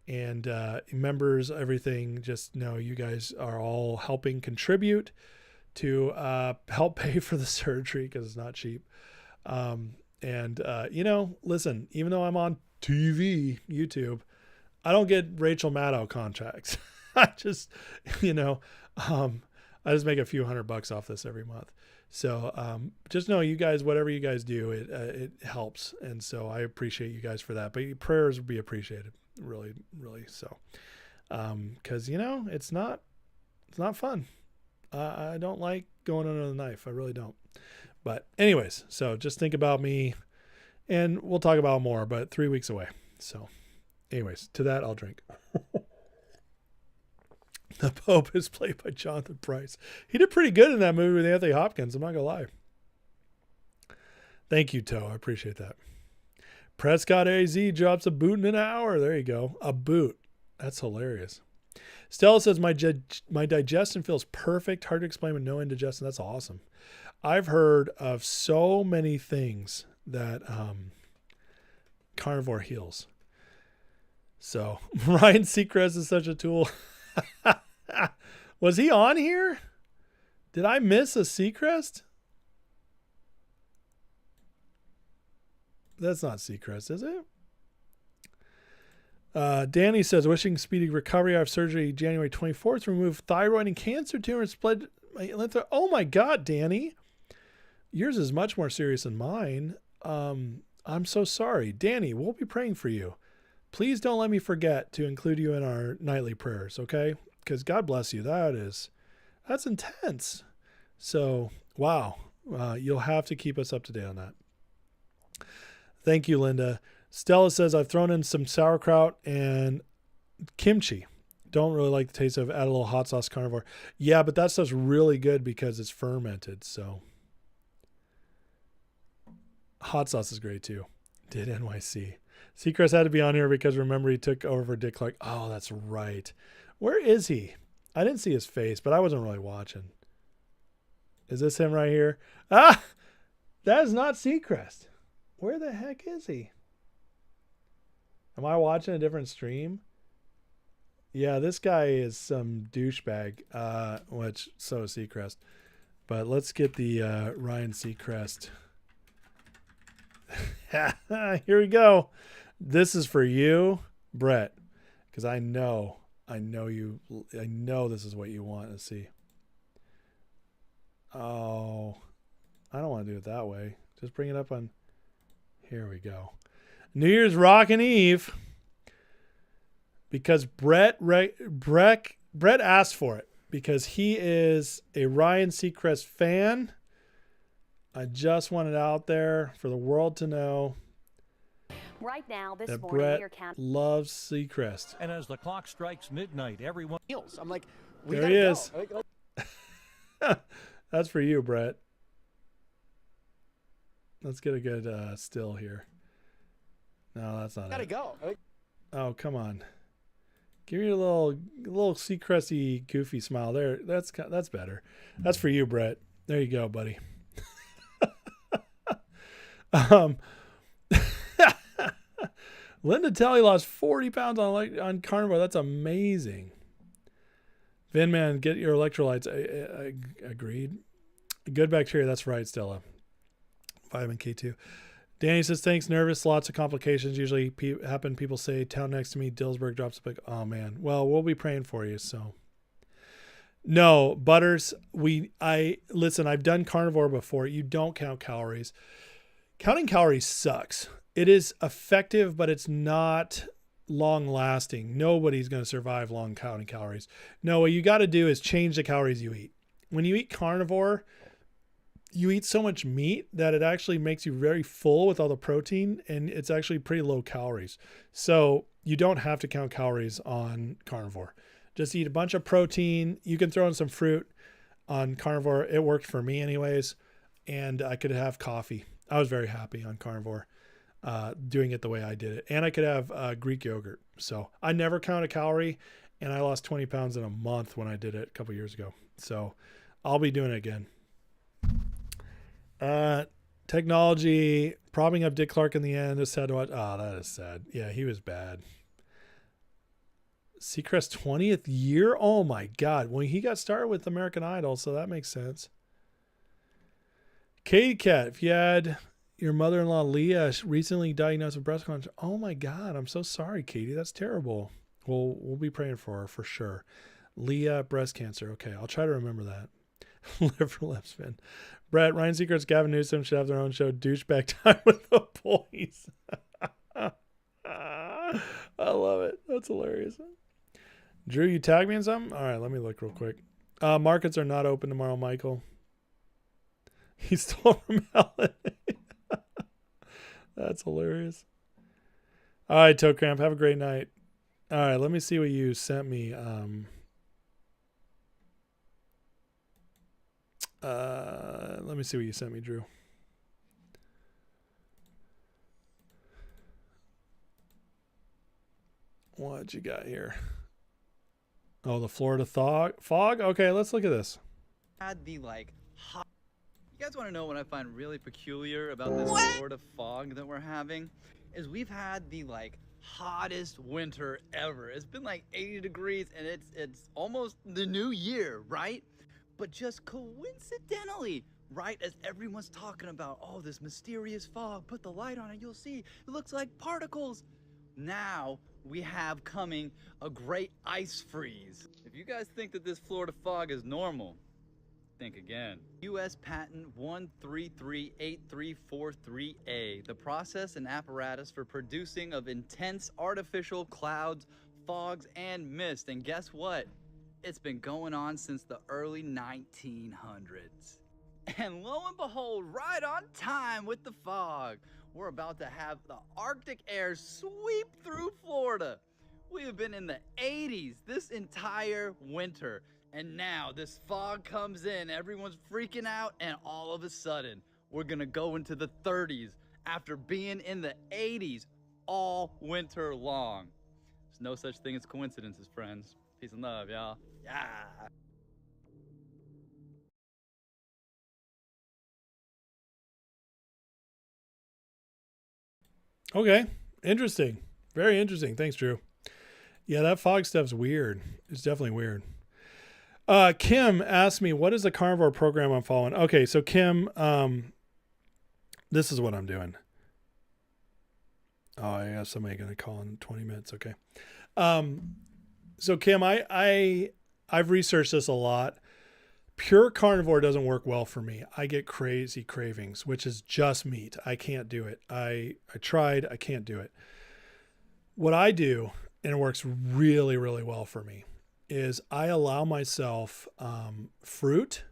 And members, everything, just know you guys are all helping contribute to help pay for the surgery because it's not cheap. Listen, even though I'm on TV, YouTube, I don't get Rachel Maddow contracts. I just, I just make a few $100 off this every month. So just know you guys, whatever you guys do, it helps. And so I appreciate you guys for that. But your prayers would be appreciated. Really, really so. Because, it's not fun. I don't like going under the knife. I really don't. But anyways, so just think about me, and we'll talk about more, but 3 weeks away. So anyways, to that, I'll drink. The Pope is played by Jonathan Pryce. He did pretty good in that movie with Anthony Hopkins. I'm not going to lie. Thank you, Toe. I appreciate that. Prescott AZ drops a boot in an hour. There you go. A boot. That's hilarious. Stella says, my digestion feels perfect. Hard to explain with no indigestion. That's awesome. I've heard of so many things that carnivore heals. So Ryan Seacrest is such a tool. Was he on here? Did I miss a Seacrest? That's not Seacrest, is it? Danny says, wishing speedy recovery. I have surgery January 24th. Remove thyroid and cancer tumor. Split my lymph. Oh my God, Danny. Yours is much more serious than mine. I'm so sorry. Danny, we'll be praying for you. Please don't let me forget to include you in our nightly prayers, okay? Because God bless you. That's intense. So, wow. You'll have to keep us up to date on that. Thank you, Linda. Stella says, I've thrown in some sauerkraut and kimchi. Don't really like the taste of it. Add a little hot sauce carnivore. Yeah, but that stuff's really good because it's fermented. So hot sauce is great too. Did NYC. Seacrest had to be on here because remember he took over for Dick Clark. Oh, that's right. Where is he? I didn't see his face, but I wasn't really watching. Is this him right here? Ah, that is not Seacrest. Where the heck is he? Am I watching a different stream? Yeah, this guy is some douchebag, which so is Seacrest. But let's get the Ryan Seacrest. Here we go. This is for you, Brett, because I know this is what you want to see. Oh, I don't want to do it that way. Just bring it up on. Here we go. New Year's Rockin' Eve. Because Brett asked for it because he is a Ryan Seacrest fan. I just want it out there for the world to know. Right now, this that morning, Brett your count loves Seacrest. And as the clock strikes midnight, everyone meals. I'm like, there he is. That's for you, Brett. Let's get a good still here. No, that's not gotta it. go. Oh, come on. Give me a little Seacresty goofy smile there. That's better. That's for you, Brett. There you go, buddy. Linda Telly lost 40 pounds on carnivore. That's amazing. Vinman, get your electrolytes. I agreed. Good bacteria. That's right, Stella. Vitamin K2. Danny says, thanks. Nervous. Lots of complications usually happen. People say, town next to me, Dillsburg drops a big. Oh, man. Well, we'll be praying for you. So, no, Butters. Listen, I've done carnivore before. You don't count calories. Counting calories sucks. It is effective, but it's not long lasting. Nobody's going to survive long counting calories. No, what you got to do is change the calories you eat. When you eat carnivore, you eat so much meat that it actually makes you very full with all the protein, and it's actually pretty low calories. So you don't have to count calories on carnivore. Just eat a bunch of protein. You can throw in some fruit on carnivore. It worked for me anyways. And I could have coffee. I was very happy on carnivore doing it the way I did it. And I could have Greek yogurt. So I never count a calorie, and I lost 20 pounds in a month when I did it a couple years ago. So I'll be doing it again. Technology propping up Dick Clark in the end is sad to watch. Oh, that is sad. Yeah, he was bad. Seacrest 20th year. Oh my God. Well, he got started with American Idol, so that makes sense. Katie Cat, if you had your mother-in-law Leah recently diagnosed with breast cancer. Oh my God. I'm so sorry, Katie. That's terrible. We'll be praying for her for sure. Leah, breast cancer. Okay. I'll try to remember that. Liver lip spin. Brett, Ryan Seacrest, Gavin Newsom should have their own show, Douchebag Time with the Boys. I love it. That's hilarious. Drew, you tag me in something? All right, let me look real quick. Markets are not open tomorrow, Michael. He stole from Helen. That's hilarious. All right, Toe Cramp, have a great night. All right, let me see what you sent me. Let me see what you sent me, Drew. What you got here? Oh, the Florida fog. Okay, let's look at this. Had the like hot. You guys want to know what I find really peculiar about this Florida fog that we're having? Is we've had the like hottest winter ever. It's been like 80 degrees and it's almost the new year, right? But just coincidentally, right as everyone's talking about, oh, this mysterious fog, put the light on it, you'll see, it looks like particles. Now we have coming a great ice freeze. If you guys think that this Florida fog is normal, think again. U.S. Patent 1338343A, the process and apparatus for producing of intense artificial clouds, fogs, and mist. And guess what? It's been going on since the early 1900s. And lo and behold, right on time with the fog, we're about to have the Arctic air sweep through Florida. We have been in the 80s this entire winter. And now this fog comes in, everyone's freaking out, and all of a sudden, we're gonna go into the 30s after being in the 80s all winter long. There's no such thing as coincidences, friends. Peace and love, y'all. Yeah. Okay, interesting. Very interesting. Thanks, Drew. Yeah, that fog stuff's weird. It's definitely weird. Kim asked me, what is the carnivore program I'm following? Okay, so Kim, this is what I'm doing. Oh, I have somebody going to call in 20 minutes. Okay. So Kim, I've researched this a lot. Pure carnivore doesn't work well for me. I get crazy cravings, which is just meat. I can't do it. I tried, I can't do it. What I do, and it works really, really well for me, is I allow myself fruit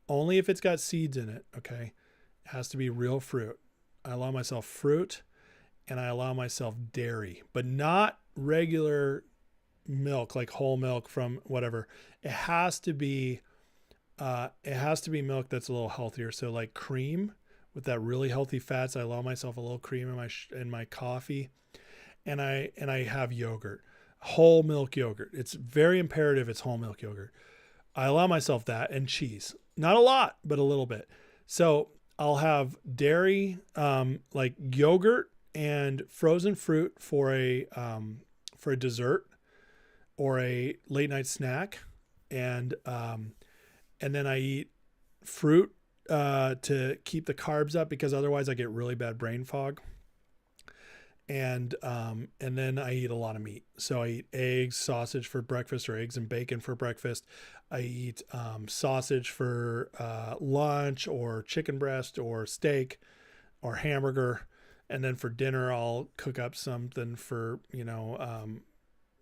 only if it's got seeds in it. Okay. It has to be real fruit. I allow myself fruit and I allow myself dairy, but not regular milk, like whole milk from whatever. It has to be milk that's a little healthier. So like cream with that really healthy fats. I allow myself a little cream in my coffee, and I have yogurt. Whole milk yogurt. It's very imperative it's whole milk yogurt. I allow myself that, and cheese. Not a lot, but a little bit. So I'll have dairy, like yogurt and frozen fruit for a dessert or a late night snack. And then I eat fruit to keep the carbs up, because otherwise I get really bad brain fog. And then I eat a lot of meat. So I eat eggs, sausage for breakfast, or eggs and bacon for breakfast. I eat sausage for lunch, or chicken breast, or steak, or hamburger. And then for dinner, I'll cook up something for,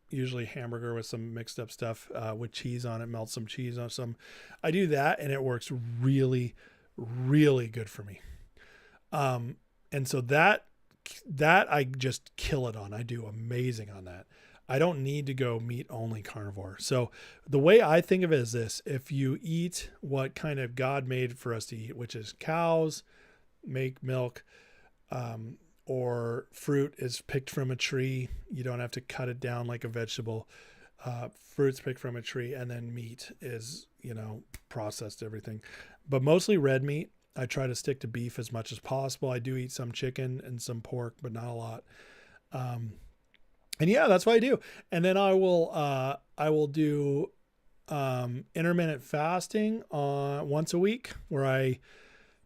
usually hamburger with some mixed up stuff with cheese on it, melt some cheese on some. I do that, and it works really, really good for me. And so that I just kill it on. I do amazing on that. I don't need to go meat only carnivore. So the way I think of it is this: if you eat what kind of God made for us to eat, which is cows make milk, or fruit is picked from a tree. You don't have to cut it down like a vegetable. Fruit's picked from a tree, and then meat is, processed everything, but mostly red meat. I try to stick to beef as much as possible. I do eat some chicken and some pork, but not a lot. And yeah, that's what I do. And then I will do intermittent fasting once a week, where I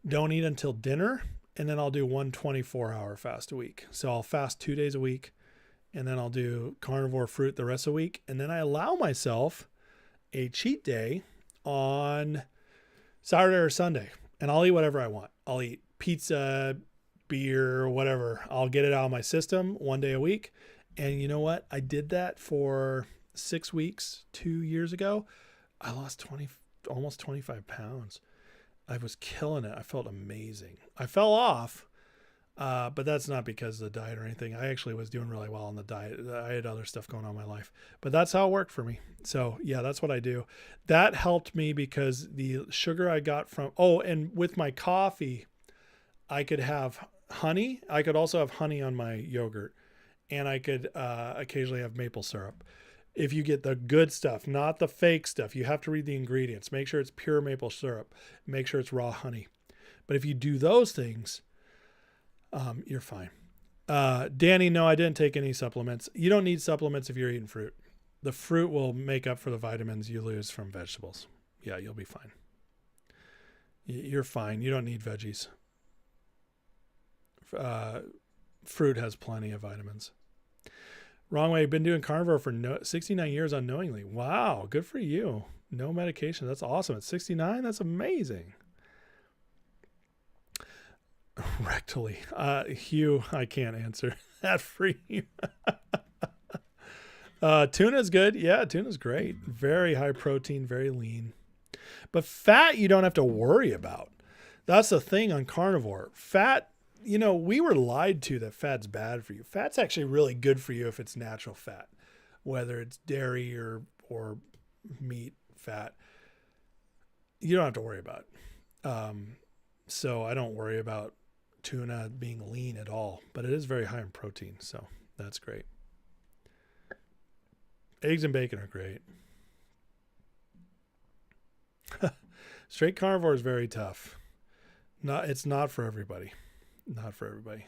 don't eat until dinner. And then I'll do 1 24-hour fast a week. So I'll fast 2 days a week, and then I'll do carnivore fruit the rest of the week. And then I allow myself a cheat day on Saturday or Sunday, and I'll eat whatever I want. I'll eat pizza, beer, whatever. I'll get it out of my system 1 day a week. And you know what? I did that for 6 weeks, 2 years ago. I lost almost 25 pounds. I was killing it. I felt amazing. I fell off, but that's not because of the diet or anything. I actually was doing really well on the diet. I had other stuff going on in my life, but that's how it worked for me. So yeah, that's what I do. That helped me because the sugar I got from, and with my coffee, I could have honey. I could also have honey on my yogurt. and I could occasionally have maple syrup. If you get the good stuff, not the fake stuff, you have to read the ingredients. Make sure it's pure maple syrup. Make sure it's raw honey. But if you do those things, you're fine. Danny, no, I didn't take any supplements. You don't need supplements if you're eating fruit. The fruit will make up for the vitamins you lose from vegetables. Yeah, you'll be fine. You're fine. You don't need veggies. Fruit has plenty of vitamins. Wrong way. Been doing carnivore for 69 years unknowingly. Wow, good for you. No medication. That's awesome. At 69, that's amazing. Rectally. Hugh, I can't answer that for you. Tuna's good. Yeah, tuna's great. Very high protein, very lean. But fat you don't have to worry about. That's the thing on carnivore. Fat, you know, we were lied to that fat's bad for you. Fat's actually really good for you if it's natural fat, whether it's dairy or meat fat. You don't have to worry about it. So I don't worry about tuna being lean at all, but it is very high in protein, so that's great. Eggs and bacon are great. Straight carnivore is very tough. It's not for everybody. Not for everybody.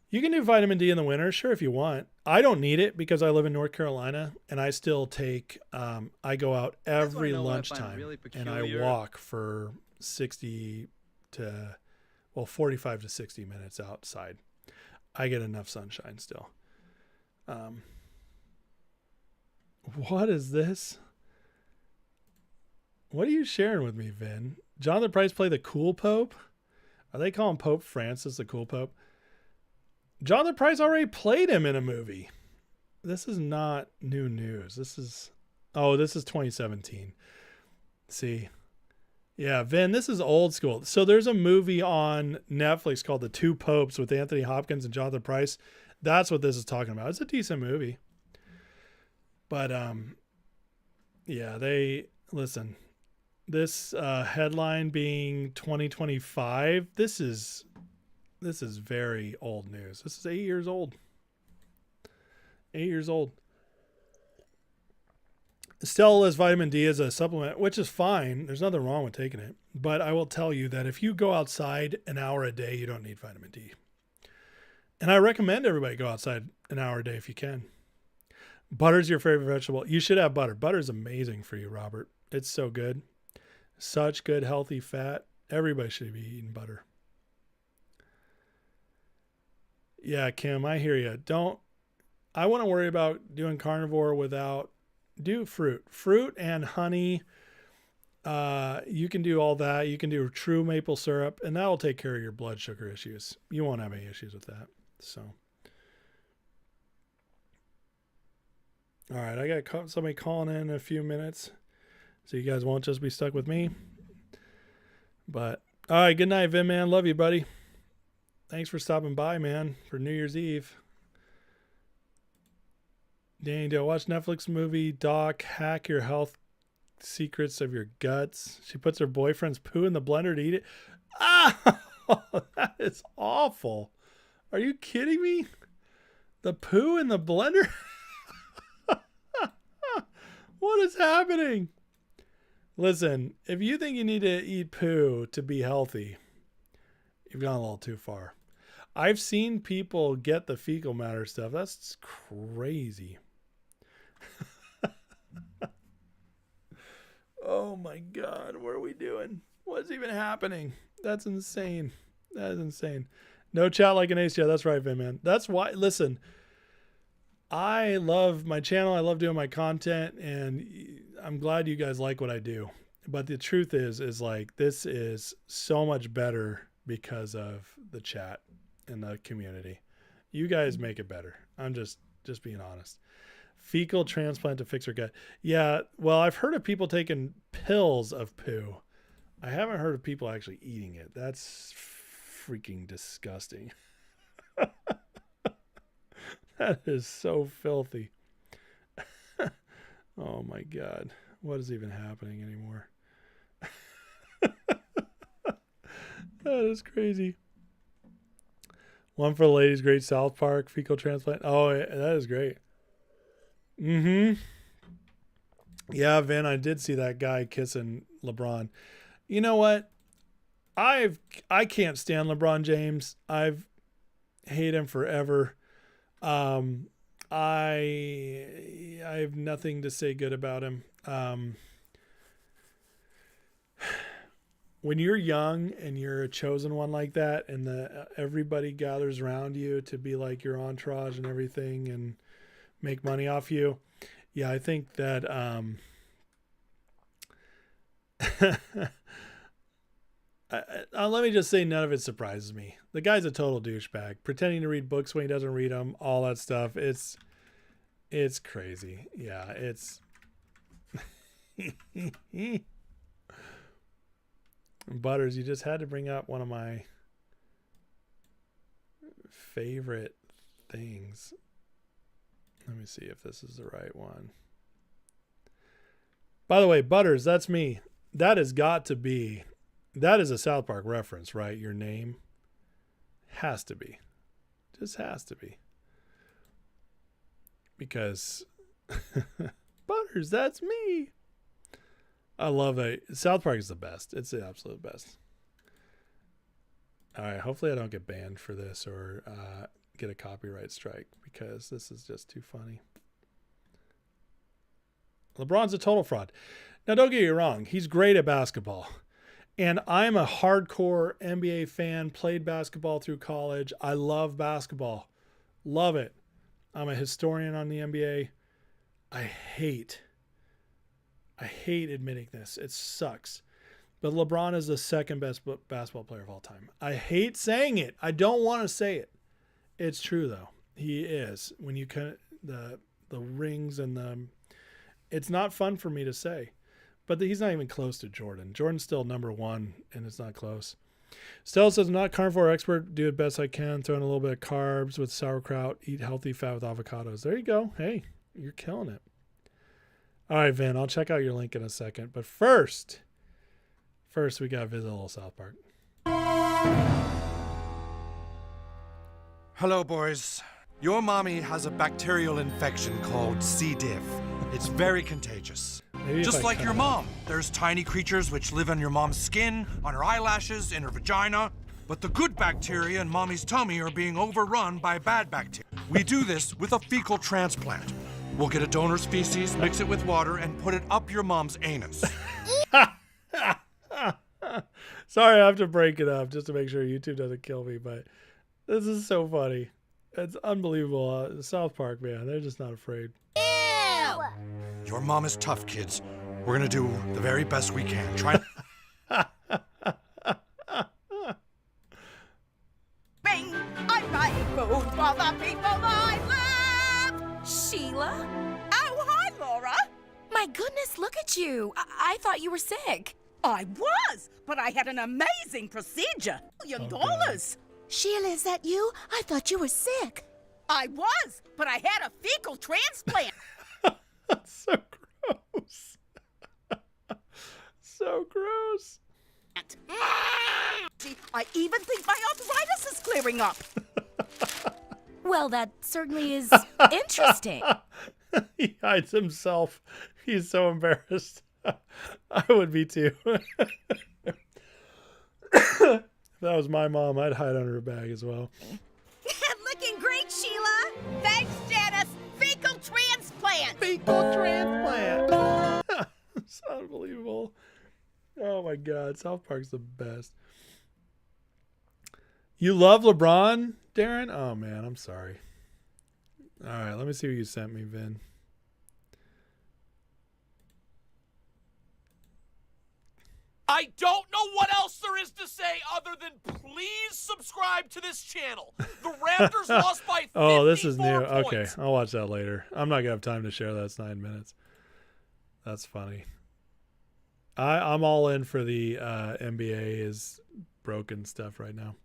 You can do vitamin D in the winter, sure, if you want. I don't need it because I live in North Carolina and I still take, I go out every lunchtime really and I walk for 45 to 60 minutes outside. I get enough sunshine still. What is this? What are you sharing with me, Vin? Jonathan Pryce play the cool Pope? Are they calling Pope Francis the cool Pope? Jonathan Pryce already played him in a movie. This is not new news. This is 2017. See? Yeah, Vin, this is old school. So there's a movie on Netflix called The Two Popes with Anthony Hopkins and Jonathan Pryce. That's what this is talking about. It's a decent movie. But, yeah, listen, this headline being 2025, this is very old news. This is 8 years old. 8 years old. Stella lists vitamin D as a supplement, which is fine. There's nothing wrong with taking it. But I will tell you that if you go outside an hour a day, you don't need vitamin D. And I recommend everybody go outside an hour a day if you can. Butter's your favorite vegetable. You should have butter. Butter's amazing for you, Robert. It's so good. Such good, healthy fat. Everybody should be eating butter. Yeah, Kim, I hear you. I want to worry about doing carnivore do fruit. Fruit and honey. You can do all that. You can do true maple syrup, and that will take care of your blood sugar issues. You won't have any issues with that. So. All right, I got somebody calling in a few minutes, so you guys won't just be stuck with me. But, all right, good night, Vin, man. Love you, buddy. Thanks for stopping by, man, for New Year's Eve. Danny, do I watch Netflix movie Doc, Hack Your Health Secrets of Your Guts? She puts her boyfriend's poo in the blender to eat it. Ah, that is awful. Are you kidding me? The poo in the blender? What is happening? Listen, if you think you need to eat poo to be healthy, you've gone a little too far. I've seen people get the fecal matter stuff. That's crazy. Oh my God, what are we doing? What's even happening? That's insane. That is insane. No chat like an ace. Yeah, that's right, Vin, man. That's why, listen, I love my channel. I love doing my content, and I'm glad you guys like what I do. But the truth is like, this is so much better because of the chat and the community. You guys make it better. I'm just being honest. Fecal transplant to fix her gut. Yeah, well, I've heard of people taking pills of poo. I haven't heard of people actually eating it. That's freaking disgusting. That is so filthy. Oh my God. What is even happening anymore? That is crazy. One for the ladies, great South Park fecal transplant. Oh, yeah, that is great. Mm-hmm. Yeah, Vin, I did see that guy kissing LeBron. You know what? I can't stand LeBron James. I've hate him forever. I have nothing to say good about him. When you're young and you're a chosen one like that, and everybody gathers around you to be like your entourage and everything and make money off you. Yeah, I think that let me just say none of it surprises me. The guy's a total douchebag, pretending to read books when he doesn't read them, all that stuff. It's crazy. Yeah, it's Butters, you just had to bring up one of my favorite things. Let me see if this is the right one. By the way, Butters, that's me. That has got to be, that is a South Park reference, right? Your name has to be. Just has to be. Because Butters, that's me. I love that. South Park is the best. It's the absolute best. All right. Hopefully I don't get banned for this or get a copyright strike because this is just too funny. LeBron's a total fraud. Now, don't get me wrong. He's great at basketball. And I'm a hardcore NBA fan, played basketball through college. I love basketball. Love it. I'm a historian on the NBA. I hate admitting this. It sucks. But LeBron is the second best basketball player of all time. I hate saying it. I don't want to say it. It's true, though. He is. When you kind of, the rings and it's not fun for me to say. But he's not even close to Jordan. Jordan's still number one, and it's not close. Stella says, I'm not a carnivore expert. Do the best I can. Throw in a little bit of carbs with sauerkraut. Eat healthy fat with avocados. There you go. Hey, you're killing it. All right, Vin, I'll check out your link in a second. But first we got to visit a little South Park. Hello, boys. Your mommy has a bacterial infection called C. diff. It's very contagious. Just like your mom. There's tiny creatures which live on your mom's skin, on her eyelashes, in her vagina. But the good bacteria in mommy's tummy are being overrun by bad bacteria. We do this with a fecal transplant. We'll get a donor's feces, mix it with water, and put it up your mom's anus. Sorry, I have to break it up just to make sure YouTube doesn't kill me, but this is so funny. It's unbelievable. South Park, man, they're just not afraid. Ew! Your mom is tough, kids. We're gonna do the very best we can. Try. Bing! I'm writing food for the people I love! Sheila? Oh, hi, Laura! My goodness, look at you. I thought you were sick. I was, but I had an amazing procedure. $1 million. Sheila, is that you? I thought you were sick. I was, but I had a fecal transplant. That's so gross. So gross. I even think my arthritis is clearing up. Well, that certainly is interesting. He hides himself. He's so embarrassed. I would be too. If that was my mom, I'd hide under her bag as well. Looking great, Sheila. Thanks, Janice. Fecal transplant. Fecal transplant. It's unbelievable. Oh my God, South Park's the best. You love LeBron, Darren? Oh man, I'm sorry. All right, let me see what you sent me, Vin. I don't know what else there is to say other than please subscribe to this channel. The Raptors lost by 54 Oh, this is new. points. Okay, I'll watch that later. I'm not gonna have time to share that. It's 9 minutes. That's funny. I'm all in for the NBA is broken stuff right now.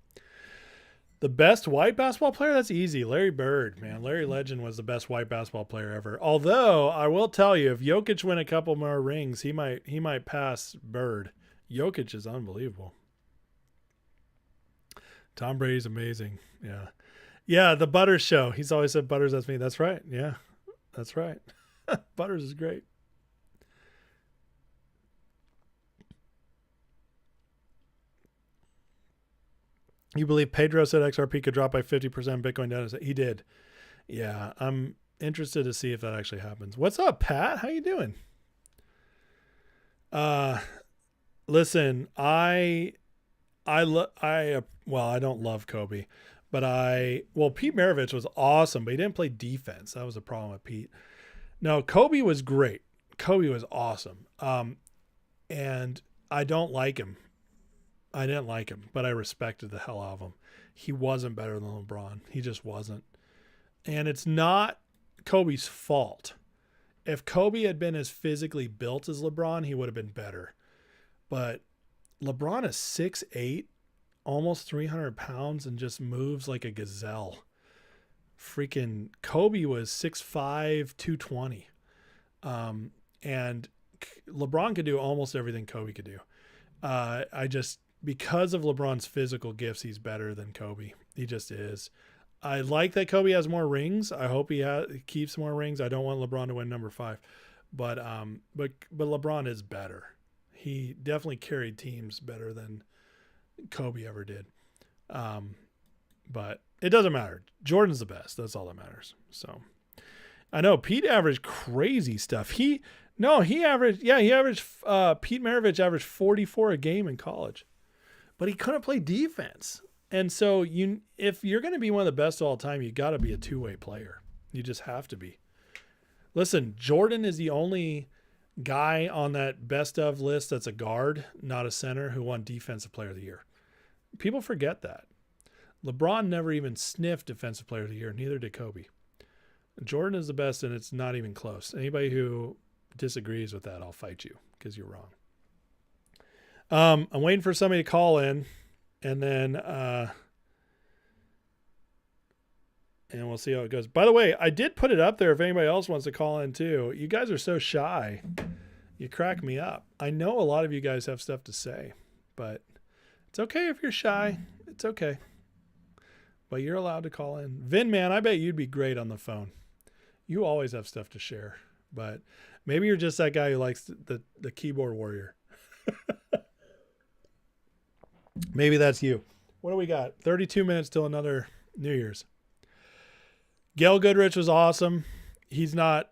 The best white basketball player? That's easy. Larry Bird, man. Larry Legend was the best white basketball player ever. Although I will tell you, if Jokic win a couple more rings, he might pass Bird. Jokic is unbelievable. Tom Brady's amazing. Yeah. Yeah, the Butters show. He's always said Butters, that's me. That's right. Yeah, that's right. Butters is great. You believe Pedro said XRP could drop by 50% Bitcoin down? He did. Yeah, I'm interested to see if that actually happens. What's up, Pat? How you doing? Listen, I don't love Kobe, but Pete Maravich was awesome, but he didn't play defense. That was the problem with Pete. No, Kobe was great. Kobe was awesome. And I don't like him. I didn't like him, but I respected the hell out of him. He wasn't better than LeBron. He just wasn't. And it's not Kobe's fault. If Kobe had been as physically built as LeBron, he would have been better. But LeBron is 6'8", almost 300 pounds, and just moves like a gazelle. Freaking Kobe was 6'5", 220. And LeBron could do almost everything Kobe could do. Because of LeBron's physical gifts, he's better than Kobe. He just is. I like that Kobe has more rings. I hope he keeps more rings. I don't want LeBron to win number 5, but LeBron is better. He definitely carried teams better than Kobe ever did. But it doesn't matter. Jordan's the best. That's all that matters. So I know Pete averaged crazy stuff. Pete Maravich averaged 44 a game in college, but he couldn't play defense. And so if you're going to be one of the best of all time, you got to be a two-way player. You just have to be. Listen, Jordan is the only guy on that best of list that's a guard, not a center, who won Defensive Player of the Year. People forget that. LeBron never even sniffed Defensive Player of the Year. Neither did Kobe. Jordan is the best, and it's not even close. Anybody who disagrees with that, I'll fight you because you're wrong. I'm waiting for somebody to call in, and then and we'll see how it goes. By the way, I did put it up there if anybody else wants to call in too. You guys are so shy. You crack me up. I know a lot of you guys have stuff to say, but it's okay if you're shy. It's okay. But you're allowed to call in. Vin, man, I bet you'd be great on the phone. You always have stuff to share, but maybe you're just that guy who likes the keyboard warrior. Maybe that's you. What do we got? 32 minutes till another New Year's. Gail Goodrich was awesome. He's not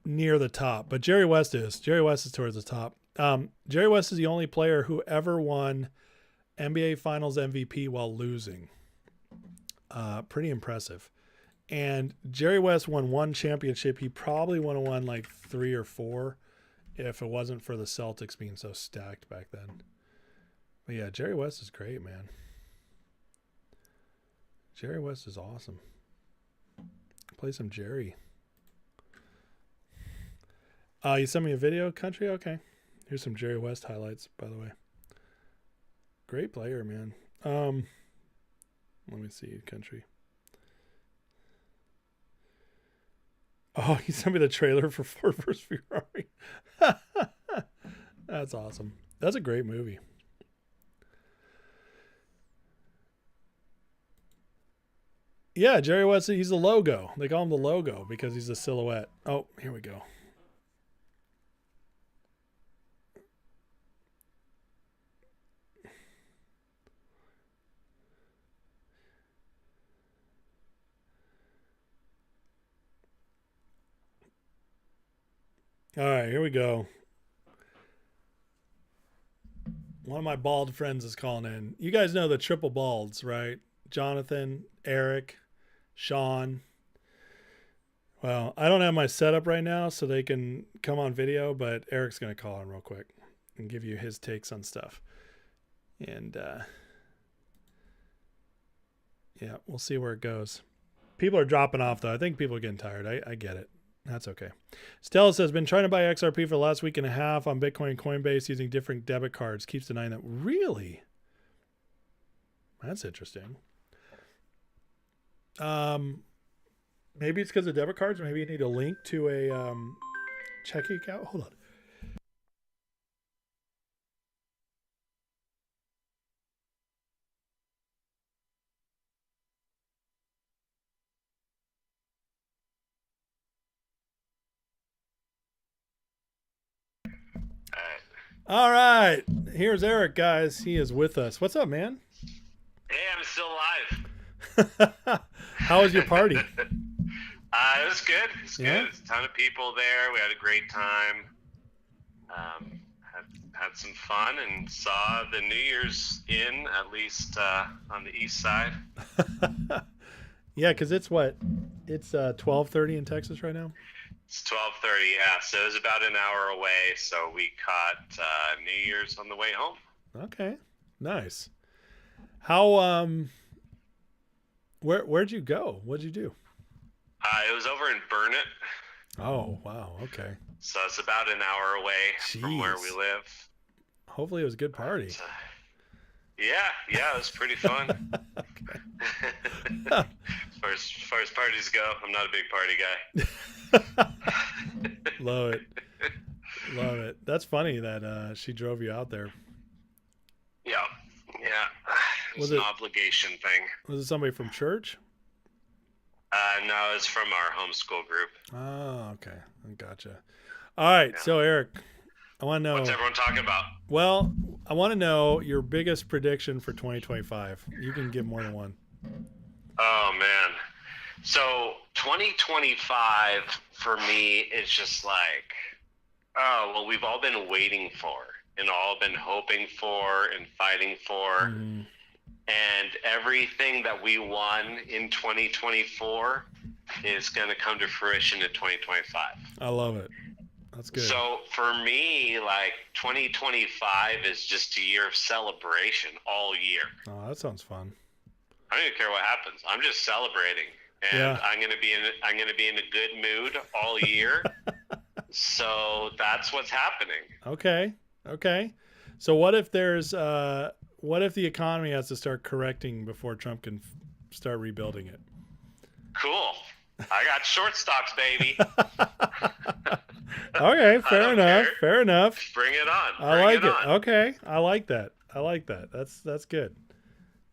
near the top, but Jerry West is. Jerry West is towards the top. Jerry West is the only player who ever won NBA Finals MVP while losing. Pretty impressive. And Jerry West won one championship. He probably would have won like 3 or 4 if it wasn't for the Celtics being so stacked back then. But yeah, Jerry West is great, man. Jerry West is awesome. Play some Jerry. You sent me a video, Country? Okay. Here's some Jerry West highlights, by the way. Great player, man. Let me see, Country. Oh, he sent me the trailer for Ford vs. Ferrari. That's awesome. That's a great movie. Yeah, Jerry West, he's the logo. They call him the logo because he's a silhouette. Oh, here we go. All right, here we go. One of my bald friends is calling in. You guys know the triple balds, right? Jonathan, Eric, Sean. Well, I don't have my setup right now so they can come on video, but Eric's going to call in real quick and give you his takes on stuff. And yeah, we'll see where it goes. People are dropping off, though. I think people are getting tired. I get it. That's okay. Stella says, been trying to buy XRP for the last week and a half on Bitcoin and Coinbase using different debit cards. Keeps denying that. Really? That's interesting. Maybe it's because of debit cards. Maybe you need a link to a checking account. Hold on. All right. Here's Eric, guys. He is with us. What's up, man? Hey, I'm still alive. How was your party? It was good. It's good. There's a ton of people there. We had a great time. Had some fun and saw the New Year's Inn, at least on the east side. Yeah, because it's what? It's 12:30 in Texas right now? It's 12:30, yeah. So it was about an hour away. So we caught New Year's on the way home. Okay, nice. How where'd you go? What'd you do? It was over in Burnett. Oh, wow. Okay. So it's about an hour away from where we live. Hopefully it was a good party. Yeah, it was pretty fun. As far as parties go, I'm not a big party guy. Love it. That's funny that she drove you out there. Yeah. It was an obligation thing. Was it somebody from church? No, it's from our homeschool group. Oh, okay. I gotcha. All right. Yeah. So, Eric, I want to know. What's everyone talking about? Well, I want to know your biggest prediction for 2025. You can give more than one. Oh, man. So, 2025 for me is just like, we've all been waiting for and all been hoping for and fighting for. Mm-hmm. And everything that we won in 2024 is going to come to fruition in 2025. I love it. That's good. So for me, like 2025 is just a year of celebration all year. Oh, that sounds fun. I don't even care what happens. I'm just celebrating, and I'm going to be in a good mood all year. So that's what's happening. Okay. So what if the economy has to start correcting before Trump can start rebuilding it? Cool. I got short stocks, baby. Okay, fair enough. Bring it on. I like it. Okay, I like that. That's good.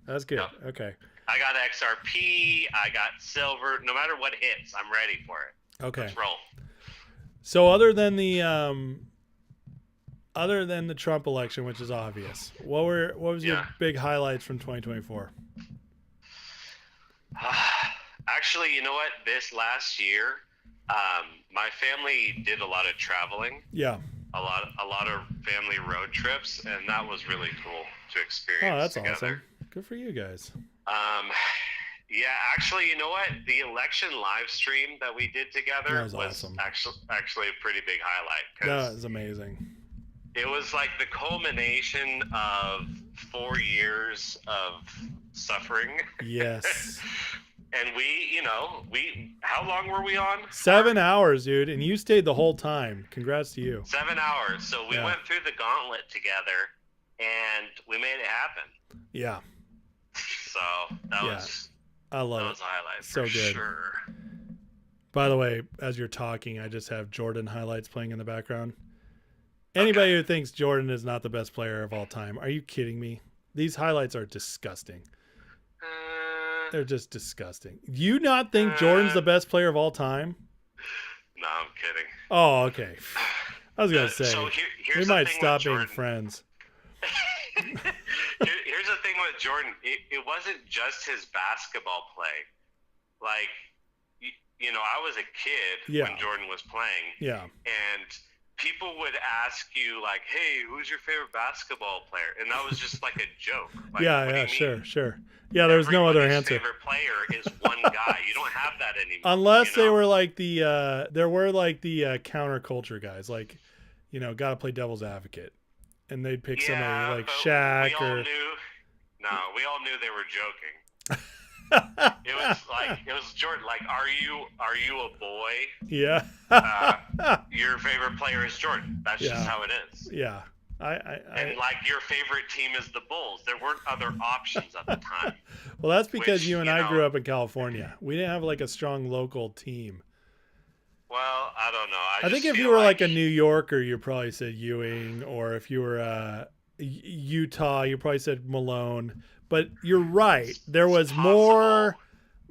That's good. Yep. Okay. I got XRP. I got silver. No matter what hits, I'm ready for it. Okay. Let's roll. So other than the Trump election, which is obvious, what was your big highlights from 2024? Actually, you know what? This last year, my family did a lot of traveling. Yeah. A lot of family road trips, and that was really cool to experience. Oh, that's together. awesome. Good for you guys. Yeah, actually, you know what? The election live stream that we did together was awesome. actually a pretty big highlight. That was amazing. It was like the culmination of 4 years of suffering. Yes. And how long were we on? 7 hours, dude. And you stayed the whole time. Congrats to you. 7 hours. So we went through the gauntlet together and we made it happen. Yeah. So that was a highlight so for good. Sure. By the way, as you're talking, I just have Jordan highlights playing in the background. Anybody who thinks Jordan is not the best player of all time, are you kidding me? These highlights are disgusting. They're just disgusting. You not think Jordan's the best player of all time? No, I'm kidding. Oh, okay. I was going to say, so we might stop being friends. Here's the thing with Jordan. It wasn't just his basketball play. Like, I was a kid when Jordan was playing. Yeah. And people would ask you, like, hey, who's your favorite basketball player? And that was just like a joke. Like, sure. Yeah, there was no other answer. Favorite player is one guy. You don't have that anymore. Unless they were like the counterculture guys, like, got to play devil's advocate. And they'd pick somebody like Shaq we all knew they were joking. It was Jordan. Like, are you a boy? Yeah. Your favorite player is Jordan. That's just how it is. Yeah. And like your favorite team is the Bulls. There weren't other options at the time. Well, that's because you and I grew up in California. We didn't have like a strong local team. Well, I don't know. I think if you were like a New Yorker, you probably said Ewing, or if you were Utah, you probably said Malone. But you're right. There was more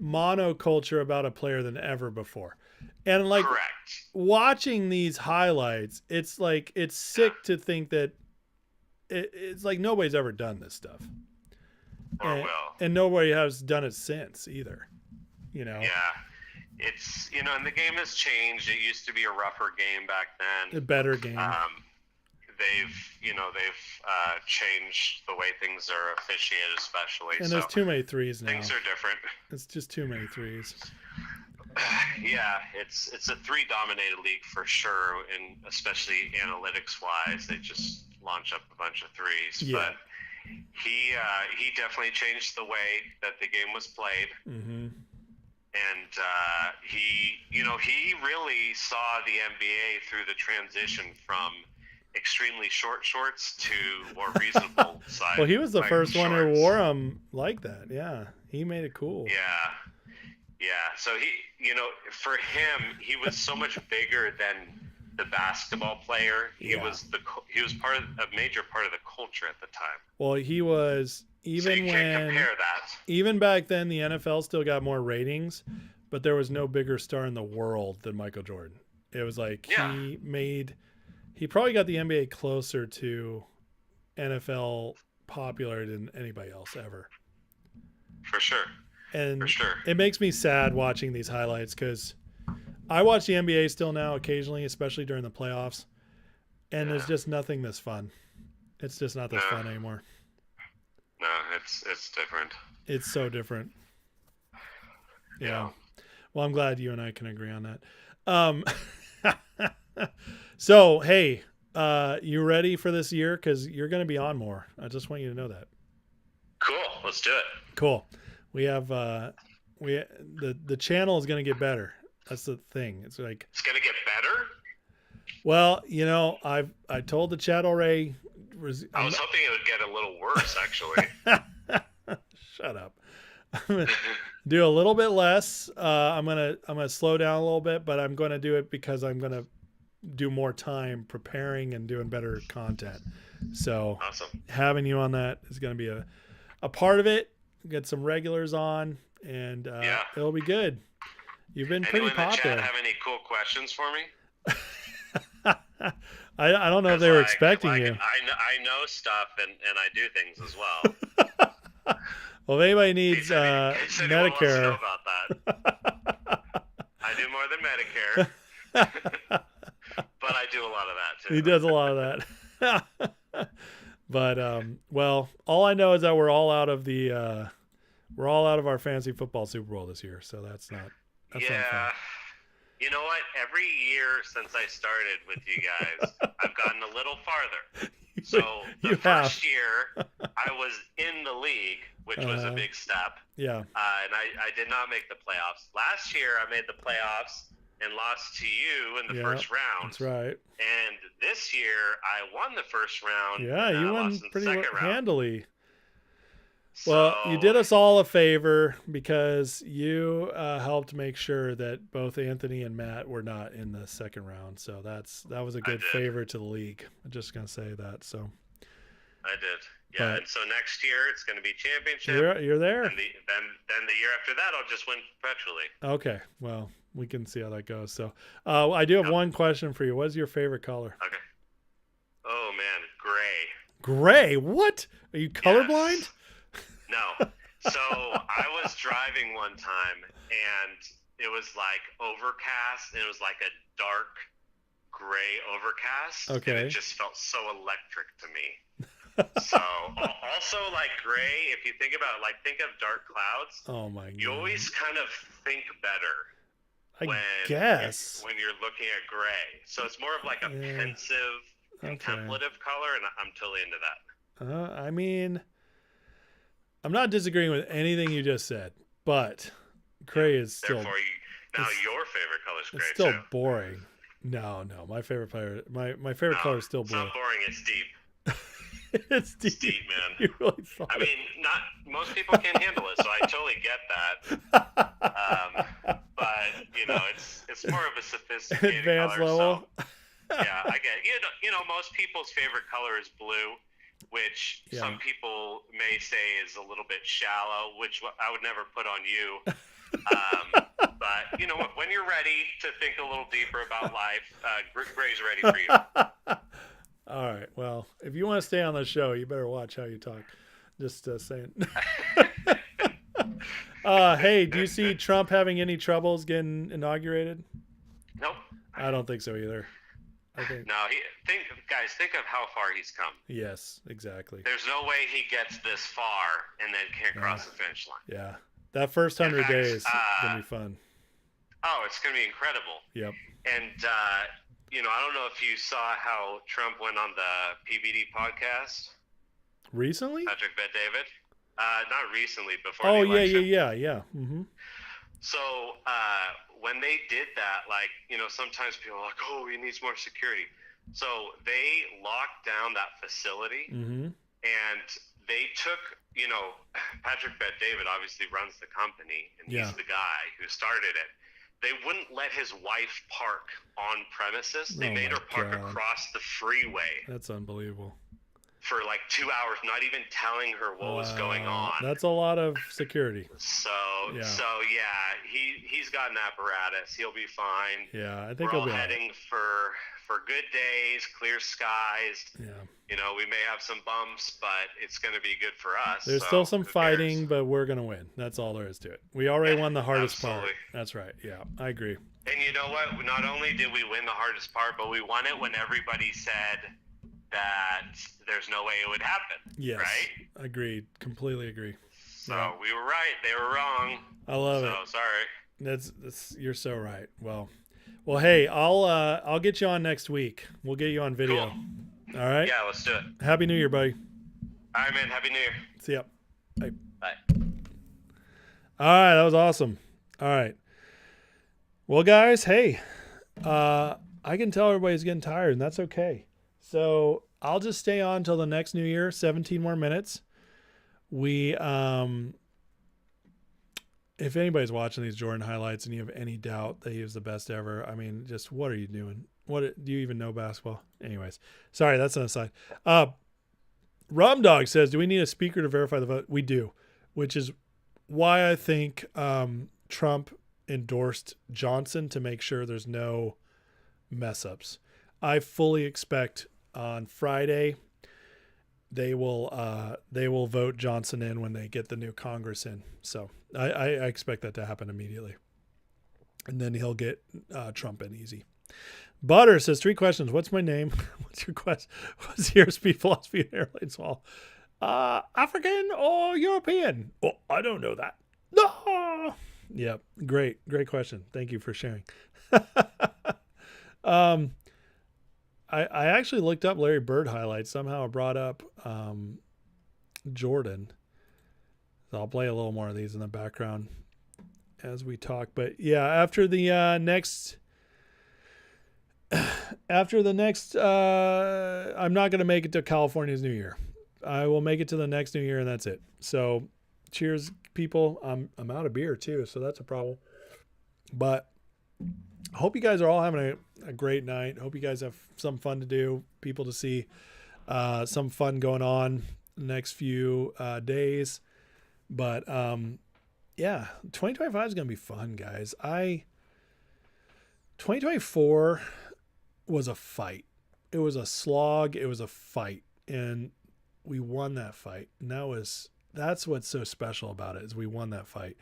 monoculture about a player than ever before. And like Correct. Watching these highlights, it's like it's sick to think that it's like nobody's ever done this stuff. Or will. And nobody has done it since either. You know? Yeah. It's, you know, and the game has changed. It used to be a rougher game back then. A better game. They've changed the way things are officiated, especially. And there's too many threes now. Things are different. It's just too many threes. Yeah, it's a three-dominated league for sure, and especially analytics-wise, they just launch up a bunch of threes. Yeah. But he definitely changed the way that the game was played. Mm-hmm. And he really saw the NBA through the transition from extremely short shorts to more reasonable size. Well, he was the first one who shorts. wore them like that. Yeah, he made it cool. Yeah. So for him, he was so much bigger than the basketball player. He was part of a major part of the culture at the time. Well, he was even so you can't compare that. Even back then, the NFL still got more ratings, but there was no bigger star in the world than Michael Jordan. It was like he probably got the NBA closer to NFL popular than anybody else ever. For sure. And it makes me sad watching these highlights because I watch the NBA still now occasionally, especially during the playoffs, and there's just nothing this fun. It's just not this fun anymore. No, it's different. It's so different. Yeah. Well, I'm glad you and I can agree on that. So, hey, you ready for this year? Because you're going to be on more. I just want you to know that. Cool. Let's do it. Cool. We have the channel is going to get better. That's the thing. It's like it's going to get better. Well, you know, I told the chat already. I was hoping it would get a little worse, actually. Shut up. I'm gonna do a little bit less. I'm gonna slow down a little bit, but I'm gonna do it because I'm gonna do more time preparing and doing better content. So awesome. Having you on that is gonna be a part of it. Get some regulars on, and it'll be good. You've been pretty popular. Anyone in the chat have any cool questions for me? I don't know if they were expecting you. I know stuff and I do things as well. Well, if anybody needs Medicare, know about that. I do more than Medicare, but I do a lot of that too. He does a lot of that. But well, all I know is that we're all out of our fantasy football Super Bowl this year, so that's not fun. You know what? Every year since I started with you guys, I've gotten a little farther. So the first year, I was in the league, which was a big step. Yeah. And I did not make the playoffs. Last year, I made the playoffs and lost to you in the first round. That's right. And this year, I won the first round. Yeah, you won pretty handily. So, well, you did us all a favor because you helped make sure that both Anthony and Matt were not in the second round. So that was a good favor to the league. I'm just gonna say that. So I did, yeah. And so next year it's gonna be championship. You're there. And then the year after that, I'll just win perpetually. Okay, well we can see how that goes. So I do have one question for you. What is your favorite color? Okay. Oh man, gray. Gray? What? Are you colorblind? Yes. No. So I was driving one time and it was like overcast and it was like a dark gray overcast. Okay. And it just felt so electric to me. So also like gray, if you think about it, like think of dark clouds. Oh my God. You always kind of think better. I guess. When you're looking at gray. So it's more of like a pensive, contemplative color, and I'm totally into that. I mean, I'm not disagreeing with anything you just said, but gray is still. Therefore, your favorite color is gray. It's still too. boring. No, my favorite color is still blue. It's not boring. It's deep. It's deep. It's deep, man. You really thought I mean, not most people can't handle it, so I totally get that. But you know, it's more of a sophisticated advanced color. level. So, yeah, I get. You know, most people's favorite color is blue, which some people may say is a little bit shallow, which I would never put on you. But you know, when you're ready to think a little deeper about life, gray's ready for you. All right. Well, if you want to stay on the show, you better watch how you talk. Just saying. Hey, do you see Trump having any troubles getting inaugurated? Nope. I don't think so either. I think. No, think of how far he's come. Yes, exactly. There's no way he gets this far and then can't cross the finish line. Yeah. That first 100 days is going to be fun. Oh, it's going to be incredible. Yep. And, I don't know if you saw how Trump went on the PBD podcast. Recently? Patrick Bet-David. Not recently, before the election. yeah. Mm-hmm. So when they did that, sometimes people are like, oh, he needs more security. So they locked down that facility, and they took, Patrick Bet-David obviously runs the company, and he's the guy who started it. They wouldn't let his wife park on premises. They made her park across the freeway. That's unbelievable. For like 2 hours, not even telling her what was going on. That's a lot of security. So he's got an apparatus. He'll be fine. Yeah, I think we're he'll all be heading for good days, clear skies. Yeah. We may have some bumps, but it's going to be good for us. There's still some fighting, but we're going to win. That's all there is to it. We already won the hardest part. That's right. Yeah, I agree. And you know what? Not only did we win the hardest part, but we won it when everybody said that there's no way it would happen. Yes. Right? Agreed. Completely agree. So we were right. They were wrong. I love it. Sorry. That's you're so right. Well, hey, I'll get you on next week. We'll get you on video. Cool. All right? Yeah, let's do it. Happy New Year, buddy. All right, man. Happy New Year. See ya. Bye. Bye. All right, that was awesome. All right. Well, guys, hey, I can tell everybody's getting tired, and that's okay. So I'll just stay on till the next New Year, 17 more minutes. We, if anybody's watching these Jordan highlights and you have any doubt that he was the best ever, I mean, just what are you doing? What do you even know basketball? Anyways, sorry, that's an aside. Rum Dog says, do we need a speaker to verify the vote? We do, which is why I think Trump endorsed Johnson to make sure there's no mess ups. I fully expect on Friday they will vote Johnson in when they get the new Congress in. So I expect that to happen immediately, and then he'll get Trump in easy. Butter says 3 questions. What's my name? What's your quest? What's your speed, philosophy, and airline swallow? African or European? Oh, I don't know that. No. Yep. Great question. Thank you for sharing. I actually looked up Larry Bird highlights. Somehow I brought up Jordan. So I'll play a little more of these in the background as we talk. But yeah, after the next, I'm not going to make it to California's New Year. I will make it to the next New Year, and that's it. So cheers, people. I'm out of beer too, so that's a problem. But I hope you guys are all having a great night. Hope you guys have some fun to do, people to see, some fun going on the next few days. But yeah, 2025 is going to be fun, guys. 2024 was a fight. It was a slog. It was a fight, and we won that fight. And that's what's so special about it, is we won that fight.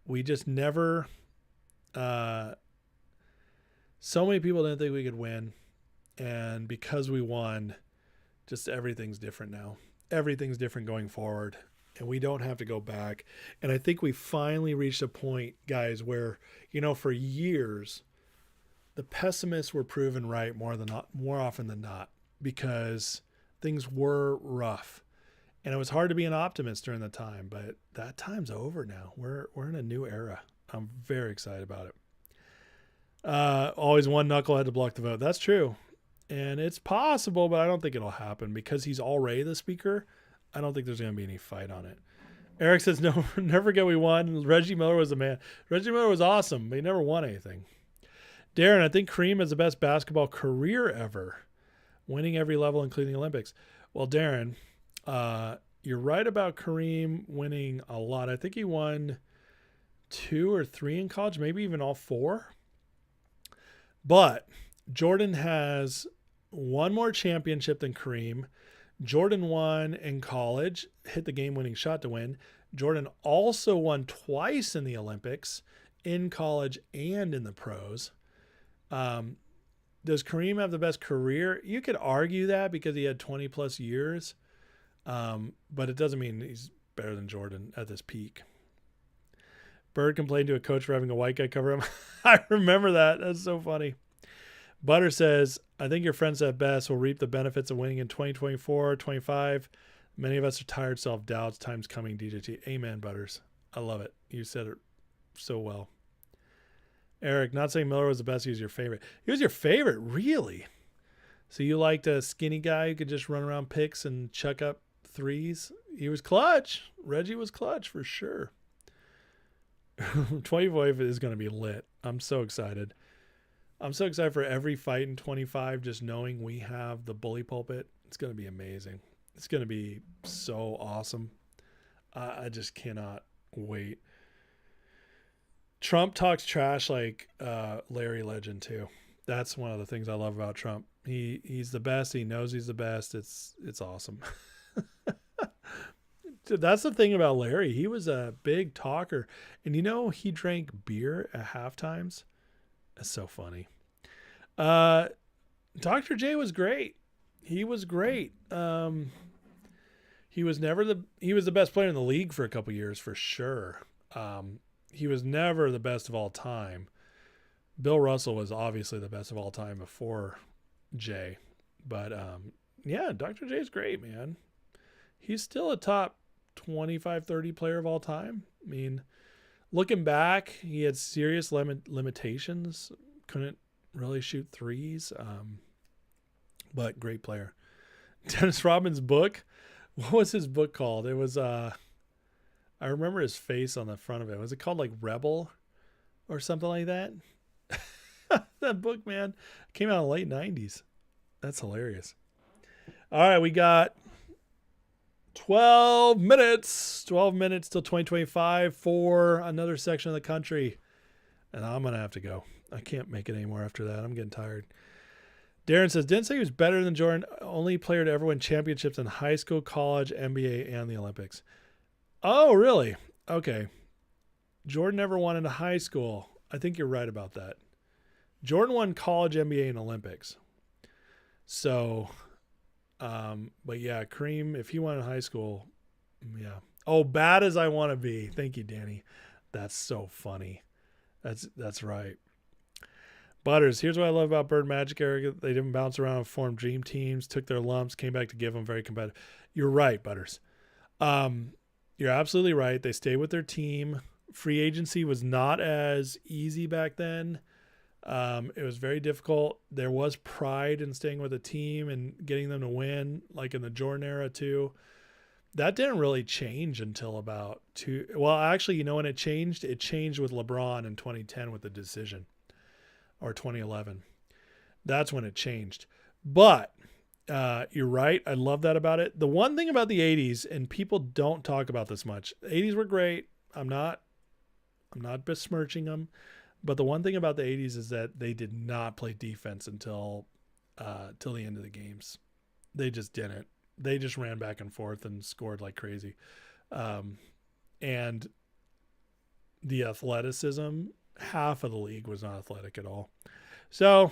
We just never, so many people didn't think we could win. And because we won, just everything's different now. Everything's different going forward, and we don't have to go back. And I think we finally reached a point, guys, where, for years, the pessimists were proven right more often than not, because things were rough. And it was hard to be an optimist during the time, but that time's over now. We're in a new era. I'm very excited about it. Always one knucklehead to block the vote. That's true. And it's possible, but I don't think it'll happen because he's already the speaker. I don't think there's going to be any fight on it. Eric says, no, never forget we won. Reggie Miller was the man. Reggie Miller was awesome, but he never won anything. Darren, I think Kareem has the best basketball career ever, winning every level, including the Olympics. Well, Darren, you're right about Kareem winning a lot. I think he won 2 or 3 in college, maybe even all 4. But Jordan has one more championship than Kareem. Jordan won in college, hit the game-winning shot to win. Jordan also won twice in the Olympics, in college and in the pros. Does Kareem have the best career? You could argue that because he had 20 plus years, but it doesn't mean he's better than Jordan at this peak. Bird complained to a coach for having a white guy cover him. I remember that. That's so funny. Butter says, I think your friends at best will reap the benefits of winning in 2024, 25. Many of us are tired, self-doubts. Time's coming, DJT. Amen, Butters. I love it. You said it so well. Eric, not saying Miller was the best. He was your favorite. He was your favorite, really? So you liked a skinny guy who could just run around picks and chuck up threes? He was clutch. Reggie was clutch for sure. 25 is going to be lit. I'm so excited. I'm so excited for every fight in 25, just knowing we have the bully pulpit. It's going to be amazing. It's going to be so awesome. I just cannot wait. Trump talks trash like Larry Legend too. That's one of the things I love about Trump. He's the best. He knows he's the best. It's awesome. That's the thing about Larry. He was a big talker. And he drank beer at half times. That's so funny. Dr. J was great. He was great. He was the best player in the league for a couple years for sure. He was never the best of all time. Bill Russell was obviously the best of all time before Jay. But yeah, Dr. J is great, man. He's still a top 25, 30 player of all time. I mean, looking back, he had serious limitations. Couldn't really shoot threes. But great player. Dennis Rodman's book. What was his book called? It was, I remember his face on the front of it. Was it called like Rebel or something like that? That book, man, came out in the late 90s. That's hilarious. All right, we got 12 minutes till 2025 for another section of the country. And I'm going to have to go. I can't make it anymore after that. I'm getting tired. Darren says, didn't say he was better than Jordan. Only player to ever win championships in high school, college, NBA, and the Olympics. Oh, really? Okay. Jordan never won in high school. I think you're right about that. Jordan won college, NBA, and Olympics. So, but yeah, Kareem, if he won in high school, yeah. Oh, bad as I want to be. Thank you, Danny. That's so funny. That's right. Butters, here's what I love about Bird Magic era. They didn't bounce around and form dream teams, took their lumps, came back to give them very competitive. You're right, Butters. You're absolutely right. They stayed with their team. Free agency was not as easy back then. It was very difficult. There was pride in staying with a team and getting them to win, like in the Jordan era too. That didn't really change until about actually, when it changed with LeBron in 2010 with the decision, or 2011. That's when it changed. But you're right. I love that about it. The one thing about the 80s, and people don't talk about this much, the 80s were great. I'm not besmirching them. But the one thing about the 80s is that they did not play defense until the end of the games. They just didn't. They just ran back and forth and scored like crazy. And the athleticism, half of the league was not athletic at all. So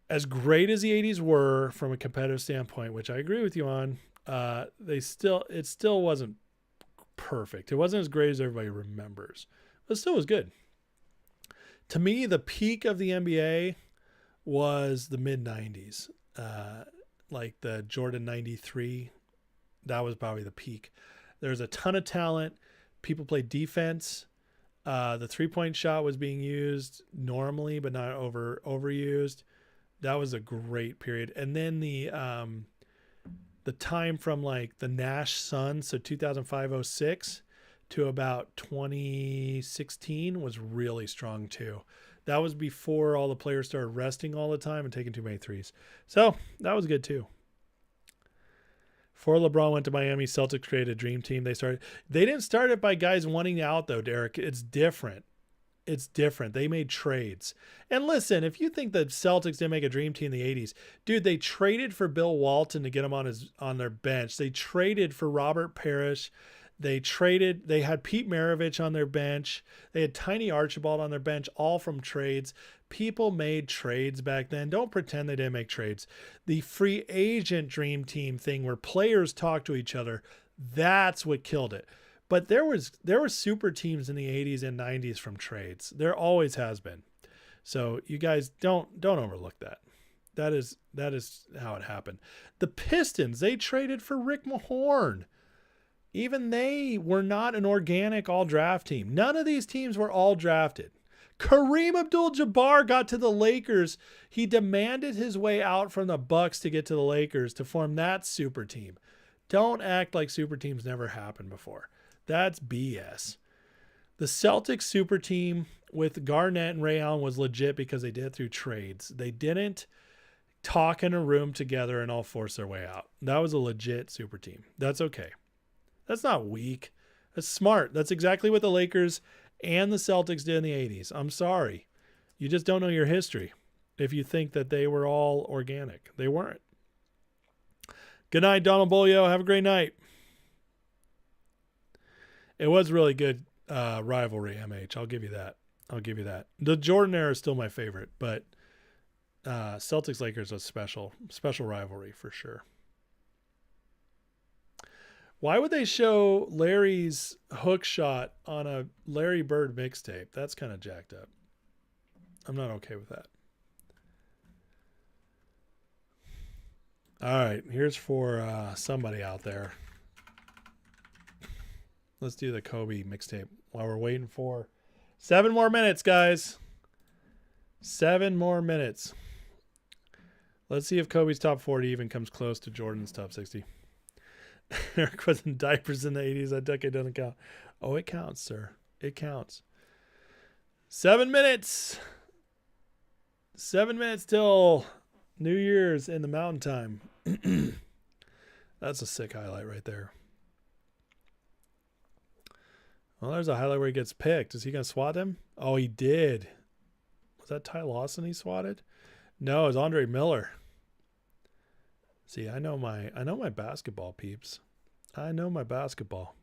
as great as the 80s were from a competitive standpoint, which I agree with you on, it still wasn't perfect. It wasn't as great as everybody remembers, but it still was good. To me, the peak of the NBA was the mid-90s. Like the Jordan 93, that was probably the peak. There's a ton of talent. People played defense. The three-point shot was being used normally, but not overused. That was a great period. And then the time from like the Nash Suns, so 2005-06 to about 2016 was really strong too. That was before all the players started resting all the time and taking too many threes. So that was good too. Before LeBron went to Miami, Celtics created a dream team. They didn't start it by guys wanting out though, Derek. It's different. it's different. They made trades. And listen, if you think the Celtics didn't make a dream team in the 80s, dude, they traded for Bill Walton to get him on their bench. They traded for Robert Parrish. They had Pete Maravich on their bench. They had Tiny Archibald on their bench, all from trades. People made trades back then. Don't pretend they didn't make trades. The free agent dream team thing where players talk to each other, that's what killed it. But there were super teams in the 80s and 90s from trades. There always has been. So you guys don't overlook that. That is how it happened. The Pistons, they traded for Rick Mahorn. Even they were not an organic all-draft team. None of these teams were all drafted. Kareem Abdul-Jabbar got to the Lakers. He demanded his way out from the Bucks to get to the Lakers to form that super team. Don't act like super teams never happened before. That's BS. The Celtics super team with Garnett and Ray Allen was legit because they did it through trades. They didn't talk in a room together and all force their way out. That was a legit super team. That's okay. That's not weak. That's smart. That's exactly what the Lakers and the Celtics did in the 80s. I'm sorry. You just don't know your history if you think that they were all organic. They weren't. Good night, Donald Bolio. Have a great night. It was really good rivalry, MH. I'll give you that. The Jordan era is still my favorite, but Celtics Lakers was special rivalry for sure. Why would they show Larry's hook shot on a Larry Bird mixtape? That's kind of jacked up. I'm not okay with that. All right, here's for somebody out there. Let's do the Kobe mixtape while we're waiting for 7 more minutes, guys. 7 more minutes. Let's see if Kobe's top 40 even comes close to Jordan's top 60. Eric was in diapers in the 80s. That decade doesn't count. Oh, it counts, sir. It counts. 7 minutes. 7 minutes till New Year's in the Mountain Time. That's a sick highlight right there. Well, there's a highlight where he gets picked. Is he going to swat him? Oh, he did. Was that Ty Lawson he swatted? No, it was Andre Miller. See, I know my basketball, peeps. I know my basketball.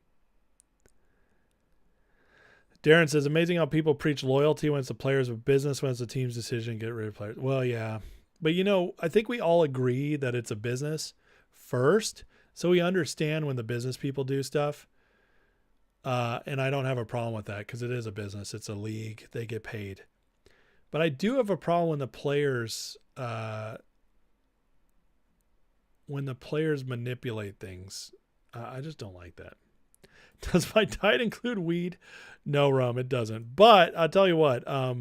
Darren says, amazing how people preach loyalty when it's the players of business, when it's the team's decision to get rid of players. Well, yeah. But, I think we all agree that it's a business first. So we understand when the business people do stuff. And I don't have a problem with that because it is a business. It's a league. They get paid. But I do have a problem when the players manipulate things. I just don't like that. Does my diet include weed? No, rum, it doesn't. But I'll tell you what, I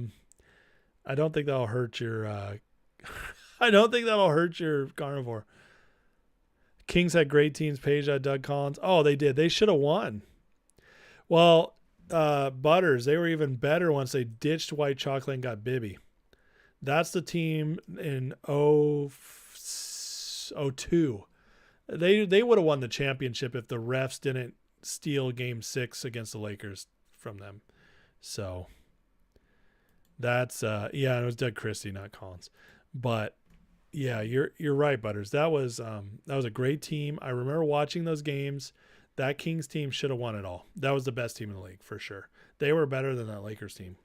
don't think that'll hurt your I don't think that'll hurt your carnivore. Kings had great teams, Paige had Doug Collins. Oh, they did. They should have won. Well, Butters, they were even better once they ditched White Chocolate and got Bibby. That's the team in 02. They would have won the championship if the refs didn't steal Game 6 against the Lakers from them. So that's it was Doug Christie, not Collins. But yeah, you're right, Butters. That was a great team. I remember watching those games. That Kings team should have won it all. That was the best team in the league for sure. They were better than that Lakers team.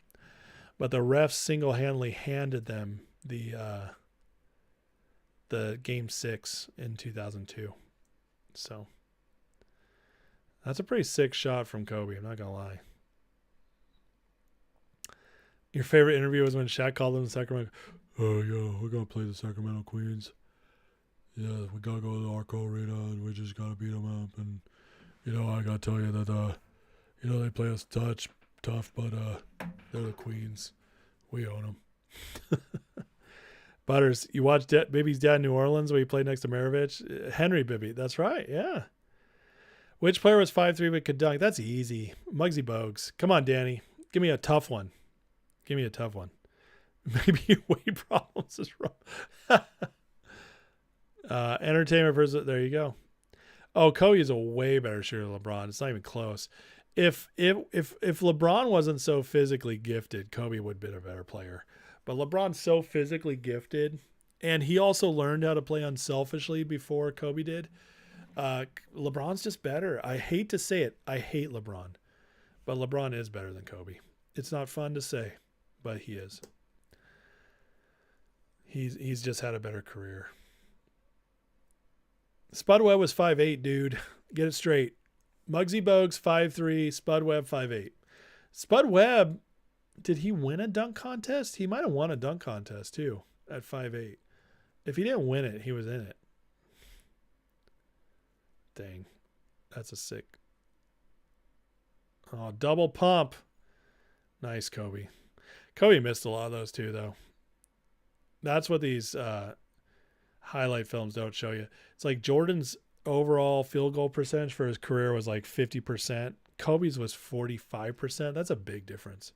But the refs single-handedly handed them the Game 6 in 2002. So that's a pretty sick shot from Kobe. I'm not going to lie. Your favorite interview was when Shaq called them the Sacramento. Oh, yeah, we're going to play the Sacramento Queens. Yeah, we got to go to the Arco Arena and we just got to beat them up. And, I got to tell you that, they play us tough, but they're the Queens. We own them. Butters, you watched Bibby's dad in New Orleans where he played next to Maravich? Henry Bibby, that's right, yeah. Which player was 5'3" but could dunk? That's easy. Muggsy Bogues. Come on, Danny. Give me a tough one. Maybe your weight problems is wrong. Entertainment versus, there you go. Oh, Kobe is a way better shooter than LeBron. It's not even close. if LeBron wasn't so physically gifted, Kobe would have been a better player. But LeBron's so physically gifted, and he also learned how to play unselfishly before Kobe did. LeBron's just better. I hate to say it. I hate LeBron. But LeBron is better than Kobe. It's not fun to say, but he is. He's just had a better career. Spud Webb was 5'8", dude. Get it straight. Muggsy Bogues 5'3", Spud Webb 5'8". Spud Webb, did he win a dunk contest? He might have won a dunk contest too at 5'8". If he didn't win it, he was in it. Dang. That's a sick. Oh, double pump. Nice, Kobe. Kobe missed a lot of those too, though. That's what these highlight films don't show you. It's like Jordan's overall field goal percentage for his career was like 50%. Kobe's was 45%. That's a big difference.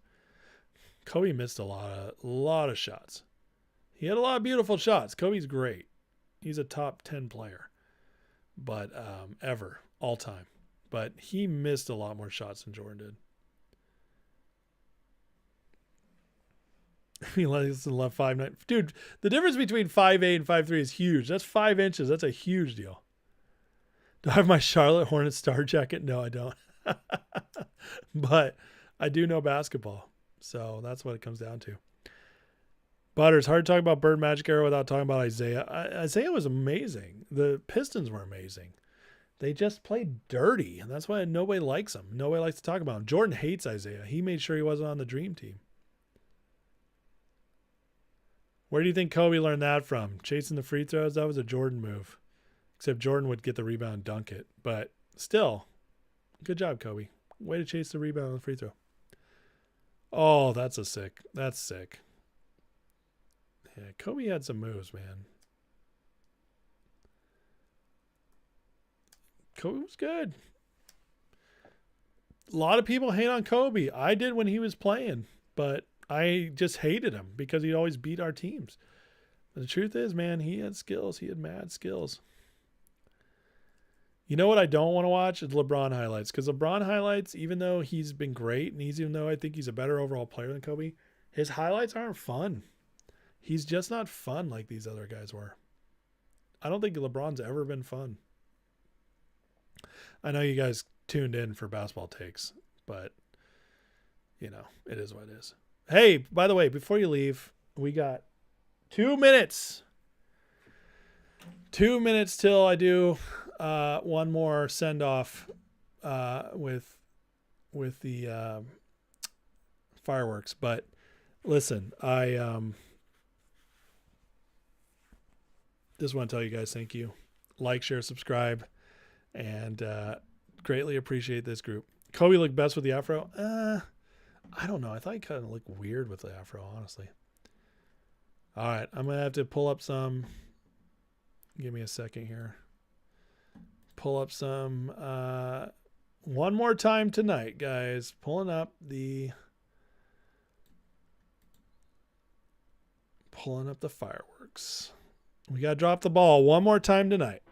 Kobe missed a lot of shots. He had a lot of beautiful shots. Kobe's great. He's a top 10 player, but ever, all time. But he missed a lot more shots than Jordan did. He less than left 5'9". Dude, the difference between 5'8" and 5'3" is huge. That's 5 inches. That's a huge deal. Do I have my Charlotte Hornets star jacket? No, I don't. But I do know basketball. So that's what it comes down to. Butters, hard to talk about Bird Magic era without talking about Isaiah. Isaiah was amazing. The Pistons were amazing. They just played dirty, and that's why nobody likes them. Nobody likes to talk about him. Jordan hates Isaiah. He made sure he wasn't on the Dream Team. Where do you think Kobe learned that from? Chasing the free throws? That was a Jordan move. Except Jordan would get the rebound and dunk it. But still, good job, Kobe. Way to chase the rebound on the free throw. Oh, that's sick. That's sick. Yeah, Kobe had some moves, man. Kobe was good. A lot of people hate on Kobe. I did when he was playing, but I just hated him because he'd always beat our teams. But the truth is, man, he had skills. He had mad skills. You know what I don't want to watch is LeBron highlights, because LeBron highlights, even though he's been great, and even though I think he's a better overall player than Kobe, his highlights aren't fun. He's just not fun like these other guys were. I don't think LeBron's ever been fun. I know you guys tuned in for basketball takes, but, you know, it is what it is. Hey, by the way, before you leave, we got 2 minutes. 2 minutes till I do one more send-off with the fireworks. But listen, I just want to tell you guys thank you. Like, share, subscribe, and greatly appreciate this group. Kobe looked best with the afro. I don't know. I thought he kind of looked weird with the afro, honestly. All right, I'm going to have to pull up some. Give me a second here. Pull up some. One more time tonight, guys. Pulling up the fireworks. We got to drop the ball one more time tonight.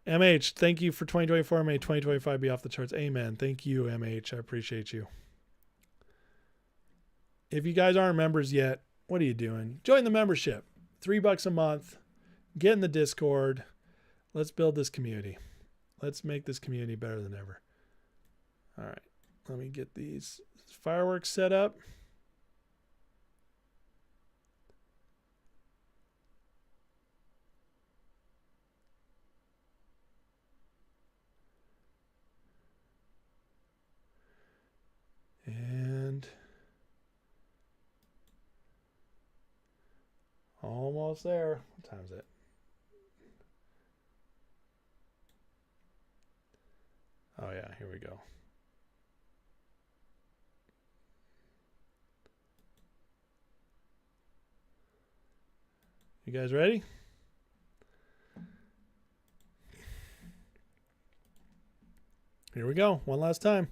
MH, thank you for 2024. May 2025 be off the charts. Amen. Thank you, MH. I appreciate you. If you guys aren't members yet, what are you doing? Join the membership. $3 a month. Get in the Discord. Let's build this community. Let's make this community better than ever. All right. Let me get these fireworks set up. And almost there. What time is it? Oh yeah, here we go. You guys ready? Here we go. One last time.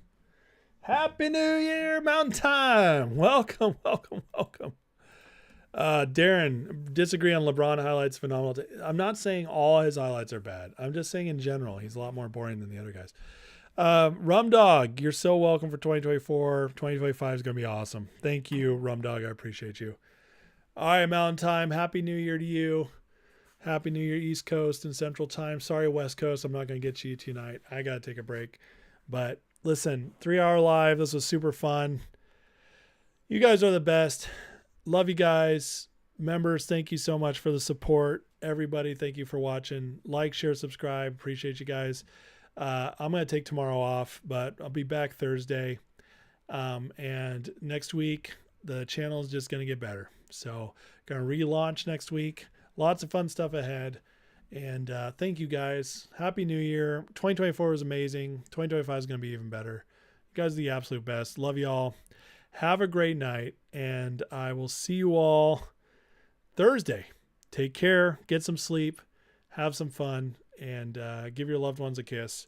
Happy New Year, Mountain Time. Welcome, welcome, welcome. Darren, disagree on LeBron highlights. Phenomenal. I'm not saying all his highlights are bad. I'm just saying in general, he's a lot more boring than the other guys. Rum Dog, you're so welcome for 2024. 2025 is going to be awesome. Thank you, Rum Dog. I appreciate you. All right, Mountain Time. Happy New Year to you. Happy New Year, East Coast and Central Time. Sorry, West Coast. I'm not going to get you tonight. I got to take a break. But listen, 3-hour live. This was super fun. You guys are the best. Love you guys. Members, thank you so much for the support. Everybody, thank you for watching. Like, share, subscribe. Appreciate you guys. I'm going to take tomorrow off, but I'll be back Thursday. And next week, the channel is just going to get better. So going to relaunch next week. Lots of fun stuff ahead. And thank you guys. Happy New Year. 2024 was amazing. 2025 is going to be even better. You guys are the absolute best. Love you all. Have a great night. And I will see you all Thursday. Take care. Get some sleep. Have some fun. And give your loved ones a kiss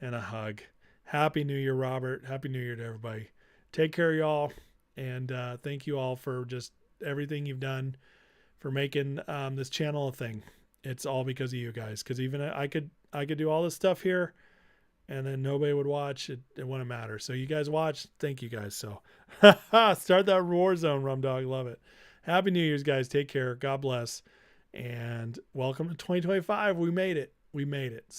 and a hug. Happy New Year, Robert. Happy New Year to everybody. Take care, y'all. And thank you all for just everything you've done for making this channel a thing. It's all because of you guys. Because even I could do all this stuff here, and then nobody would watch. It wouldn't matter. So you guys watch. Thank you guys. So start that war zone, Rum Dog. Love it. Happy New Year's, guys. Take care. God bless. And welcome to 2025. We made it. We made it. So